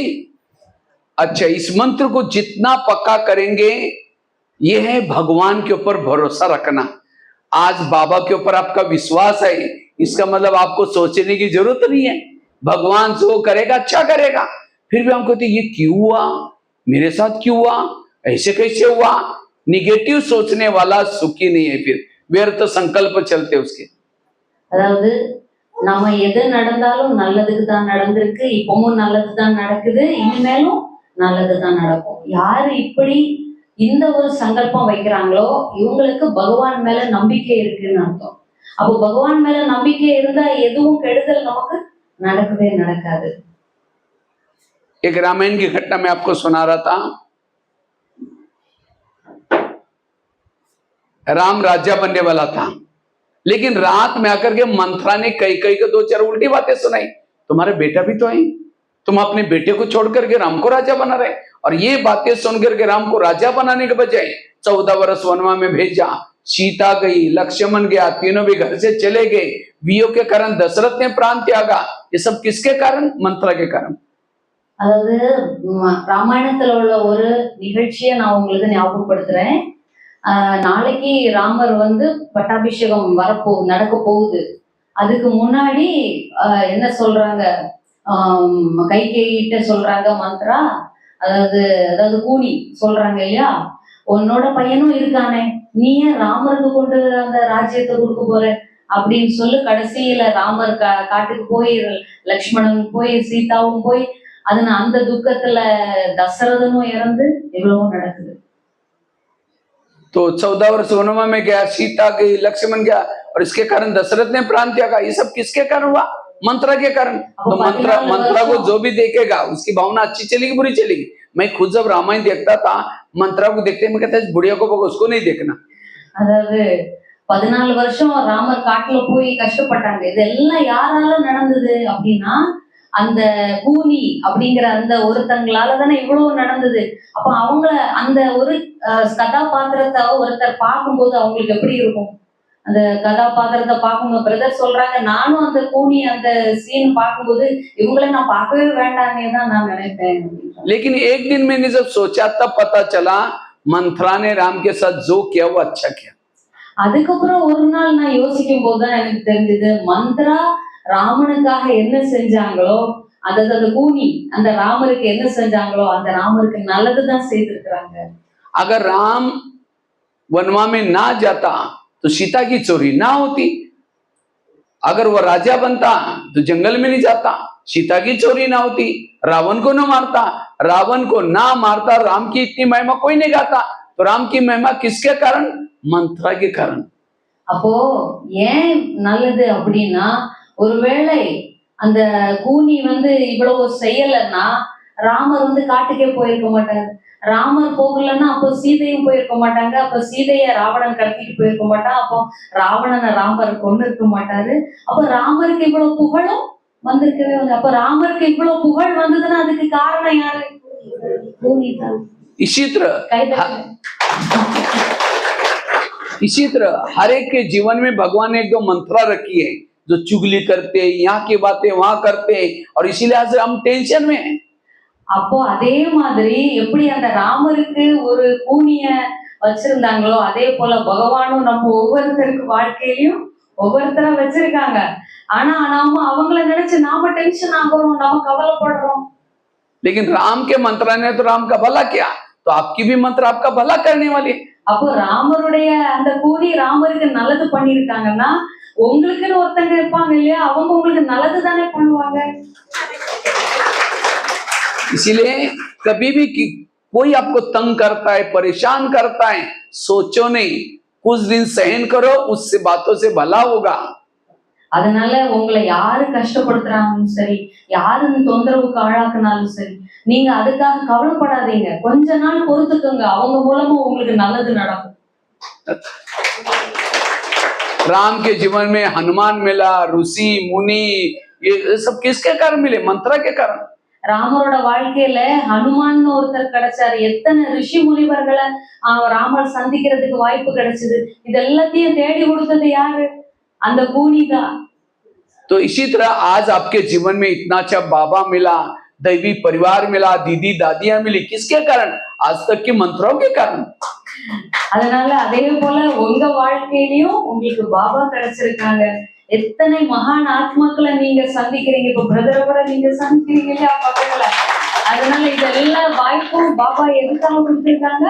अच्छा। इस मंत्र को जितना पक्का करेंगे, ये है भगवान के ऊपर भरोसा रखना। आज बाबा के ऊपर आपका विश्वास है, इसका मतलब आपको सोचने की जरूरत नहीं है। भगवान जो करेगा अच्छा करेगा। फिर भी हम कहते ये क्यों हुआ, मेरे साथ क्यों हुआ, ऐसे कैसे हुआ? निगेटिव सोचने वाला सुखी नहीं है, फिर व्यर्थ संकल्प चलते उसके। அதாவது நம்ம எது நடந்தாலும் நல்லதுக்கு தான் நடந்திருக்கு, இப்பவும் நல்லது தான் நடக்குது, இனிமேலும் நல்லது தான் நடக்கும். யாரு இப்படி இந்த ஒரு சங்கல்பம் வைக்கிறாங்களோ இவங்களுக்கு பகவான் மேல நம்பிக்கை இருக்குன்னு அர்த்தம். அப்போ பகவான் மேல நம்பிக்கை இருந்தா எதுவும் கெடுதல் நமக்கு நடக்கவே நடக்காது. एक रामायण की घटना मैं आपको सुना रहा था। राम राजा बनने वाला था, लेकिन रात में आकर के मंथरा ने कई को दो चार उल्टी बातें सुनाई। तुम्हारे बेटा भी तो आई, तुम अपने बेटे को छोड़ करके राम को राजा बना रहे। और ये बातें सुनकर के राम को राजा बनाने के बजाय 14 वर्ष वनवा में भेजा। सीता गई, लक्ष्मण गया, तीनों भी घर से चले गए। वियोग के कारण दशरथ ने प्राण त्यागा। ये सब किसके कारण? मंत्रा के कारण। அதாவது ராமாயணத்துல உள்ள ஒரு நிகழ்ச்சியை நான் உங்களுக்கு ஞாபகப்படுத்துறேன். நாளைக்கு ராமர் பட்டாபிஷேகம் நடக்க போகுது. அதுக்கு முன்னாடி என்ன சொல்றாங்க, கைகேயிட்ட சொல்றாங்க மந்த்ரா, அதாவது கூனி சொல்றாங்க இல்லையா, உன்னோட பையனும் இருக்கானே, நீ ஏன் ராமருக்கு கொண்டு அந்த ராஜ்யத்தை கொடுக்க போற அப்படின்னு சொல்லி கடைசியில ராமர் காட்டுக்கு போய், லக்ஷ்மணன் போய், சீதாவும் போய், அந்த துக்கத்துல தசரதனும் இறந்து எவ்வளவோ நடக்குது. तो 14 वर्ष वनवा में गया, सीता गई, लक्ष्मण गया, और इसके कारण दशरथ ने प्राण त्यागा। ये सब किसके कारण हुआ? मंत्रा के कारण। तो मंत्रा को जो भी देखेगा उसकी भावना अच्छी चलेगी बुरी चलेगी? मैं खुद जब रामायण देखता था, मंत्रा को देखते मैं कहता बुढ़िया को बग उसको नहीं देखना. அதாவது 14 வருஷம் ராமர் காட்டுல போய் கஷ்டப்பட்டாங்க. இதெல்லாம் யாரால நடந்தது அப்படின்னா அந்த கூனி அப்படிங்கிற அந்த ஒருத்தங்களால தானே இவ்வளவு நடந்தது. அப்ப அவங்கள அந்த ஒரு கதாபாத்திரத்தை ஒருத்தர் பார்க்கும்போது அவங்களுக்கு எப்படி இருக்கும்? அந்த கதாபாத்திரத்தை பார்க்கும்போது பிரதர் சொல்றாங்க, நானும் அந்த கூனி அந்த சீன் பார்க்கும்போது இவங்களை நான் பார்க்கவே வேண்டாமே தான் நான் நினைப்பேன். लेकिन एक दिन मैंने जब सोचा तब पता चला मंथरा ने राम के साथ जो किया वो अच्छा किया. அதுக்கப்புறம் ஒரு நாள் நான் யோசிக்கும் போதுதான் எனக்கு தெரிஞ்சது, மந்த்ரா ராமனுக்காக என்ன செஞ்சாங்களோ அதாவது அந்த கூனி அந்த ராமருக்கு என்ன செஞ்சாங்களோ அந்த ராமருக்கு நல்லதுதான் செய்திருக்கிறாங்க. अगर राम वनवा में ना जाता तो सीता की चोरी ना होती. अगर वो राजा बनता तो जंगल में नहीं जाता, सीता की चोरी ना होती. रावण को ना मारता, रावण को ना मारता, राम की इतनी महिमा कोई नहीं गाता. तो राम की महिमा किसके कारण? मंत्रा के कारण. அப்போ ஏன் நல்லது அப்படின்னா, ஒருவேளை அந்த கூனி இவ்வளவு செய்யலைன்னா ராமர் காட்டுக்கே போயிருக்க மாட்டாரு. ராமர் போகலன்னா அப்போ சீதையும் போயிருக்க மாட்டாங்க. அப்ப சீதைய ராவணன் கடத்திட்டு போயிருக்க மாட்டான். அப்போ ராவணனை ராமர் கொண்டு இருக்க மாட்டாரு. அப்ப ராமருக்கு இவ்வளவு புகழும் வந்திருக்கவே அப்ப ராமருக்கு இவ்வளவு புகழ் வந்ததுன்னா அதுக்கு காரணம் யாரு? கூனி தான். इसी तरह हर एक के जीवन में भगवान ने एक दो मंत्रा रखी है जो चुगली करते, यहाँ की बातें वहां करते, और इसीलिए आज हम टेंशन में हैं. அப்போ அதே மாதிரி எப்படி அந்த ராமருக்கு ஒரு கூனிய வச்சிருந்தாங்களோ அதே போல பகவானும் நம்ம ஒவ்வொருத்தருக்கு வாழ்க்கையிலயும் ஒவ்வொருத்தரா வச்சிருக்காங்க. ஆனா நாம அவங்கள நினைச்சு நாம டென்ஷன் ஆகுறோம், நாம கவலைப்படுறோம். लेकिन राम के मंत्रा ने तो राम का भला किया, तो आपकी भी मंत्र आपका भला करने वाली है. அப்போ ராமருடைய அந்த கூனி ராமருக்கு நல்லது பண்ணிருக்காங்கன்னா உங்களுக்குன்னு ஒருத்தங்க இருப்பாங்க இல்லையா, அவங்க உங்களுக்கு நல்லது தானே பண்ணுவாங்க. इसीलिए कभी भी कोई आपको तंग करता है, परेशान करता है, सोचो नहीं, कुछ दिन सहन करो, उससे बातों से भला होगा. அதனால உங்களை யாரு கஷ்டப்படுத்துறாங்களும் சரி, யாரு தொந்தரவுக்கு ஆளாக்குனாலும் சரி, நீங்க அதுக்காக கவலைப்படாதீங்க. கொஞ்ச நாள் பொறுத்துக்கோங்க, அவங்க மூலமா உங்களுக்கு நல்லது நடக்கும். राम के जीवन में हनुमान मिला, ऋषि मुनि, ये सब किसके कारण मिले? मंत्रा के कारण. ராமரோட வாழ்க்கையில ஹனுமான் ஒருத்தர் கிடைச்சாரு. எத்தனை ரிஷி முனிவர்களை ராமர் சந்திக்கிறதுக்கு வாய்ப்பு கிடைச்சது. இது எல்லாத்தையும் தேடி கொடுத்தது யாரு? அந்த கூனி தான். तो इसी तरह आज आपके जीवन में इतना अच्छा बाबा मिला, दैवी परिवार मिला, दीदी दादियां मिली, किसके कारण? आज तक के मंत्रों के कारण. அதனால அதே போல உங்க வாழ்க்கையிலயும் உங்களுக்கு பாபா கிடைச்சிருக்காங்க. எத்தனை மகான் ஆத்மாக்களை நீங்க சந்திக்கிறீங்க. இப்ப பிரதரை கூட நீங்க சந்திக்கிறீங்க இல்லையா பக்கத்துல. அதனால இதெல்லாம் வாய்ப்பும் பாபா எதுக்காக கொடுத்திருக்காங்க?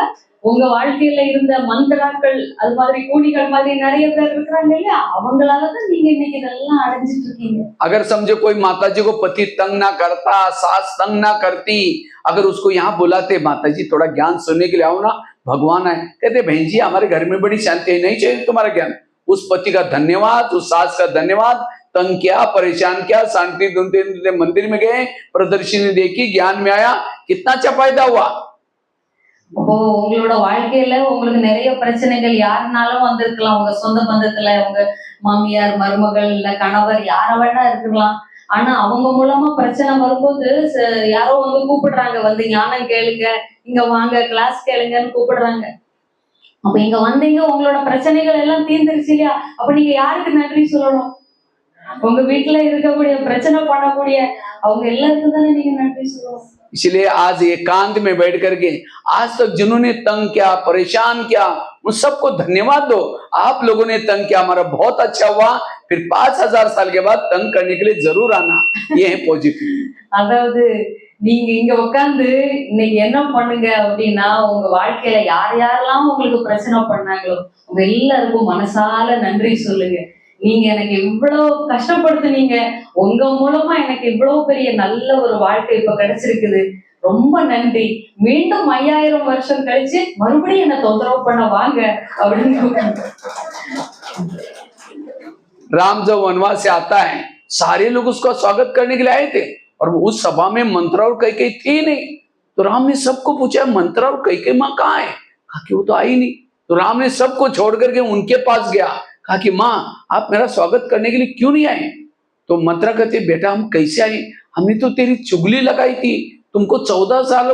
உங்க வாழ்க்கையில இருந்த மந்திராக்கள் அது மாதிரி கூலிகள் மாதிரி நிறைய பேர் இருக்கிறாங்க இல்லையா, அவங்களாலதான் நீங்க இன்னைக்கு இதெல்லாம் அடைஞ்சிட்டு இருக்கீங்க. अगर समझो कोई माताजी को पति तंग ना करता, सास तंग ना करती, अगर उसको यहाँ बुलाते, माताजी थोड़ा ज्ञान सुनने के लिए आओ ना, भगवान आए, कहते बहन जी हमारे घर में बड़ी शांति है, नहीं चाहिए तुम्हारा ज्ञान. उस पति का धन्यवाद, उस सास का धन्यवाद. तंग किया, परेशान किया, शांति ढूंढते मंदिर में गए, प्रदर्शनी देखी, ज्ञान में आया, कितना अच्छा फायदा हुआ. இப்போ உங்களோட வாழ்க்கையில உங்களுக்கு நிறைய பிரச்சனைகள் யாருனாலும் வந்திருக்கலாம். உங்க சொந்த பந்தத்துல உங்க மாமியார், மருமகள், இல்ல கணவர், யார வேணா இருக்கலாம். ஆனா அவங்க மூலமா பிரச்சனை வரும்போது யாரோ கூப்பிடுறாங்க, ஞானம் கேளுங்க, இங்க வாங்க, கிளாஸ் கேளுங்கன்னு கூப்பிடுறாங்க. அப்ப இங்க வந்தீங்க, உங்களோட பிரச்சனைகள் எல்லாம் தீர்ந்துருச்சு இல்லையா, அப்ப நீங்க யாருக்கு நன்றி சொல்லணும்? உங்க வீட்டுல இருக்கக்கூடிய பிரச்சனை பண்ணக்கூடிய அவங்க எல்லாருக்கும் தானே நீங்க நன்றி சொல்லணும். इसलिए आज एकांत में बैठ करके आज तक जिन्होंने तंग किया, परेशान किया, उन सबको धन्यवाद दो. आप लोगों ने तंग किया, हमारा बहुत अच्छा हुआ. फिर 5000 साल के बाद तंग करने के लिए जरूर आना. ये है पॉजिटिव. அதாவது நீங்க இங்க உட்கார்ந்து இன்னைக்கு என்ன பண்ணுங்க அப்படின்னா, உங்க வாழ்க்கையில யார் யாரெல்லாம் உங்களுக்கு பிரச்சனை பண்ணாங்களோ உங்க எல்லாருக்கும் மனசால நன்றி சொல்லுங்க. நீங்க எனக்கு இவ்வளவு கஷ்டப்படுத்துனீங்க, உங்க மூலமா எனக்கு இவ்வளவு பெரிய நல்ல ஒரு வாழ்க்கை இப்ப கிடைச்சிருக்குது, ரொம்ப நன்றி. மீண்டும் 5000 வருஷம் கழிச்சு மறுபடியும் என்ன தொந்தரவு பண்ண வாங்க அப்படின்னு. राम जब वनवास से आता है, सारे लोग उसका स्वागत करने के लिए आए थे, और उस सभा में मंत्रा और कई थी नहीं. तो राम ने सबको पूछा मंत्रा और कैकेयी माँ कहाँ है? कहा कि वो तो आई नहीं। तो राम ने सबको छोड़ करके उनके पास गया, कहा कि माँ आप मेरा स्वागत करने के लिए क्यों नहीं आए? तो मंत्रा कहती बेटा हम कैसे आए, हमने तो तेरी चुगली लगाई थी, तुमको 14 साल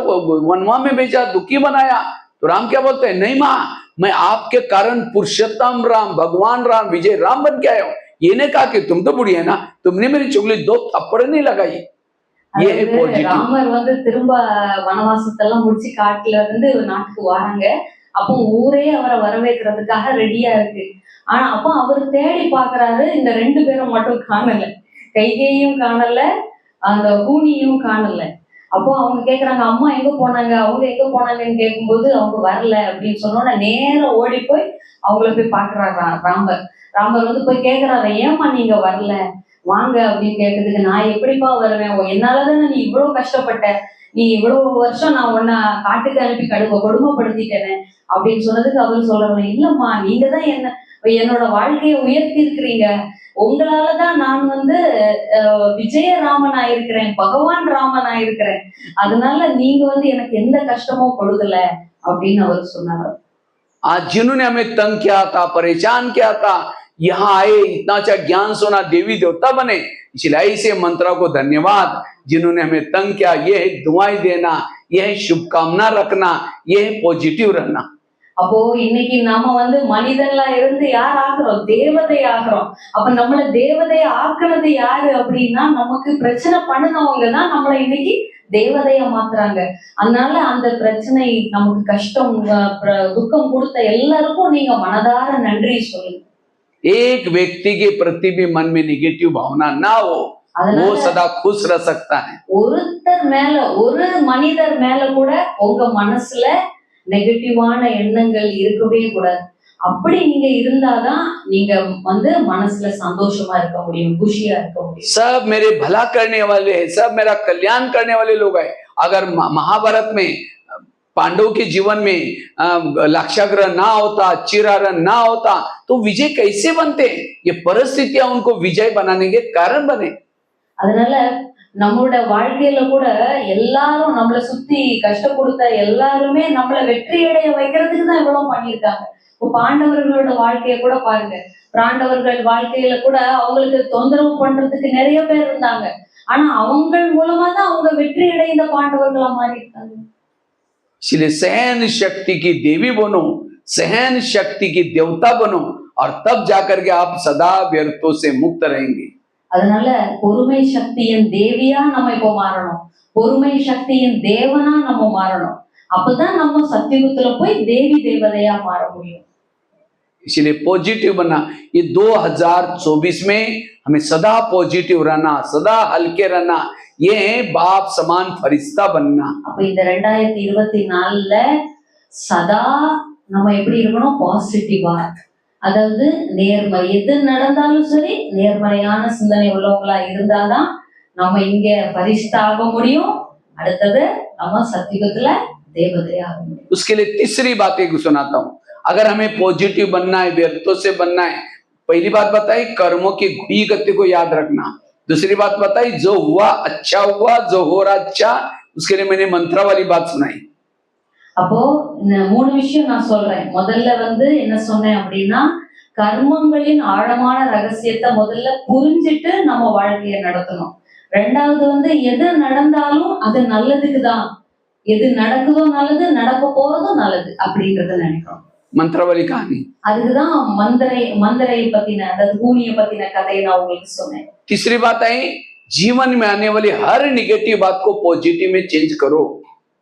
वनवा में भेजा, दुखी बनाया। तो राम क्या बोलते हैं, नहीं माँ मैं आपके कारण पुरुषोत्तम राम, भगवान राम, विजय राम बन के आया हूं। ये ने कहा कि तुम तो बुढ़ी है ना, तुमने मेरी चुगली 2 थप्पड़ नहीं लगाई। ये है அதாவது पॉजिटिव। ராமர் வந்து திரும்ப வனவாசத்தெல்லாம் முடிச்சு காட்டுல இருந்து நாட்டுக்கு வராங்க. அப்போ ஊரே அவரை வரவேற்கிறதுக்காக ரெடியா இருக்கு. ஆனா அப்போ அவர் தேடி பாக்குறாரு, இந்த 2 பேரும் மட்டும் காணல. கைகேயும் காணல, அந்த கூனியும் காணல. அப்போ அவங்க கேக்குறாங்க அம்மா எங்க போனாங்க, அவங்க எங்க போனாங்கன்னு கேட்கும்போது அவங்க வரல அப்படின்னு சொன்னோட நேரா ஓடி போய் அவங்கள போய் பாக்குறாரு ராமர். ராமர் வந்து போய் கேக்குறாரு ஏம்மா நீங்க வரல, வாங்க அப்படின்னு கேட்டதுக்கு நான் எப்படிப்பா வருவேன், என்னாலதானே நீ இவ்வளவு கஷ்டப்பட்ட, நீ இவ்வளவு வருஷம் நான் உன்னை காட்டுக்கு அனுப்பி கொடுமைப்படுத்திட்டேனே அப்படின்னு சொன்னதுக்கு அவர் சொல்றாங்க இல்லம்மா நீங்க தான் என்னோட வாழ்க்கையை உயர்த்தி இருக்கிறீங்க, உங்களாலதான் நான் வந்து விஜயராமன் ஆயிருக்கிறேன், பகவான் ராமன் ஆயிருக்கிறேன், அதனால நீங்க வந்து எனக்கு எந்த கஷ்டமும் கொடுக்கல அப்படின்னு அவர் சொன்னார். आज जिन्होंने हमें तंग किया था, परेशान किया था, यहाँ आए, इतना अच्छा ज्ञान सुना, देवी देवता बने, इसलिए ऐसे मंत्रा को धन्यवाद जिन्होंने हमें तंग किया। ये है दुआएं देना, ये है शुभकामना रखना, ये है पॉजिटिव रहना। அப்போ இன்னைக்கு நாம வந்து மனிதன்ல இருந்து யார் ஆக்குறோம், தேவதை ஆக்குறோம். அப்ப நம்மள தேவதையை ஆக்குனது யாரு அப்படின்னா நமக்கு பிரச்சனை பண்ணுனவங்க தான் நம்மள இன்னைக்கு தேவதையா மாத்துறாங்க. அதனால அந்த பிரச்சனை நமக்கு கஷ்டம் துக்கம் கொடுத்த எல்லாருக்கும் நீங்க மனதார நன்றி சொல்லுங்க. एक व्यक्ति के प्रति भी मन में निगेटिव भावना ना हो, वो सदा खुश रह सकता है। ஒருத்தர் மேல, ஒரு மனிதர் மேல கூட உங்க மனசுல நெகட்டிவான எண்ணங்கள் இருக்கவே கூடாது. அப்படி நீங்க இருந்தாதான் நீங்க வந்து மனசுல சந்தோஷமா இருக்க முடியும், குஷியா இருக்க முடியும். सब मेरे भला करने वाले हैं, सब मेरा कल्याण करने वाले लोग हैं। अगर महाभारत में पांडवों के जीवन में लाक्षाग्रह ना होता, चिरारण ना होता तो विजय कैसे बनते? ये परिस्थितियां उनको विजय बनाने के कारण बने। அதனால நம்மளோட வாழ்க்கையில கூட எல்லாரும் நம்மளை சுத்தி கஷ்டம் கொடுத்த எல்லாருமே நம்மளை வெற்றி அடைய வைக்கிறதுக்கு தான் இவ்வளவு பண்ணியிருக்காங்க. இப்போ பாண்டவர்களோட வாழ்க்கைய கூட பாருங்க, பாண்டவர்கள் வாழ்க்கையில கூட அவங்களுக்கு தொந்தரவு பண்றதுக்கு நிறைய பேர் இருந்தாங்க. ஆனா அவங்க மூலமா தான் அவங்க வெற்றி அடைந்த பாண்டவர்களா மாறி இருக்காங்க. इसलिए सहन शक्ति की देवी बनो, सहन शक्ति की देवता बनो, और तब जाकर के आप सदा व्यर्थों से मुक्त रहेंगे। அதனால பொறுமை சக்தியின் தேவியா நம்ம இப்போ மாறணும், பொறுமை சக்தியின் தேவனா நம்ம மாறணும். அப்பதான் நம்ம சத்தியுகத்துல போய் தேவி தேவதையா மாற முடியும். इसलिए पॉजिटिव बनना, ये 2024 में हमें सदा पॉजिटिव रहना, सदा हल्के रहना, ये है बाप समान फरिश्ता बनना। அப்ப இந்த 2024ல சதா நம்ம எப்படி இருக்கணும், பாசிட்டிவா, அதாவது நேர்மை, எது நடந்தாலும் சரி நேர்மறையான சிந்தனை உள்ளவங்களா இருந்தாதான் நம்ம இங்க பரிசுத்தாக முடியும், அடுத்தது நம்ம சத்தியுகத்துல தேவதையாக முடியும். उसके लिए तीसरी बात एक सुनाता हूं। अगर हमें पॉजिटिव बनना है, व्यर्थों से बनना है, पहली बात बताई कर्मों की घुड़ी गति को याद रखना। दूसरी बात बताई जो हुआ अच्छा हुआ, जो हो रहा अच्छा, उसके लिए मैंने मंत्रा वाली बात सुनाई। அப்போ 3 விஷயம் நான் சொல்றேன். முதல்ல வந்து என்ன சொன்னேன் அப்படின்னா, கர்மங்களின் ஆழமான ரகசியத்தை முதல்ல புரிஞ்சிட்டு நம்ம வாழ்க்கையை நடத்தணும். 2வது வந்து எது நடந்தாலும் அது நல்லதுக்கு தான், எது நடக்குதோ நல்லது, நடக்க போறதும் நல்லது அப்படின்றத நினைக்கிறோம். मंत्रा वाली कहानी, அதுக்குதான் மந்திரை பத்தின, அதாவது பூமியை பத்தின கதையை நான் உங்களுக்கு சொன்னேன். तीसरी बात आई जीवन में आने वाली हर निगेटिव बात को पॉजिटिव में चेंज करो।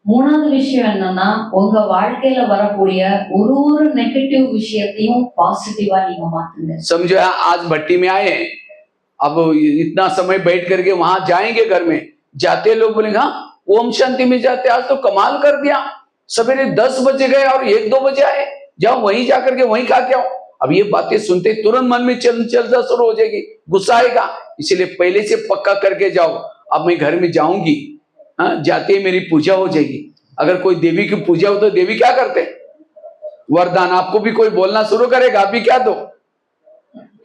3வது விஷயம் என்னன்னா, உங்க வாழ்க்கையில வரக்கூடிய ஒரு நெகட்டிவ் விஷயத்தையும் பாசிட்டிவா நீங்க மாத்துங்க. समझो आज भट्टी में आए, अब इतना समय बैठ करके वहां जाएंगे, घर में जाते लोग बोलेंगे हाँ ओम शांति में जाते, आज तो कमाल कर दिया, सवेरे 10 बजे गए और 1-2 बजे आए, जाओ वहीं जाकर के वहीं खा के आओ। अब ये बातें सुनते तुरंत मन में चलता शुरू हो जाएगी, गुस्सा आएगा। इसलिए पहले से पक्का करके जाओ, अब मैं घर में जाऊंगी, जाते ही मेरी पूजा हो जाएगी। अगर कोई देवी की पूजा हो तो देवी क्या करते, वरदान, आपको भी कोई बोलना शुरू करेगा, आप भी क्या दो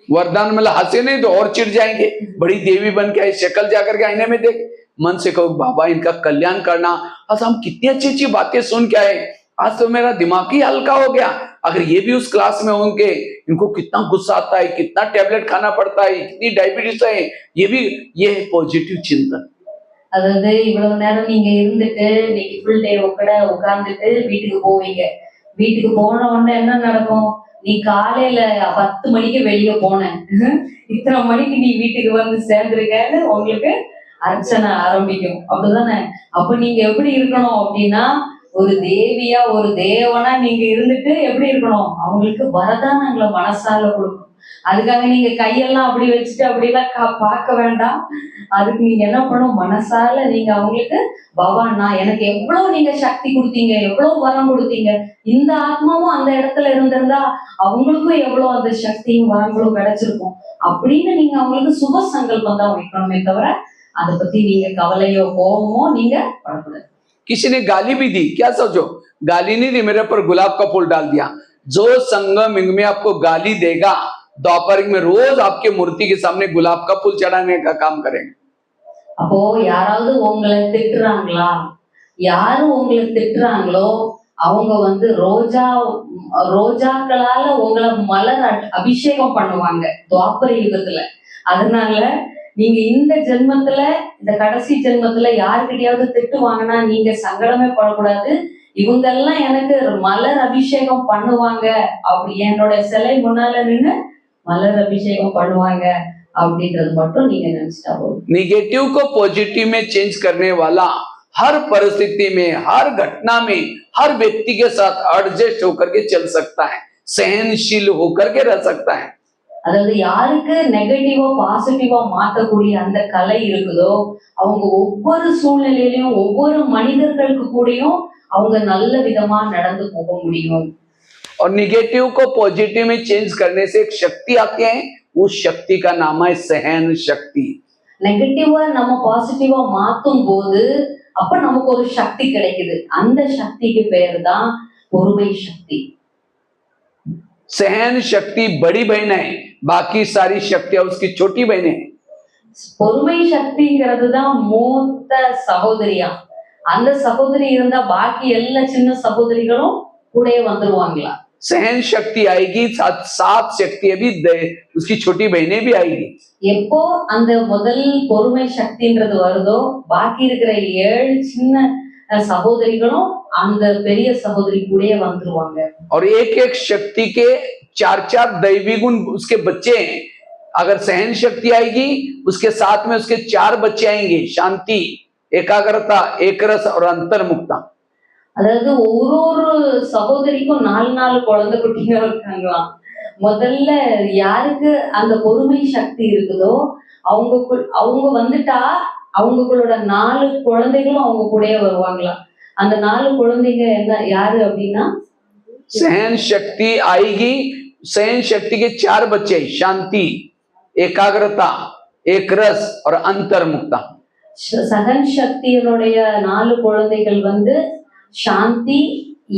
वरदान, मतलब हंसे नहीं तो और चिढ़ जाएंगे, बड़ी देवी बन के आई, शक्ल जाकर के आईने में देख, मन से कहो बाबा इनका कल्याण करना। आज हम कितनी अच्छी अच्छी बातें सुन के आए, आज तो मेरा दिमाग ही हल्का हो गया। अगर ये भी उस क्लास में होंगे, इनको कितना गुस्सा आता है, कितना टैबलेट खाना पड़ता है, कितनी डायबिटीज है, ये है पॉजिटिव चिंतन। அதாவது இவ்வளவு நேரம் நீங்க இருந்துட்டு இன்னைக்கு ஃபுல் டே உட்கார்ந்துட்டு வீட்டுக்கு போவீங்க. வீட்டுக்கு போன உடனே என்ன நடக்கும்? நீ காலையில 10 மணிக்கு வெளியே போன, இத்தனை மணிக்கு நீ வீட்டுக்கு வந்து சேர்ந்திருக்கன்னு உங்களுக்கு அர்ச்சனை ஆரம்பிக்கும். அப்படிதானே? அப்ப நீங்க எப்படி இருக்கணும் அப்படின்னா, ஒரு தேவியா ஒரு தேவனா நீங்க இருந்துட்டு எப்படி இருக்கணும்? அவங்களுக்கு வரதானங்களை மனசால கொடுக்கணும். அதுக்காக நீங்க கையெல்லாம் அப்படி வச்சுட்டு அப்படிலாம் பார்க்க வேண்டாம். அதுக்கு நீங்க என்ன பண்ணணும்? மனசால நீங்க அவங்களுக்கு பகவான் நான் எனக்கு எவ்வளவு நீங்க சக்தி கொடுத்தீங்க, எவ்வளவு வரம் கொடுத்தீங்க, இந்த ஆத்மாவும் அந்த இடத்துல இருந்திருந்தா அவங்களுக்கும் எவ்வளவு அந்த சக்தியும் வரங்களும் கிடைச்சிருக்கும் அப்படின்னு நீங்க அவங்களுக்கு சுப சங்கல்பம் தான் வைக்கணுமே தவிர அதை பத்தி நீங்க கவலையோ கோபமோ நீங்க படக்கூடாது. किसी ने गाली भी दी, क्या सोचो? गाली नहीं दी, मेरे पर गुलाब का फूल डाल दिया। जो संगम में आपको गाली देगा, द्वापर में रोज आपके मूर्ति के सामने गुलाब का फूल चढ़ाने का काम करेंगे। அப்போ யாராவது உங்களை திட்டுறாங்களா? யாரு உங்களை திட்டுறாங்களோ அவங்க வந்து ரோஜாக்களால உங்களை மலர் அபிஷேகம் பண்ணுவாங்க துவாபர யுகத்துல. அதனால நீங்க இந்த ஜென்மத்துல, இந்த கடைசி ஜென்மத்துல யாருக்கிட்டையாவது திட்டு வாங்கினா நீங்க சங்கடமே படக்கூடாது. இவங்கெல்லாம் எனக்கு மலர் அபிஷேகம் பண்ணுவாங்க, அப்படி என்னோட சிலை முன்னால நின்று மலர் அபிஷேகம் பண்ணுவாங்க அப்படின்றது மட்டும் நீங்க நினைச்சிட்டா போதும். निगेटिव को पॉजिटिव में चेंज करने वाला हर परिस्थिति में, हर घटना में, हर व्यक्ति के साथ एडजस्ट होकर के चल सकता है, सहनशील होकर के रह सकता है। அதாவது யாருக்கு நெகட்டிவா பாசிட்டிவா மாற்றக்கூடிய அந்த கலை இருக்குதோ அவங்க ஒவ்வொரு சூழ்நிலையிலையும் ஒவ்வொரு மனிதர்களுக்கு கூடயும் அவங்க நல்ல விதமா நடந்து போக முடியும். और निगेटिव को पॉजिटिव में चेंज करने से एक शक्ति आती है, उस शक्ति का नाम है सहन शक्ति। நெகட்டிவா நம்ம பாசிட்டிவா மாத்தும் போது அப்ப நமக்கு ஒரு சக்தி கிடைக்குது. அந்த சக்திக்கு பேரு தான் பொறுமை சக்தி. सहन शक्ति बड़ी बहन है, बाकी सारी शक्तियां उसकी छोटी बहन है। பொறுமை சக்திங்கிறது தான் மூத்த சகோதரியா. அந்த சகோதரி இருந்தா பாக்கி எல்லா சின்ன சகோதரிகளும் கூட வந்துருவாங்களா? सहन शक्ति आएगी, सात शक्ति भी उसकी छोटी बहनें भी आएगी। எப்போ அந்த முதல் பொறுமை சக்தின்றது வருதோ பாக்கி இருக்கிற 7 சின்ன சகோதரிகளும் அந்த பெரிய சகோதரி கூட வந்துருவாங்க. और एक एक शक्ति के 4 दैवी गुण उसके बच्चे हैं। अगर सहन शक्ति आएगी, उसके साथ में उसके 4 बच्चे आएंगे, शांति, एकाग्रता, एकरस और अंतर्मुक्ता। அதாவது ஒரு சகோதரிக்கும் 4 குழந்தை குட்டிங்க இருக்காங்களாம். முதல்ல யாருக்கு அந்த பொறுமை சக்தி இருக்குதோ அவங்க வந்துட்டா அவங்களோட 4 குழந்தைகளும் அவங்க கூடயே வருவாங்களாம். அந்த 4 குழந்தைங்க என்ன யாரு அப்படின்னா सहन शक्ति आएगी, सहन शक्ति के 4 बच्चे, शांति, एकाग्रता, एकरस और अंतर्मुक्ता। சகன் சக்தியினுடைய 4 குழந்தைகள் வந்து சாந்தி,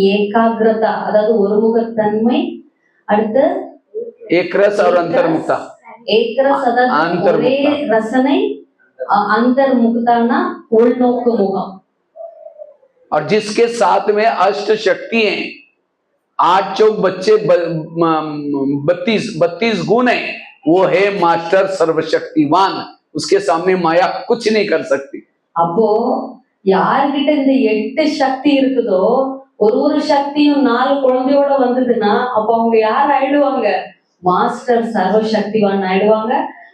ஏகாகிரதா அதாவது ஒருமுகத்தன்மை, அடுத்து एकरस और अंतर्मुक्ता। ஏக்கரஸ் அதாவது ஒரே ரசனை, अंतर्मुक्ताना उள்நோக்கு முகம்। और जिसके साथ में अष्ट शक्ति हैं, 8 चौक बच्चे 32 गुण है, वो है मास्टर सर्वशक्तिवान। उसके सामने माया कुछ नहीं कर सकती। அப்போ யார்கிட்ட இந்த 8 சக்தி இருக்குதோ ஒரு சக்தியும் 4 குழந்தையோட வந்ததுன்னா அப்ப அவங்க யார் ஆயிடுவாங்க? மாஸ்டர் சர்வசக்திவான் ஆயிடுவாங்க.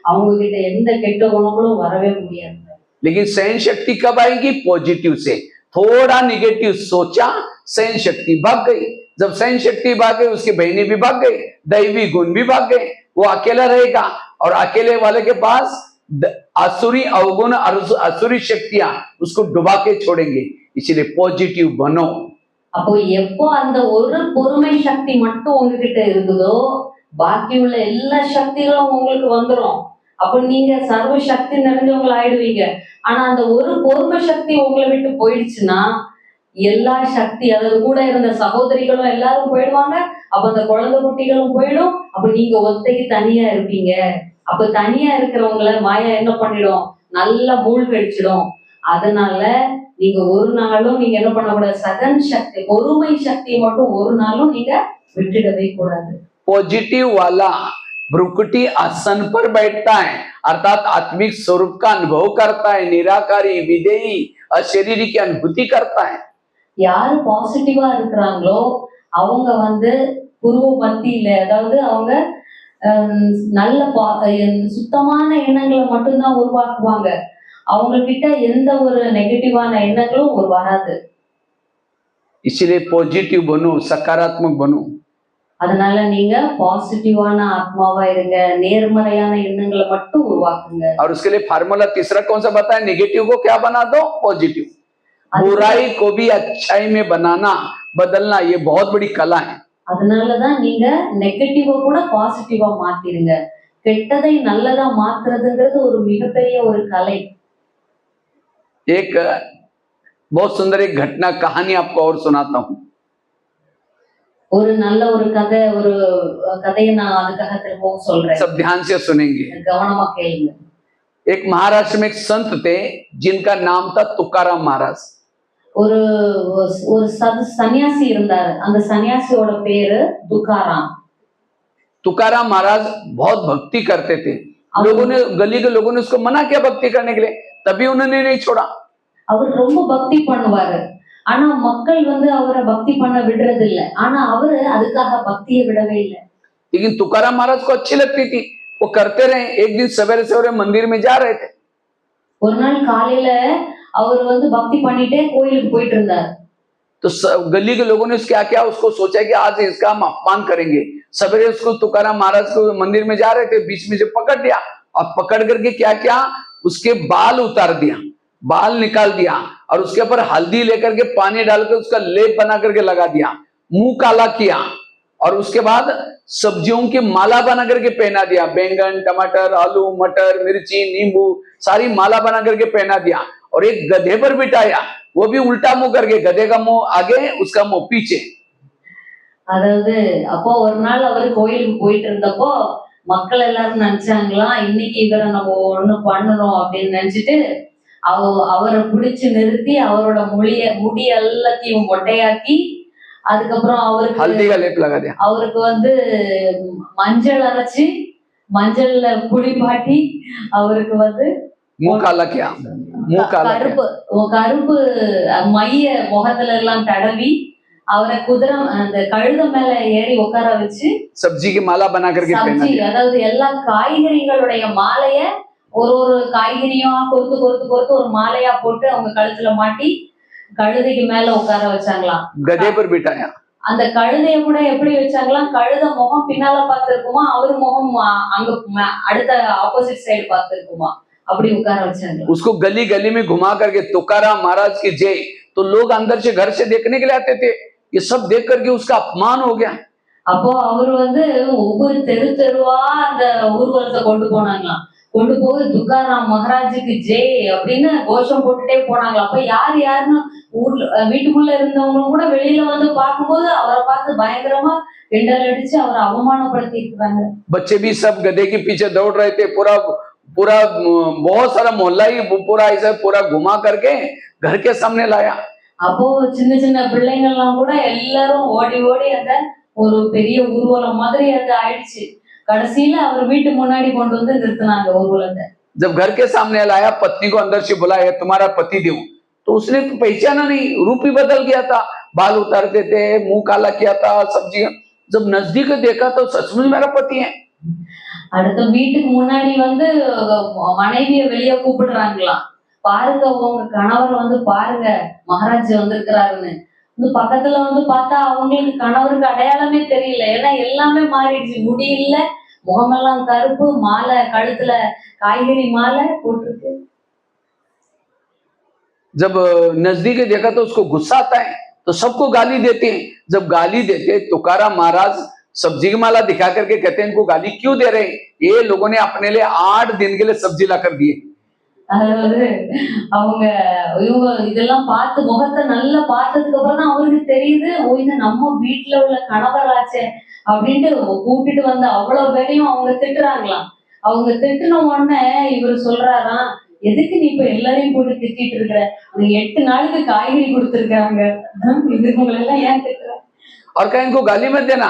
அவங்க கிட்ட எந்த கெட்ட குணங்களும் வரவே முடியாது. लेकिन सहन शक्ति कब आएगी? पॉजिटिव से। थोड़ा निगेटिव सोचा, सहन शक्ति भाग गई। जब सहन शक्ति भाग गई, उसकी बहनें भी भाग गई, दैवी गुण भी भाग गए, वो अकेला रहेगा। और अकेले वाले के पास आसुरी अवगुण, आसुरी शक्तियां उसको डुबा के छोड़ेंगे। इसलिए पॉजिटिव बनो। அப்போ எப்போ அந்த ஒரு பொறுமை சக்தி மட்டும் உங்ககிட்ட இருக்குதோ பாக்கி உள்ள எல்லா சக்திகளும் உங்களுக்கு வந்துடும். அப்ப நீங்க சர்வ சக்தி நிறைஞ்சவங்க ஆயிடுவீங்க. ஆனா அந்த ஒரு பொறுமை சக்தி உங்களை விட்டு போயிடுச்சுன்னா எல்லா சக்தி, அதாவது கூட இருந்த சகோதரிகளும் எல்லாரும் போயிடுவாங்க. அப்ப அந்த குழந்தை குட்டிகளும் போயிடும். அப்ப நீங்க ஒத்தைக்கு தனியா இருப்பீங்க. அப்ப தனியா இருக்கிறவங்கள மாயா என்ன பண்ணிடும்? நல்லா மூழ்கடிச்சிடும். அதனால நீங்க ஒரு நாளும் நீங்க என்ன பண்ணக்கூடாது, சகன் சக்தி பொறுமை சக்தியை மட்டும் ஒரு நாளும் நீங்க விட்டுடவே கூடாது. पॉजिटिव वाला भ्रुकुटी आसन पर बैठता है, अर्थात आत्मिक स्वरूप का अनुभव करता है, निराकारी विधेयी अशरीरी की अनुभूति करता है. யாரு பாசிட்டிவா இருக்கிறாங்களோ அவங்க வந்து புருவ மத்தியில, அதாவது அவங்க நல்ல சுத்தமான எண்ணங்களை மட்டும்தான் உருவாக்குவாங்க. அவங்க கிட்ட எந்த ஒரு நெகட்டிவான எண்ணங்களும் வராது. इसलिए पॉजिटिव बनो, सकारात्मक बनो. அதனால நீங்க பாசிட்டிவான ஆத்மாவா இருங்க, நேர்மறையான எண்ணங்களை மட்டும் உருவாக்குங்க. और उसके लिए फार्मूला तीसरा कौन सा बताया? नेगेटिव को क्या बना दो? पॉजिटिव. बुराई को भी अच्छाई में बनाना, बदलना, ये बहुत बड़ी कला है. அதனாலதான் நீங்க நெகட்டிவா கூட பாசிட்டிவா மாத்திருங்க. கெட்டதை நல்லதா மாத்துறதுங்கிறது ஒரு மிகப்பெரிய ஒரு கலை. एक बहुत सुंदर एक घटना कहानी आपको और सुनाता हूँ. ஒரு நல்ல ஒரு கதையை நான் அதுக்காக திரும்பவும் சொல்றேன். सब ध्यान से सुनेंगे. கவனமா கேளுங்க. एक महाराष्ट्र में एक संत थे जिनका नाम था तुकाराम महाराज. ஒரு ஒரு சன்னியாசி இருந்தாரு. அந்த சன்னியாசியோட பேரு துக்காராம். तुकाराम महाराज बहुत भक्ति करते थे. लोगों ने, गली के लोगों ने उसको मना किया भक्ति करने के लिए, तभी उन्होंने नहीं छोड़ा. அவர் ரொம்ப பக்தி பண்ணுவாரு. ஆனா மக்கள் வந்து அவரை பக்தி பண்ண விடுறது இல்ல. ஆனா அவரு அதுக்காக பக்தியை விடவே இல்லை. लेकिन तुकाराम महाराज को अच्छी लगती थी, वो करते रहे. एक दिन सवेरे सवेरे मंदिर में जा रहे थे. ஒரு நாள் காலையில அவர் வந்து பக்தி பண்ணிட்டே கோயிலுக்கு போயிட்டு இருந்தார். तो गली के लोगों ने क्या किया, उसको सोचा कि आज इसका हम अपमान करेंगे. सवेरे उसको तुकाराम महाराज को मंदिर में जा रहे थे, बीच में से पकड़ लिया और पकड़ करके क्या किया, उसके बाल उतार दिया, बाल निकाल दिया और उसके ऊपर हल्दी लेकर के पानी डाल के उसका लेप बना करके लगा दिया, मुंह काला किया और उसके बाद सब्जियों की माला बना करके पहना दिया. बैंगन, टमाटर, आलू, मटर, मिर्ची, नींबू, सारी माला बना करके पहना दिया और एक गधे पर बिठाया, वो भी उल्टा मुंह करके, गधे का मुंह आगे, उसका मुंह पीछे. அதாவது அப்போ ஒரு நாள் அவர் கோயிலுக்கு போயிட்டு இருந்தப்போ மக்கள் எல்லாரும் நினைச்சாங்களாம், இன்னைக்கு இவரை நம்ம ஒண்ணு பண்ணணும் அப்படின்னு நினைச்சிட்டு அவரை பிடிச்சு நிறுத்தி அவரோட முடி எல்லாத்தையும் மொட்டையாக்கி, அதுக்கப்புறம் அவருக்கு வந்து மஞ்சள் அரைச்சு, மஞ்சள்ல குளிப்பாட்டி, அவருக்கு வந்து கருப்பு மைய முகத்துல எல்லாம் தடவி, அவரை அந்த கழுத மேல ஏறி உட்கார வச்சு சப்ஜிக்கு மாலா பனா கர்க்கே சப்ஜி, அதாவது எல்லா காய்கறிகளுடைய மாலைய ஒரு காய்கறியும் கொத்து கொத்து கொத்து ஒரு மாலையா போட்டு அவங்க கழுத்துல மாட்டி கழுதைக்கு மேல உட்கார வச்சாங்களாம். கதே பர் பிட்டாயா. அந்த கழுதைய கூட எப்படி வச்சாங்களாம், கழுத முகம் பின்னால பார்த்திருக்குமா, அவர் முகம் அங்க அடுத்த ஆப்போசிட் சைடு பார்த்திருக்குமா, அப்படி உட்கார வச்சாங்க. उसको गली गली में घुमा करके तुकाराम महाराज की जय, तो लोग अंदर से घर से देखने के लिए आते थे. ये सब देख करके उसका अपमान हो गया. அப்போ அவர் வந்து ஒவ்வொரு தெருவா அந்த ஊர்வலத்தை கொண்டு போனாங்களாம். கொண்டு போய் துக்காராம் மகாராஜுக்கு ஜெய் அப்படின்னு கோஷம் போட்டுட்டே போனாங்களாம். அப்ப யாருன்னு வீட்டுக்குள்ள இருந்தவங்களும் கூட வெளியில வந்து பார்க்கும்போது அவரை பார்த்து பயங்கரமா கிண்டல் அடிச்சு அவரை அவமானப்படுத்தி இருக்கிறாங்க. बच्चे भी सब गधे के पीछे दौड़ रहे थे. पूरा बहुत सारा मोहल्ला ही पूरा ऐसा पूरा घुमा करके घर के सामने लाया. அப்போ சின்ன சின்ன பிள்ளைங்கள்லாம் கூட எல்லாரும் ஓடி ஓடி அந்த ஒரு பெரிய ஊர்வலம் மாதிரி அது ஆயிடுச்சு. கடைசியில அவர் வீட்டு முன்னாடி கொண்டு வந்து நிறுத்தினாங்க ஊர்வலத்தை. जब घर के सामने लाया, पत्नी को अंदर से बुलाया, तुम्हारा पति देव. तो उसने तो पहचाना नहीं, रूप ही बदल गया था, बाल उतारते थे, मुंह काला किया था, सब्जी. जब नजदीक देखा तो सचमुच मेरा पति है. அடுத்த வீட்டுக்கு முன்னாடி வந்து மனைவிய வெளியே கூப்பிடுறாங்களாம். பாருங்க உங்க கணவர் வந்து பாருங்க மகாராஜ் வந்திருக்கிறாருன்னு. இந்த பக்கத்துல வந்து பார்த்தா அவங்களுக்கு கணவருக்கு அடையாளமே தெரியல. ஏன்னா எல்லாமே மாறிடுச்சு. முடி இல்ல, முகமெல்லாம் கருப்பு, மாலை கழுத்துல காய்கறி மாலை போட்டிருக்கு. जब नजदीक देखा तो उसको गुस्सा आता है, तो सबको गाली देते हैं. जब गाली देते, तुकाराम महाराज सब्जी की माला दिखा करके कहते हैं, इनको गाली क्यों दे रहे हैं? ये लोगों ने अपने लिए 8 दिन के लिए सब्जी ला कर दिए. அதாவது இவங்க இதெல்லாம் பார்த்து முகத்தை நல்லா பார்த்ததுக்கு அப்புறம் தான் அவருக்கு தெரியுது, இது நம்ம வீட்டுல உள்ள கணவராச்சே அப்படின்ட்டு கூப்பிட்டு வந்து அவ்வளவு பேரையும் அவங்க திட்டுறாங்களாம். அவங்க திட்டுன உடனே இவர் சொல்றாராம், எதுக்கு நீ இப்ப எல்லாரையும் போட்டு திட்டிட்டு இருக்கிற? உனக்கு 8 நாளுக்கு காய்கறி கொடுத்துருக்காங்க, இது உங்களெல்லாம் ஏன் திட்டுற? और कहीं इनको गाली मत देना।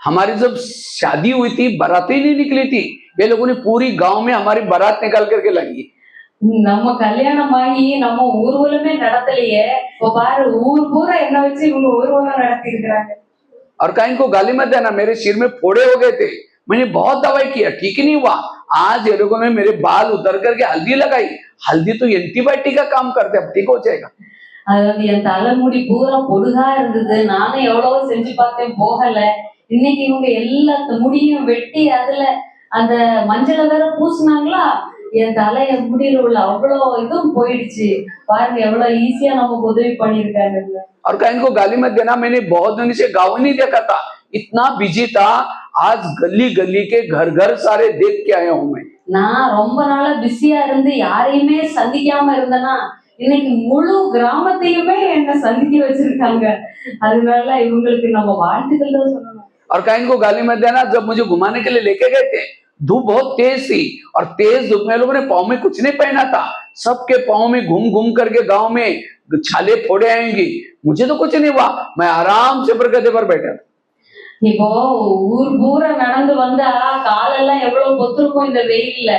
हमारी जब शादी हुई थी बारात ही नहीं निकली थी, ये लोगों ने पूरी गांव में हमारी बारात निकाल करके लगी। நம்ம கல்யாணம் ஆகி நம்ம ஊர்வலமே நடத்தலையே, இப்ப பாரு ஊர் பூரா என்ன வச்சு இவங்க ஊர்வலம் நடத்தி இருக்கிறாங்க. और कहीं को गाली मत देना, मेरे सिर में फोड़े हो गए थे, मैंने बहुत दवाई किया, ठीक ही नहीं हुआ। आज ये लोगों ने मेरे बाल उतर करके हल्दी लगाई। हल्दी तो एंटीबायोटिक का काम करते, अब ठीक हो जाएगा। அதாவது என் தலைமுடி பூரா பொடுகா இருந்தது, நானும் எவ்வளவோ செஞ்சு பார்த்தேன் போகல. இன்னைக்கு இவங்க எல்லா முடியும் வெட்டி அதுல அந்த மஞ்சளை வேற பூசினாங்களா, என் தலைய முடியில உள்ள அவ்வளோ இதுவும் போயிடுச்சு. பாருங்க எவ்வளவு ஈஸியா நமக்கு உதவி பண்ணிருக்காங்க. और कहीं को गाली मत देना, मैंने बहुत दिन से गाँव नहीं देखा था, इतना बिजी था। आज गली गली के घर घर सारे देख के आया हूं मैं। நான் ரொம்ப நாளா பிஸியா இருந்து யாரையுமே சந்திக்காம இருந்தேன்னா, இன்னைக்கு முழு கிராமத்தையுமே என்ன சந்திக்க வச்சிருக்காங்க. அதனால இவங்களுக்கு நம்ம வாழ்த்துக்கள் தான் சொல்லணும். और कहीं को गाली मत देना, जब मुझे घुमाने के लिए लेके गए थे, धूप बहुत तेज थी, और तेज धूप में लोगों ने पाँव में कुछ नहीं पहना था, सबके पाँव में घूम घूम करके गांव में छाले फोड़े आएंगी। मुझे तो कुछ नहीं हुआ, मैं आराम से गधे पर बैठा था। இப்போ ஊர் பூரா நடந்து வந்தா காலெல்லாம் எவ்வளவு பொத்திருக்கும் இந்த வெயில்ல.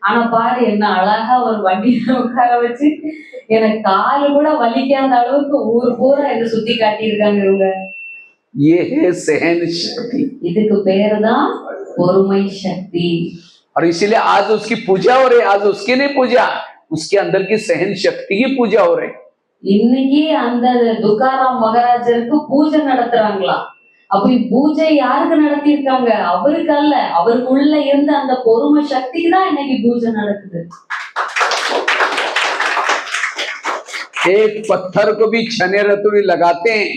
ஆனா பாரு என்ன அழகா ஒரு வண்டியில உட்கார வச்சு எனக்கு காலு கூட வலிக்காத அளவுக்கு ஊர் பூரா என்ன சுத்தி காட்டியிருக்காங்க இவங்க. ये है सहन शक्ति, இதுக்கு பேருதான் பொறுமை சக்தி. और इसीलिए आज उसकी पूजा हो रही है। आज उसकी नहीं पूजा, उसके अंदर की सहन शक्ति की पूजा हो रही। இன்னைக்கு அந்த துக்காராம் மகாராஜருக்கு பூஜை நடத்துறாங்களா? அப்படி பூஜை யாருக்கு நடத்தியிருக்காங்க? அவருக்கு அல்ல, அவருக்கு உள்ள இருந்த அந்த பொறுமை சக்திக்கு தான் இன்னைக்கு பூஜை நடக்குது. एक पत्थर को भी छने रतुड़ी लगाते हैं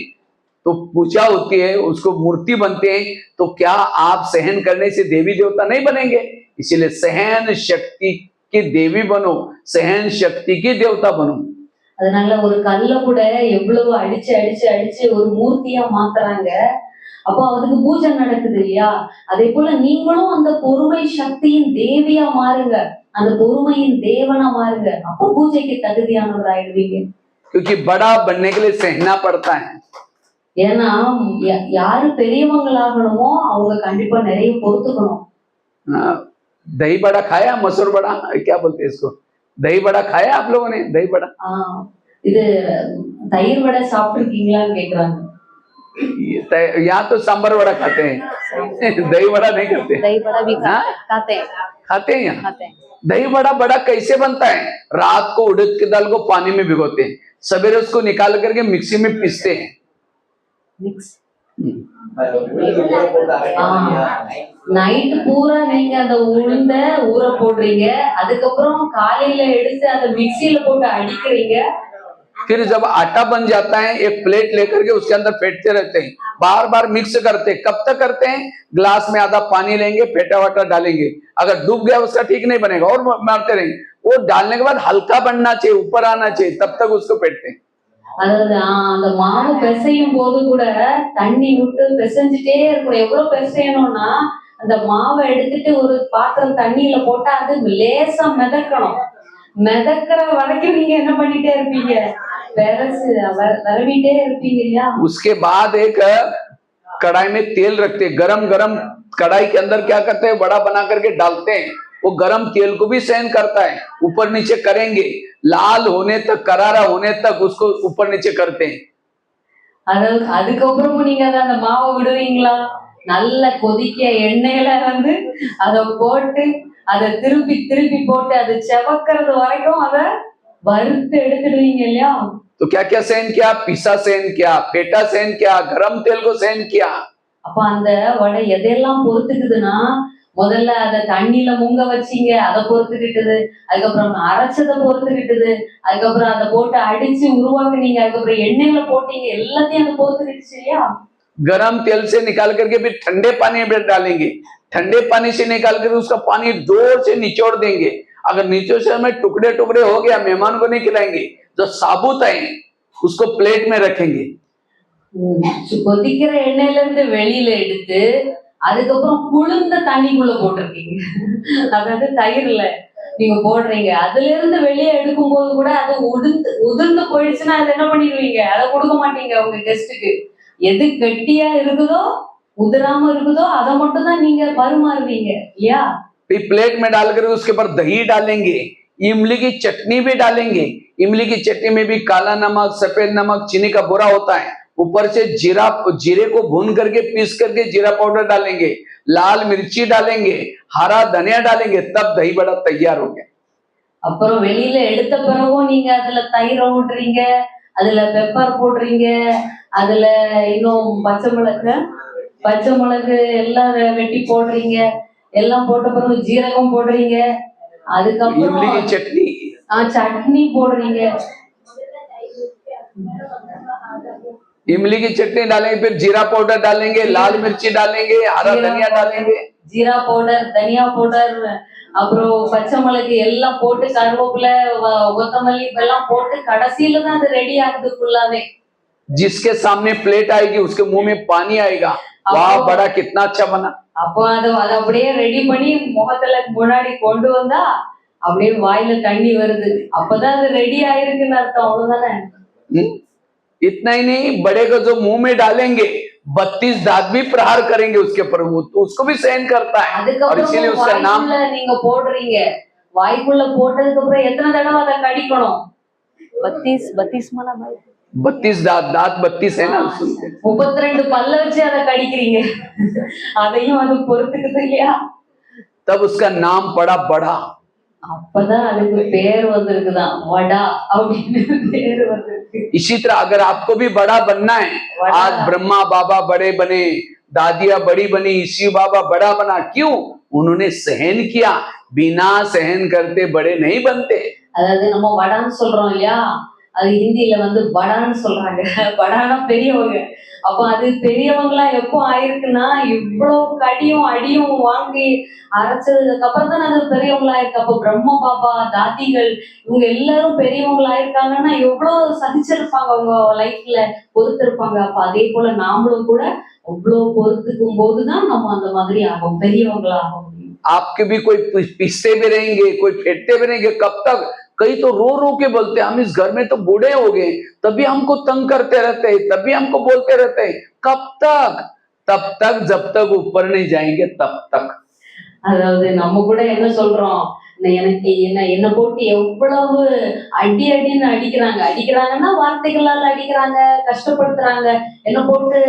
तो पूजा होती है, उसको मूर्ति बनते हैं, तो क्या आप सहन करने से देवी देवता नहीं बनेंगे? इसीलिए सहन शक्ति की देवी बनो, सहन शक्ति की देवता बनो। அதனால ஒரு கல்ல கூட எவ்வளவு அடிச்சு அடிச்சு அடிச்சு ஒரு மூர்த்தியா மாத்துறாங்க. அப்போ அதுக்கு பூஜை நடக்குது இல்லையா? அதே போல நீங்களும் அந்த பொறுமை சக்தியின் தேவியா மாறுங்க, அந்த பொறுமையின் தேவனா மாறுங்க. அப்போ பூஜைக்கு தகுதியானவர் ஆயிடுவீங்க. क्योंकि बड़ा बनने के लिए सहना पड़ता है। ஏன்னா யாரு பெரியவங்களாகணுமோ அவங்க கண்டிப்பா நிறைய பொறுத்துக்கணும். दही बड़ा खाया, मसूर बड़ा, क्या बोलते हैं इसको, दही बड़ा खाया आप लोगों ने? दही बड़ा, இது தயிர் வடை சாப்பிட்டுருக்கீங்களான்னு கேக்குறாங்க. यहाँ तो सांबर वड़ा खाते हैं, दही बड़ा नहीं खाते। दही बड़ा भी खाते हैं, खाते हैं यहाँ। खाते हैं। दही बड़ा बड़ा कैसे बनता है? रात को उड़द की दाल को पानी में भिगोते हैं, सवेरे उसको निकाल करके मिक्सी में पीसते हैं। நைட் பூரா நீங்க அந்த உளுந்த ஊற போடுறீங்க, அதுக்கப்புறம் காலையில எடுத்து அந்த மிக்சியில போட்டு அடிக்கிறீங்க. फिर जब आटा बन जाता है, एक प्लेट लेकर के उसके अंदर फेंटते रहते हैं, बार बार मिक्स करते हैं। कब तक करते हैं? ग्लास में आधा पानी लेंगे, फेटा वाटा डालेंगे, अगर डूब गया उसका ठीक नहीं बनेगा, और मारते रहेंगे। वो डालने के बाद हल्का बनना चाहिए, ऊपर आना चाहिए, तब तक उसको फेंटते हैं। அதாவது அந்த மாவு பிசையும் போது கூட தண்ணி விட்டு பிசைஞ்சிட்டே இருக்கணும். எவ்வளவு பிசையணும்னா அந்த மாவை எடுத்துட்டு ஒரு பாத்திரம் தண்ணியில போட்டா அது லேசா மிதக்கணும். மிதக்கிற வரைக்கும் நீங்க என்ன பண்ணிட்டே இருப்பீங்க? வரவிட்டே இருப்பீங்க இல்லையா? उसके बाद एक कढ़ाई में तेल रखते हैं, गरम गरम कढ़ाई के अंदर क्या करते हैं, बड़ा बना करके डालते हैं। वो गरम तेल को भी सहन करता है, ऊपर नीचे करेंगे, लाल होने तक, करारा होने तक उसको ऊपर नीचे करते हैं। அதாவது அதுக்கப்புறமும் நீங்க அந்த மாவை விடுவீங்களா? நல்ல கொதிக்க எண்ணெயில அதை போட்டு அதை திருப்பி திருப்பி போட்டு அது செவக்கிறது வரைக்கும் அதை வறுத்து எடுத்துடுவீங்க இல்லையா? तो क्या क्या सहन किया? पिसा सहन किया, फेटा सहन किया, गरम तेल को सहन किया। அப்ப அந்த வடை எதெல்லாம் பொறுத்துக்குதுன்னா, முதல்ல அதை தண்ணியில முங்க வச்சீங்க, அதை பொறுத்துக்கிட்டது. அதுக்கப்புறம் அரைச்சதை பொறுத்துக்கிட்டது. அதுக்கப்புறம் அதை போட்டு அடிச்சு உருவாக்குனீங்க. அதுக்கப்புறம் எண்ணெயில போட்டீங்க, எல்லாத்தையும் அதை பொறுத்துக்கிடுச்சு இல்லையா? गरम तेल से निकाल करके फिर ठंडे पानी में डालेंगे, ठंडे पानी से निकाल कर उसका पानी जोर से निचोड़ देंगे। अगर निचोड़ से में टुकड़े टुकड़े हो गया, मेहमान को नहीं खिलाएंगे। जो साबुत है उसको प्लेट में रखेंगे। கொதிக்கிற எண்ணெயில இருந்து வெளியில எடுத்து அதுக்கப்புறம் குளிர்ந்த தண்ணிக்குள்ள போட்டிருக்கீங்க. அதாவது தயிர்ல நீங்க போடுறீங்க. அதுல இருந்து வெளியே எடுக்கும்போது கூட அது உதிர்ந்து போயிடுச்சுன்னா அது என்ன பண்ணிடுவீங்க? அதை கொடுக்க மாட்டீங்க உங்க கெஸ்ட்டுக்கு. எது கெட்டியா இருக்குதோ உதிராம இருக்குதோ அதை மட்டும் தான் நீங்க பரிமாறுவீங்க இல்லையா? फिर प्लेट में डाल कर उसके ऊपर दही डालेंगे, इमली की चटनी भी डालेंगे। इमली की चटनी में भी काला नमक, सफेद नमक, चीनी का बुरा होता है। ऊपर से जीरे को भून करके पीस करके जीरा पाउडर डालेंगे, लाल मिर्ची डालेंगे, हरा धनिया डालेंगे, तब दही बड़ा तैयार हो गया। அப்புறம் வெளியில எடுத்த பிறகும் நீங்க அதுல தயிரை விடுறீங்க, அதுல பெப்பர் போடுறீங்க, அதுல இன்னும் பச்சை மிளகு எல்லாம் வெட்டி போடுறீங்க, எல்லாம் போட்ட பிறகு ஜீரகம் போடுறீங்க, அதுக்கப்புறம் इमली की चटनी, சட்னி போடுறீங்க। इमली की चटनी डालेंगे, फिर जीरा पाउडर डालेंगे, लाल मिर्ची डालेंगे, हरा धनिया डालेंगे, ஜீரா பவுடர், தனியா பவுடர், அப்புறம் பச்சை மிளகு எல்லாம் போட்டு கருவேப்பிலை, கொத்தமல்லி இதெல்லாம் போட்டு கடைசியில தான் அது ரெடி ஆகுது ஃபுல்லாவே। जिसके सामने प्लेट आएगी उसके मुंह में पानी आएगा, वाह बड़ा कितना अच्छा बना। அப்போ அதை அப்படியே ரெடி பண்ணி முகத்துல முன்னாடி கொண்டு வந்தா அப்படியே வாயில தண்ணி வருது, அப்பதான் அது ரெடி ஆயிருக்குன்னு அர்த்தம், அவ்வளவுதானே? इतना ही नहीं, बड़े को जो मुंह में डालेंगे 32 दांत भी प्रहार करेंगे उसके ऊपर, वो तो उसको भी सहन करता है, और इसीलिए उसका नाम। நீங்க போடுறீங்க, வாய்க்குள்ள போட்டதுக்கு அப்புறம் எத்தனை தடவை அதை கடிக்கணும்? 32 மலா பாய் 32 दांत 32 है ना, सुनते 32 பல்ல வச்சு அதை கடிக்கிறீங்க, அதையும் அது பொறுத்துக்குது இல்லையா? तब उसका नाम पड़ा बड़ा। அப்பதான் அதுக்கு பேர் வந்திருக்குதான், வடா அப்படின்னு பேர் வந்திருக்கு। इसी तरह अगर आपको भी बड़ा बनना है, आज ब्रह्मा बाबा बड़े बने, दादिया बड़ी बनी, शिव बाबा बड़ा बना, क्यों? उन्होंने सहन किया, बिना सहन करते बड़े नहीं बनते। அதாவது நம்ம வடான்னு சொல்றோம் இல்லையா, அது ஹிந்தியில படான்னு சொல்றாங்க, படானா பெரியவங்க। அப்போ அது பெரியவங்களா எப்போ ஆயிருக்குன்னா இவ்வளவு கடியும் அடியும் வாங்கி அரைச்சதுக்கு அப்புறம் தான் அது பெரியவங்களா இருக்கு। அப்போ பிரம்ம பாபா, தாதிகள் இவங்க எல்லாரும் பெரியவங்களா இருக்காங்கன்னா எவ்வளவு சகிச்சிருப்பாங்க, அவங்க லைஃப்ல பொறுத்திருப்பாங்க। அப்ப அதே போல நாமளும் கூட அவ்வளவு பொறுத்துக்கும் போதுதான் நம்ம அந்த மாதிரி ஆகும், பெரியவங்களா ஆக முடியும்। आपके भी कोई पिसते भी रहेंगे, कोई फेंटते भी रहेंगे, कब तक? कई तो रो रो के बोलते हैं, हम इस घर में तो बूढ़े हो गए, तभी हमको तंग करते रहते हैं, तभी हमको बोलते रहते हैं। कब तक? तब तक जब तक ऊपर नहीं जाएंगे तब तक। அதாவது நம்ம கூட என்ன சொல்றோம், எனக்கு என்ன போட்டு எவ்வளவு அடின்னு அடிக்கிறாங்கன்னா வார்த்தைகளால் அடிக்கிறாங்க, கஷ்டப்படுத்துறாங்க, என்ன போட்டு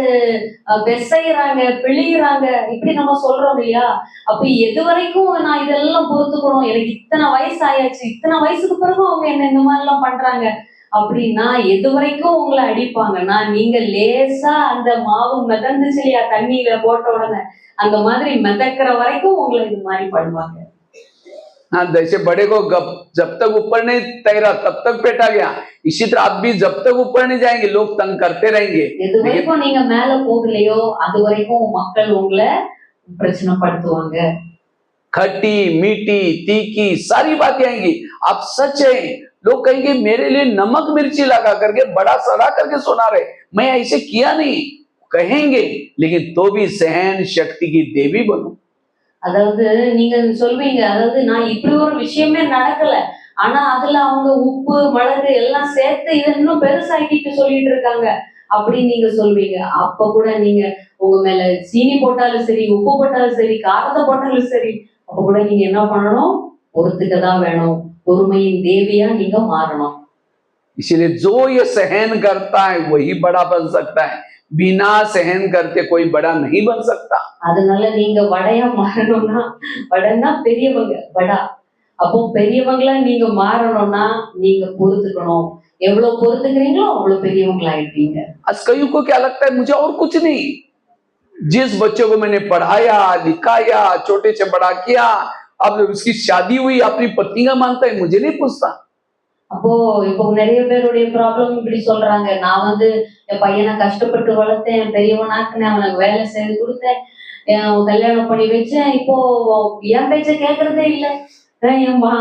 பெசைறாங்க, பிழிகிறாங்க, இப்படி நம்ம சொல்றோம் இல்லையா? அப்ப எது வரைக்கும் நான் இதெல்லாம் பொறுத்துக்கணும்? எனக்கு இத்தனை வயசு ஆயாச்சு, இத்தனை வயசுக்கு பிறகு அவங்க என்ன இந்த மாதிரி எல்லாம் பண்றாங்க அப்படின்னா எது வரைக்கும் உங்களை அடிப்பாங்கன்னா, நீங்க லேசா அந்த மாவு மிதந்துச்சு இல்லையா தண்ணியில போட்ட உடனே, அந்த மாதிரி மிதக்கிற வரைக்கும் உங்களை இது மாதிரி பண்ணுவாங்க। हाँ, जैसे बड़े को जब तक ऊपर नहीं तैरा तब तक पेटा गया, इसी तरह आप भी जब तक ऊपर नहीं जाएंगे लोग तंग करते रहेंगे। எது வரைக்கும் நீங்க மேல போகலையோ அது வரைக்கும் மக்கள் உங்களை பிரச்சனைப்படுத்துவாங்க। खट्टी मीठी तीखी सारी बातें आएंगी। आप सच है, लोग कहेंगे मेरे लिए नमक मिर्ची लगा करके बड़ा सड़ा करके सुना रहे, मैं ऐसे किया नहीं कहेंगे, लेकिन तो भी सहन शक्ति की देवी बनो। அதாவது நீங்க சொல்வீங்க, அதாவது நான் இப்படி ஒரு விஷயமே நடக்கல, ஆனா அதுல அவங்க உப்பு மிளகு எல்லாம் சேர்த்து இதை இன்னும் பெருசாக்கிட்டு சொல்லிட்டு இருக்காங்க அப்படின்னு நீங்க சொல்வீங்க। அப்ப கூட நீங்க உங்க மேல சீனி போட்டாலும் சரி, உப்பு போட்டாலும் சரி, காரத்தை போட்டாலும் சரி, அப்ப கூட நீங்க என்ன பண்ணணும்? பொறுத்துக்கதான் வேணும், பொறுமையின் தேவியா நீங்க மாறணும்। इसलिए जो ये सहन करता है वही बड़ा बन सकता है, बिना सहन करते कोई बड़ा नहीं बन सकता। அதனால நீங்க வடையா மாறணும்னா, வடைன்னா பெரியவங்க வடா, அப்போ பெரியவங்களா நீங்க மாறணும்னா நீங்க பொறுத்துக்கணும், எவ்வளவு பொறுத்துக்கிறீங்களோ அவ்வளவு பெரியவங்களா ஆயிடுவீங்க। आज कईयों को क्या लगता है, मुझे और कुछ नहीं, जिस बच्चों को मैंने पढ़ाया लिखाया छोटे से बड़ा किया, अब उसकी शादी हुई अपनी पत्नी का मानता है, मुझे नहीं पूछता। அப்போ இப்போ நிறைய பேருடைய ப்ராப்ளம் இப்படி சொல்றாங்க, நான் என் பையனை கஷ்டப்பட்டு வளர்த்தேன், பெரியவனாக்குனேன், அவனுக்கு வேலை செய்து கொடுத்தேன், கல்யாணம் பண்ணி வச்சேன், இப்போ என் பேச்ச கேட்கறதே இல்லை,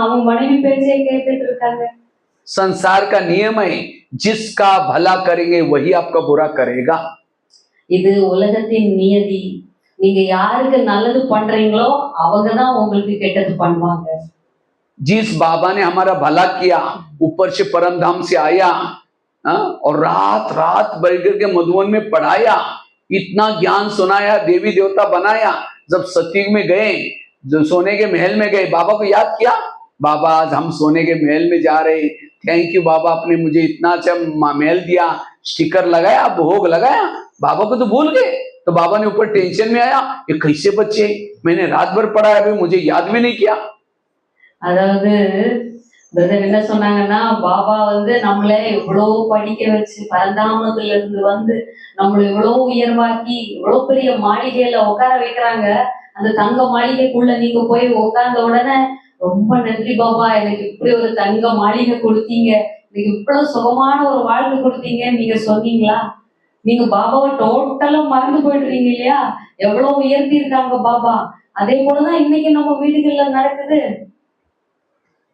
அவன் மனைவி பேச்சே கேட்டுட்டு இருக்காங்க। संसार का नियम है, जिसका भला करेंगे वही आपका बुरा करेगा। இது உலகத்தின் நியதி, நீங்க யாருக்கு நல்லது பண்றீங்களோ அவங்கதான் உங்களுக்கு கெட்டது பண்ணுவாங்க। जिस बाबा ने हमारा भला किया, ऊपर से परम धाम से आया, और रात रात भर के मधुवन में पढ़ाया, इतना ज्ञान सुनाया, देवी देवता बनाया। जब सतयुग में गए, जो सोने के महल में गए, बाबा को याद किया, बाबा आज हम सोने के महल में जा रहे, थैंक यू बाबा, आपने मुझे इतना अच्छा महल दिया, स्टिकर लगाया, भोग लगाया। बाबा को तो भूल गए। तो बाबा ने ऊपर टेंशन में आया, ये कैसे बच्चे, मैंने रात भर पढ़ा है, मुझे याद भी नहीं किया। அதாவது பிரதர் என்ன சொன்னாங்கன்னா, பாபா வந்து நம்மள எவ்வளவு படிக்க வச்சு பரந்தாமத்துல இருந்து வந்து நம்மள எவ்வளவு உயர்வாக்கி எவ்வளவு பெரிய மாளிகையில உட்கார வைக்கிறாங்க. அந்த தங்க மாளிகைக்குள்ள நீங்க போய் உட்கார்ந்த உடனே, ரொம்ப நன்றி பாபா, எனக்கு இப்படி ஒரு தங்க மாளிகை கொடுத்தீங்க, எனக்கு இவ்வளவு சுகமான ஒரு வாழ்க்கை கொடுத்தீங்கன்னு நீங்க சொன்னீங்களா? நீங்க பாபாவை டோட்டலா மறந்து போயிடுறீங்க இல்லையா? எவ்வளவு உயர்த்தி இருக்காங்க பாபா. அதே போலதான் இன்னைக்கு நம்ம வீடுகள்ல நடக்குது.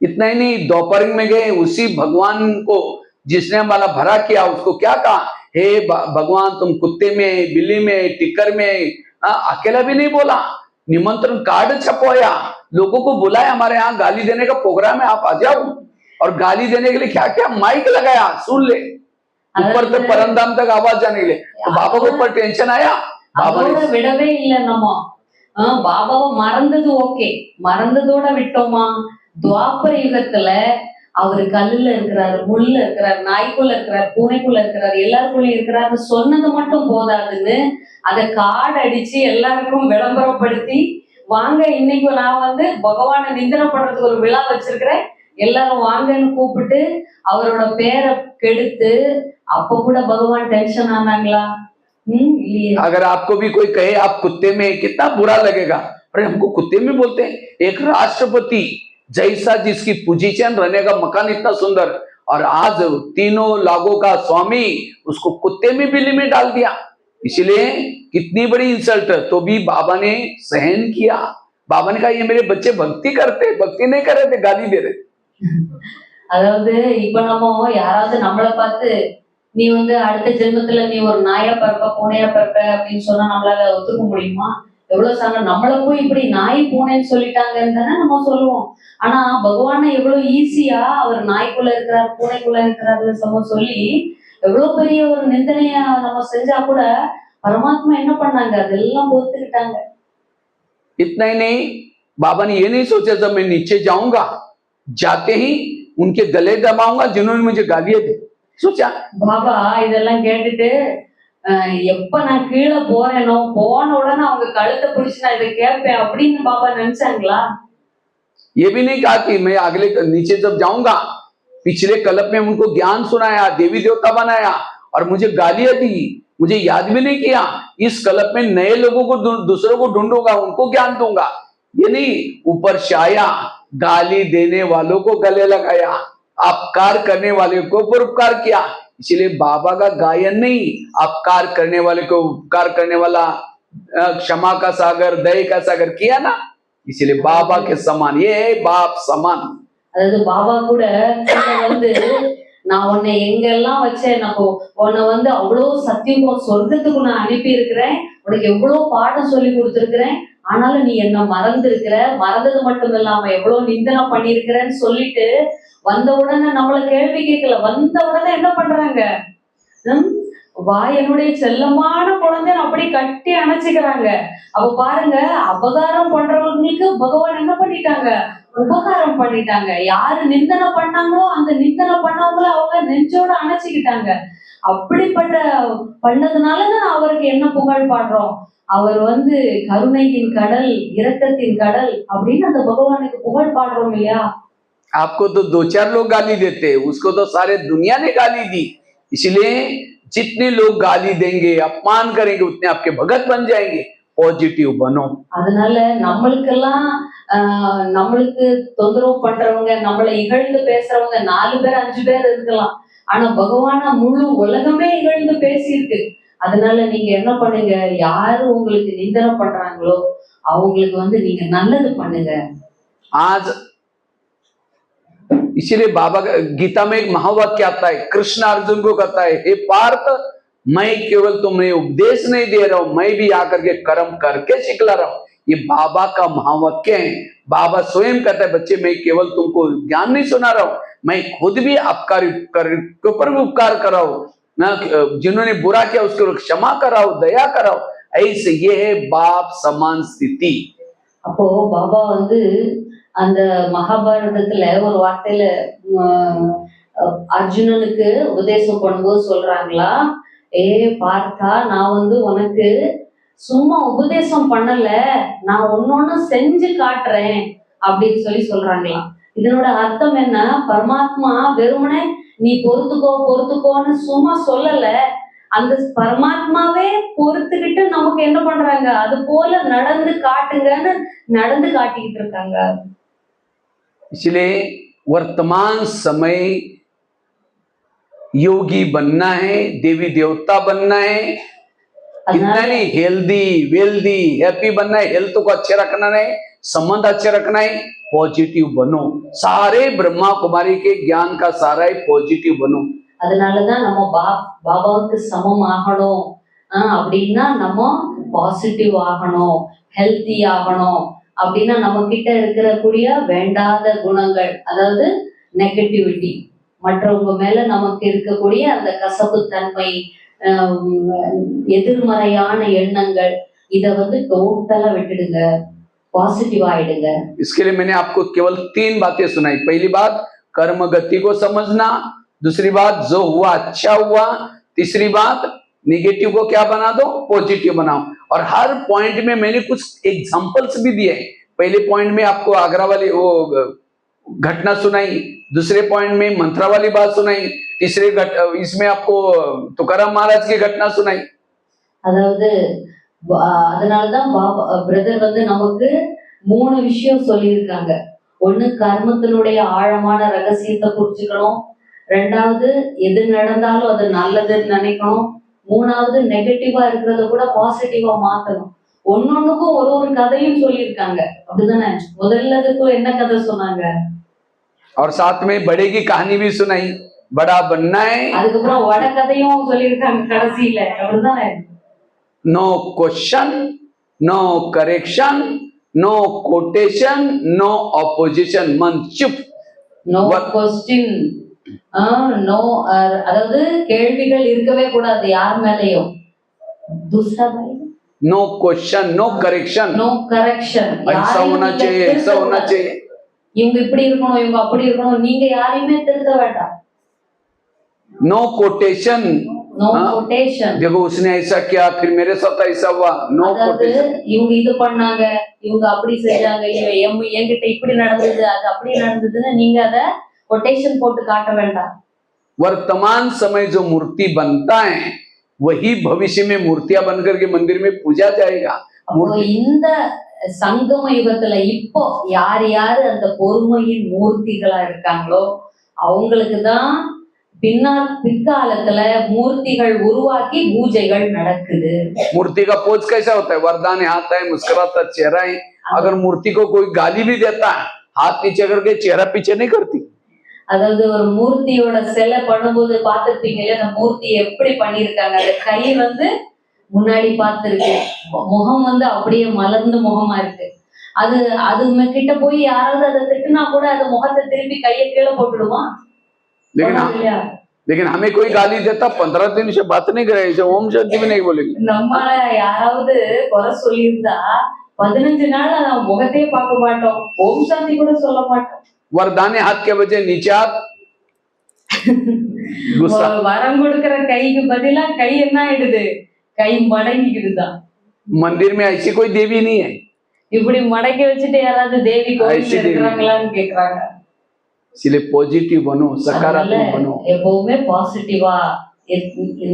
इतना ही नहीं, दोपहर में गए, उसी भगवान को जिसने हमारा भरा किया उसको क्या कहा, हे भगवान तुम कुत्ते में, बिल्ली में, टिकर में, अकेला भी नहीं बोला, निमंत्रण कार्ड छपवाया, लोगों को बुलाया, हमारे यहाँ गाली देने का प्रोग्राम है, आप आ जाओ। और गाली देने के लिए क्या क्या माइक लगाया, सुन ले, ऊपर तक परमधाम तक आवाज जाने के लिए। तो बाबा को ऊपर टेंशन आया, बाबा ने விடவே இல்லை நம்ம. பாபாவை மறந்தது ஓகே, மறந்ததோட விட்டோமா? துவாபர யுகத்துல அவரு கல்லுல இருக்கிறாரு, முள்ள இருக்கிறாரு, நாய்க்குள்ள இருக்கிறாரு, பூனைக்குள்ள இருக்கிறாரு, எல்லாருக்குள்ள இருக்கிறாரு சொன்னது மட்டும் போதாதுன்னு அதை கார்டு அடிச்சு எல்லாருக்கும் விளம்பரப்படுத்தி, வாங்க இன்னைக்கு நான் வந்து பகவானை நிந்தனை பண்றதுக்கு ஒரு விழா வச்சிருக்கிறேன், எல்லாரும் வாங்கன்னு கூப்பிட்டு அவரோட பேரை கெடுத்து, அப்ப கூட பகவான் டென்ஷன் ஆனாங்களா? இல்லையே. अगर आपको भी कोई कहे आप कुत्ते में, कितना बुरा लगेगा, अरे हमको कुत्ते में बोलते हैं। एक राष्ट्रपति जैसा, जिसकी पोजीशन, रहने का मकान इतना सुंदर, और आज तीनों लागों का स्वामी उसको कुत्ते में, बिल्ली में डाल दिया। इसलिए कितनी बड़ी इंसल्ट, तो भी बाबा ने सहन किया। बाबा ने कहा ये मेरे बच्चे भक्ति करते, भक्ति नहीं कर रहे थे, गाली दे रहे। அதாவது இப்ப நம்ம யாராவது நம்மளை பார்த்து, நீ வந்து அடுத்த ஜென்மத்துல நீ ஒரு நாயா பிறப்ப, பூனையா பிறப்ப அப்படின்னு சொன்னா நம்மளால ஒத்துக்க முடியுமா? எவ்வளவு சாங்க நம்மளை போய் இப்படி நாய் பூனைன்னு சொல்லிட்டாங்கன்னு தானே நம்ம சொல்லுவோம். ஆனா பகவானை எவ்வளவு ஈஸியா அவர் நாய்க்குள்ள இருக்கிறார், பூனைக்குள்ள இருக்கிறாரு சொல்லி எவ்வளவு பெரிய ஒரு நிந்தனையா நம்ம செஞ்சா கூட பரமாத்மா என்ன பண்ணாங்க, அதெல்லாம் பொறுத்துக்கிட்டாங்க. इतना ही नहीं, बाबा ने ये नहीं सोचा जब मैं नीचे जाऊंगा, जाते ही उनके गले दबाऊंगा जिन्होंने मुझे गालियां दी। सोचा பாபா இதெல்லாம் கேட்டுட்டு, எப்ப நான் கீழே போறேனோ போன உடனே அவங்க கழுத்தை பிடிச்சு நான் இதை கேட்பேன் அப்படின்னு பாபா நினைச்சாங்களா? ये भी नहीं कहा कि मैं अगले नीचे जब जाऊंगा, पिछले कल्प में उनको ज्ञान सुनाया, देवी देवता बनाया और मुझे गालियां दी, मुझे याद भी नहीं किया, इस कल्प में नए लोगों को, दूसरों को ढूंढूंगा, उनको ज्ञान दूंगा। ये नहीं, ऊपर से आया, गाली देने वालों को गले लगाया, अपकार करने वाले को उपकार किया। इसलिए बाबा का गायन नहीं, अपकार करने वाले को उपकार करने वाला, क्षमा का सागर, दया का सागर किया ना, इसलिए बाबा के समान, ये है बाप समान। அதாவது பாபா கூட வந்து, நான் உன்னை எங்கெல்லாம் வச்சேன், நான் உன்னை வந்து அவ்வளவு சத்தியம் சொர்க்கத்துக்கு நான் அனுப்பி இருக்கிறேன், உனக்கு எவ்வளவு பாடம் சொல்லி கொடுத்துருக்கிறேன், ஆனாலும் நீ என்ன மறந்துருக்கிற, மறந்தது மட்டும் இல்லாம எவ்வளவு நிந்தனை பண்ணிருக்கிறேன்னு சொல்லிட்டு வந்த உடனே நம்மள கேள்வி கேட்கல, வந்த உடனே என்ன பண்றாங்க, என்னுடைய செல்லமான குழந்தைன்னு அப்படி கட்டி அணைச்சுக்கிறாங்க. அப்ப பாருங்க, அபகாரம் பண்றவங்களுக்கு பகவான் என்ன பண்ணிட்டாங்க, உபகாரம் பண்ணிட்டாங்க. யாரு நிந்தனை பண்ணாங்களோ அந்த நிந்தனை பண்ணவங்கள அவங்க நெஞ்சோட அணைச்சுக்கிட்டாங்க. அப்படிப்பட்ட பண்ணதுனாலதான் அவருக்கு என்ன புகழ் பாடுறோம், அவர் வந்து கருணையின் கடல், இரக்கத்தின் கடல் அப்படின்னு அந்த பகவானுக்கு புகழ் பாடுறோம் இல்லையா? आपको तो दो चार लोग गाली देते, उसको तो सारे दुनिया ने गाली दी। इसलिए जितने लोग गाली देंगे, अपमान करेंगे, उतने आपके भगत बन जाएंगे। पॉजिटिव बनो। அதனால நம்மளுக்கெல்லாம் நம்மளுக்கு தொந்தரவு பண்றவங்க, நம்மளை இகழ்ந்து பேசுறவங்க 4 பேர் 5 பேர் இருக்கலாம், ஆனா பகவான முழு உலகமே இகழ்ந்து பேசியிருக்கு. அதனால நீங்க என்ன பண்ணுங்க, யாரு உங்களுக்கு நிந்தனை பண்றாங்களோ அவங்களுக்கு வந்து நீங்க நல்லது பண்ணுங்க। आज इसीलिए बाबा गीता में एक महावाक्य आता है, कृष्ण अर्जुन को कहता है, हे पार्थ, मैं केवल तुम्हें उपदेश नहीं दे रहा हूं, मैं भी आकर के कर्म करके सिखला रहा हूं। ये बाबा का महावाक्य है। बाबा स्वयं कहता है, बच्चे मैं केवल तुमको ज्ञान नहीं सुना रहा हूं, मैं खुद भी आपका के ऊपर भी उपकार कराओ ना, जिन्होंने बुरा किया उसके ऊपर क्षमा कराओ, दया कराओ। ऐसे ये है बाप समान स्थिति। அப்போ பாபா வந்து அந்த மகாபாரதத்துல ஒரு வார்த்தையில உம், அர்ஜுனனுக்கு உபதேசம் பண்ணும்போது சொல்றாங்களா, ஏ பார்த்தா நான் வந்து உனக்கு சும்மா உபதேசம் பண்ணல, நான் ஒன்னொன்னு செஞ்சு காட்டுறேன் அப்படின்னு சொல்றாங்களாம். இதனோட அர்த்தம் என்ன? பரமாத்மா வெறுமனே நீ பொறுத்துக்கோ பொறுத்துக்கோன்னு சும்மா சொல்லல, அந்த பரமாத்மாவே பொறுத்துக்கிட்டு நமக்கு என்ன பண்றாங்க, அது போல நடந்து காட்டுங்கன்னு நடந்து காட்டிக்கிட்டு இருக்காங்க. इसलिए वर्तमान समय योगी बनना है, देवी देवता बनना है, इतना नहीं हेल्दी वेल्दी हैप्पी बनना है। हेल्थ को अच्छे रखना है, संबंध अच्छे रखना है, पॉजिटिव बनो। सारे ब्रह्मा कुमारी के ज्ञान का सारा है पॉजिटिव बनो। அதனாலதான் நம்ம பாபாவுக்கு சமம் ஆகணும் அப்படின்னா நம்ம பாசிட்டிவ் ஆகணும், ஹெல்த்தி ஆகணும். அப்படின்னா நம்ம கிட்ட இருக்கக்கூடிய வேண்டாத குணங்கள், அதாவது நெகட்டிவிட்டி, மற்றவங்க மேல நமக்கு இருக்கக்கூடிய அந்த கசப்பு தன்மை, எதிர்மறையான எண்ணங்கள், இத வந்து டோட்டலா விட்டுடுங்க, पॉजिटिव आएगा। इसके लिए मैंने आपको केवल 3 बातें सुनाई। पहली बात कर्म गति को समझना, दूसरी बात जो हुआ अच्छा हुआ, तीसरी बात निगेटिव को क्या बना दो, पॉजिटिव बनाओ। और हर पॉइंट में मैंने कुछ एग्जांपल्स भी दिए। पहले पॉइंट में आपको आगरा वाली वो घटना सुनाई, दूसरे पॉइंट में मंत्रा वाली बात सुनाई, तीसरे इसमें आपको तुकाराम महाराज की घटना सुनाई। அதாவது அதனாலதான் பாபா பிரதர் வந்து நமக்கு 3 விஷயம் சொல்லியிருக்காங்க. ஒண்ணு கர்மத்தினுடைய ஆழமான ரகசியத்தை புரிஞ்சுக்கணும், 2வது எது நடந்தாலும் அது நல்லதுன்னு நினைக்கணும், 3வது நெகட்டிவா இருக்கிறத கூட பாசிட்டிவா மாத்தணும். ஒன்னொன்னுக்கும் ஒரு கதையும் சொல்லியிருக்காங்க, அப்படிதானே? முதல்லதுக்கும் என்ன கதை சொன்னாங்க? और साथ में बड़े की कहानी भी सुनाई, बड़ा बनना है। அதுக்கப்புறம் வட கதையும் சொல்லியிருக்காங்க கடைசியில, அப்படிதானே? No question, no correction, no quotation, no opposition, मन चुप। நோ क्वेश्चन, நோ, அதாவது கேள்விகள் இருக்கவே கூடாது யார் மேலயும். दूसरा भाई no question, no correction, no correction, ऐसा होना चाहिए, ऐसा होना चाहिए, இவங்க இப்படி இருக்கணும், இவங்க அப்படி இருக்கணும், நீங்க யாரையுமே திருத்த வேண்டாம். नो कोटेशन, नो कोटेशन, देखो उसने ऐसा किया फिर मेरे साथ ऐसा हुआ, नो कोटेशन। இவங்க இது பண்ணாங்க, இவங்க அப்படி செஞ்சாங்க, என்கிட்ட இப்படி நடந்தது, அது அப்படி நடந்ததுன்னு நீங்க அத கொட்டேஷன் போட்டு காட்ட வேண்டாம். वर्तमान समय जो मूर्ति बनता है वही भविष्य में मूर्तियां बनकर के मंदिर में पूजा जाएगा। இந்த சங்கம யுகத்துல இப்போ யார் யாரு அந்த பொறுமையின் மூர்த்திகளா இருக்காங்களோ அவங்களுக்கு தான் பிற்காலத்துல மூர்த்திகள் உருவாக்கி பூஜைகள் நடக்குது। मूर्ति का पोज कैसा होता है? वरदान हाथ है, मुस्कुराता चेहरा है। अगर मूर्ति को कोई गाली भी देता है, हाथ पीछे करके चेहरा पीछे नहीं करती। அதாவது ஒரு மூர்த்தியோட சிலை பண்ணும்போது பார்த்திருப்பீங்க இல்லையா, அந்த மூர்த்தி எப்படி பண்ணிருக்காங்க, அந்த கை வந்து முன்னாடி பார்த்திருக்கு, முகம் வந்து அப்படியே மலர்ந்து முகமா இருக்கு. அது அது கிட்ட போய் யாராவது அதை திட்டுனா கூட அது முகத்தை திருப்பி கையை கீழே போட்டுடுவான்। लेकिन हमें कोई गाली देता 15 दिन से बात नहीं करेगा, ओम शांति भी नहीं बोलेंगे। நம்மள யாராவது குறை சொல்லியிருந்தா 15 நாள் நான் முகத்தையே பார்க்க மாட்டோம், ஓம் சாந்தி கூட சொல்ல மாட்டோம்। वरदाने हाथ के बजे नीचे हाथ, गुस्सा। வரம் கொடுக்கிற கைக்கு பதிலா கை என்ன ஆயிடுது, கை மடங்கிடுதான்। मंदिर में ऐसी कोई देवी नहीं है, இப்படி மடக்கி வச்சுட்டு யாராவது தேவி கோவில் இருக்கிறாங்களான்னு கேக்குறாங்க। इसलिए पॉजिटिव बनो, सकारात्मक बनो, எப்பவுமே பாசிட்டிவா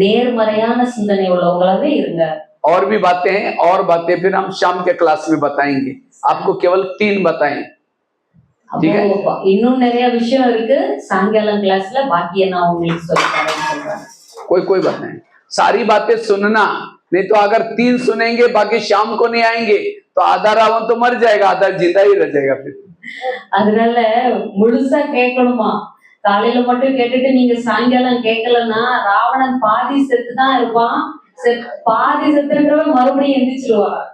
நேர்மறையான சிந்தனை உள்ளவங்களாவே இருங்க। और भी बातें हैं, और बातें फिर हम शाम के क्लास में बताएंगे। आपको केवल 3 बताएं, ठीक है? இன்னும் நிறைய விஷயம் இருக்கு, சாயங்காலம் கிளாஸ்ல பாக்கியை நான் உங்களுக்கு சொல்றேன்। कोई बात नहीं, सारी बातें सुनना, नहीं तो अगर 3 सुनेंगे बाकी शाम को नहीं आएंगे तो आधा रावण तो मर जाएगा, आधा जिंदा ही रह जाएगा फिर। அதனால முழுசா கேட்கணுமா, காலையில மட்டும் கேட்டுட்டு நீங்க சாயங்காலம் கேட்கலன்னா ராவணன் பாதி செத்து தான் இருப்பான், பாதி செத்து இருக்கிறவன் மறுபடியும் எந்திரிச்சிருவான்।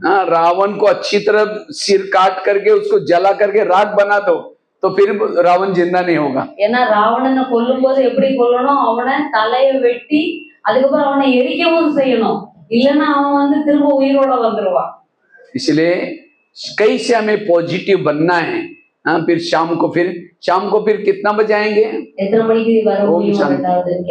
हाँ, रावण को अच्छी तरह सिर काट करके उसको जला करके राख बना दो, तो फिर रावण जिंदा नहीं होगा। ஏன்னா ராவணனை கொல்லும் போது எப்படி கொல்லணும், அவனை தலையை வெட்டி அதுக்கப்புறம் அவனை எரிக்கவும் செய்யணும், இல்லைன்னா அவன் திரும்ப உயிரோட வந்துருவான்। इसलिए कैसे हमें पॉजिटिव बनना है। हाँ, फिर शाम को फिर कितना बजे आएंगे? எத்தனை மணிக்கு வர ஓம் முடியும் சாந்தி। ரெண்டாவது கேட்கணும்।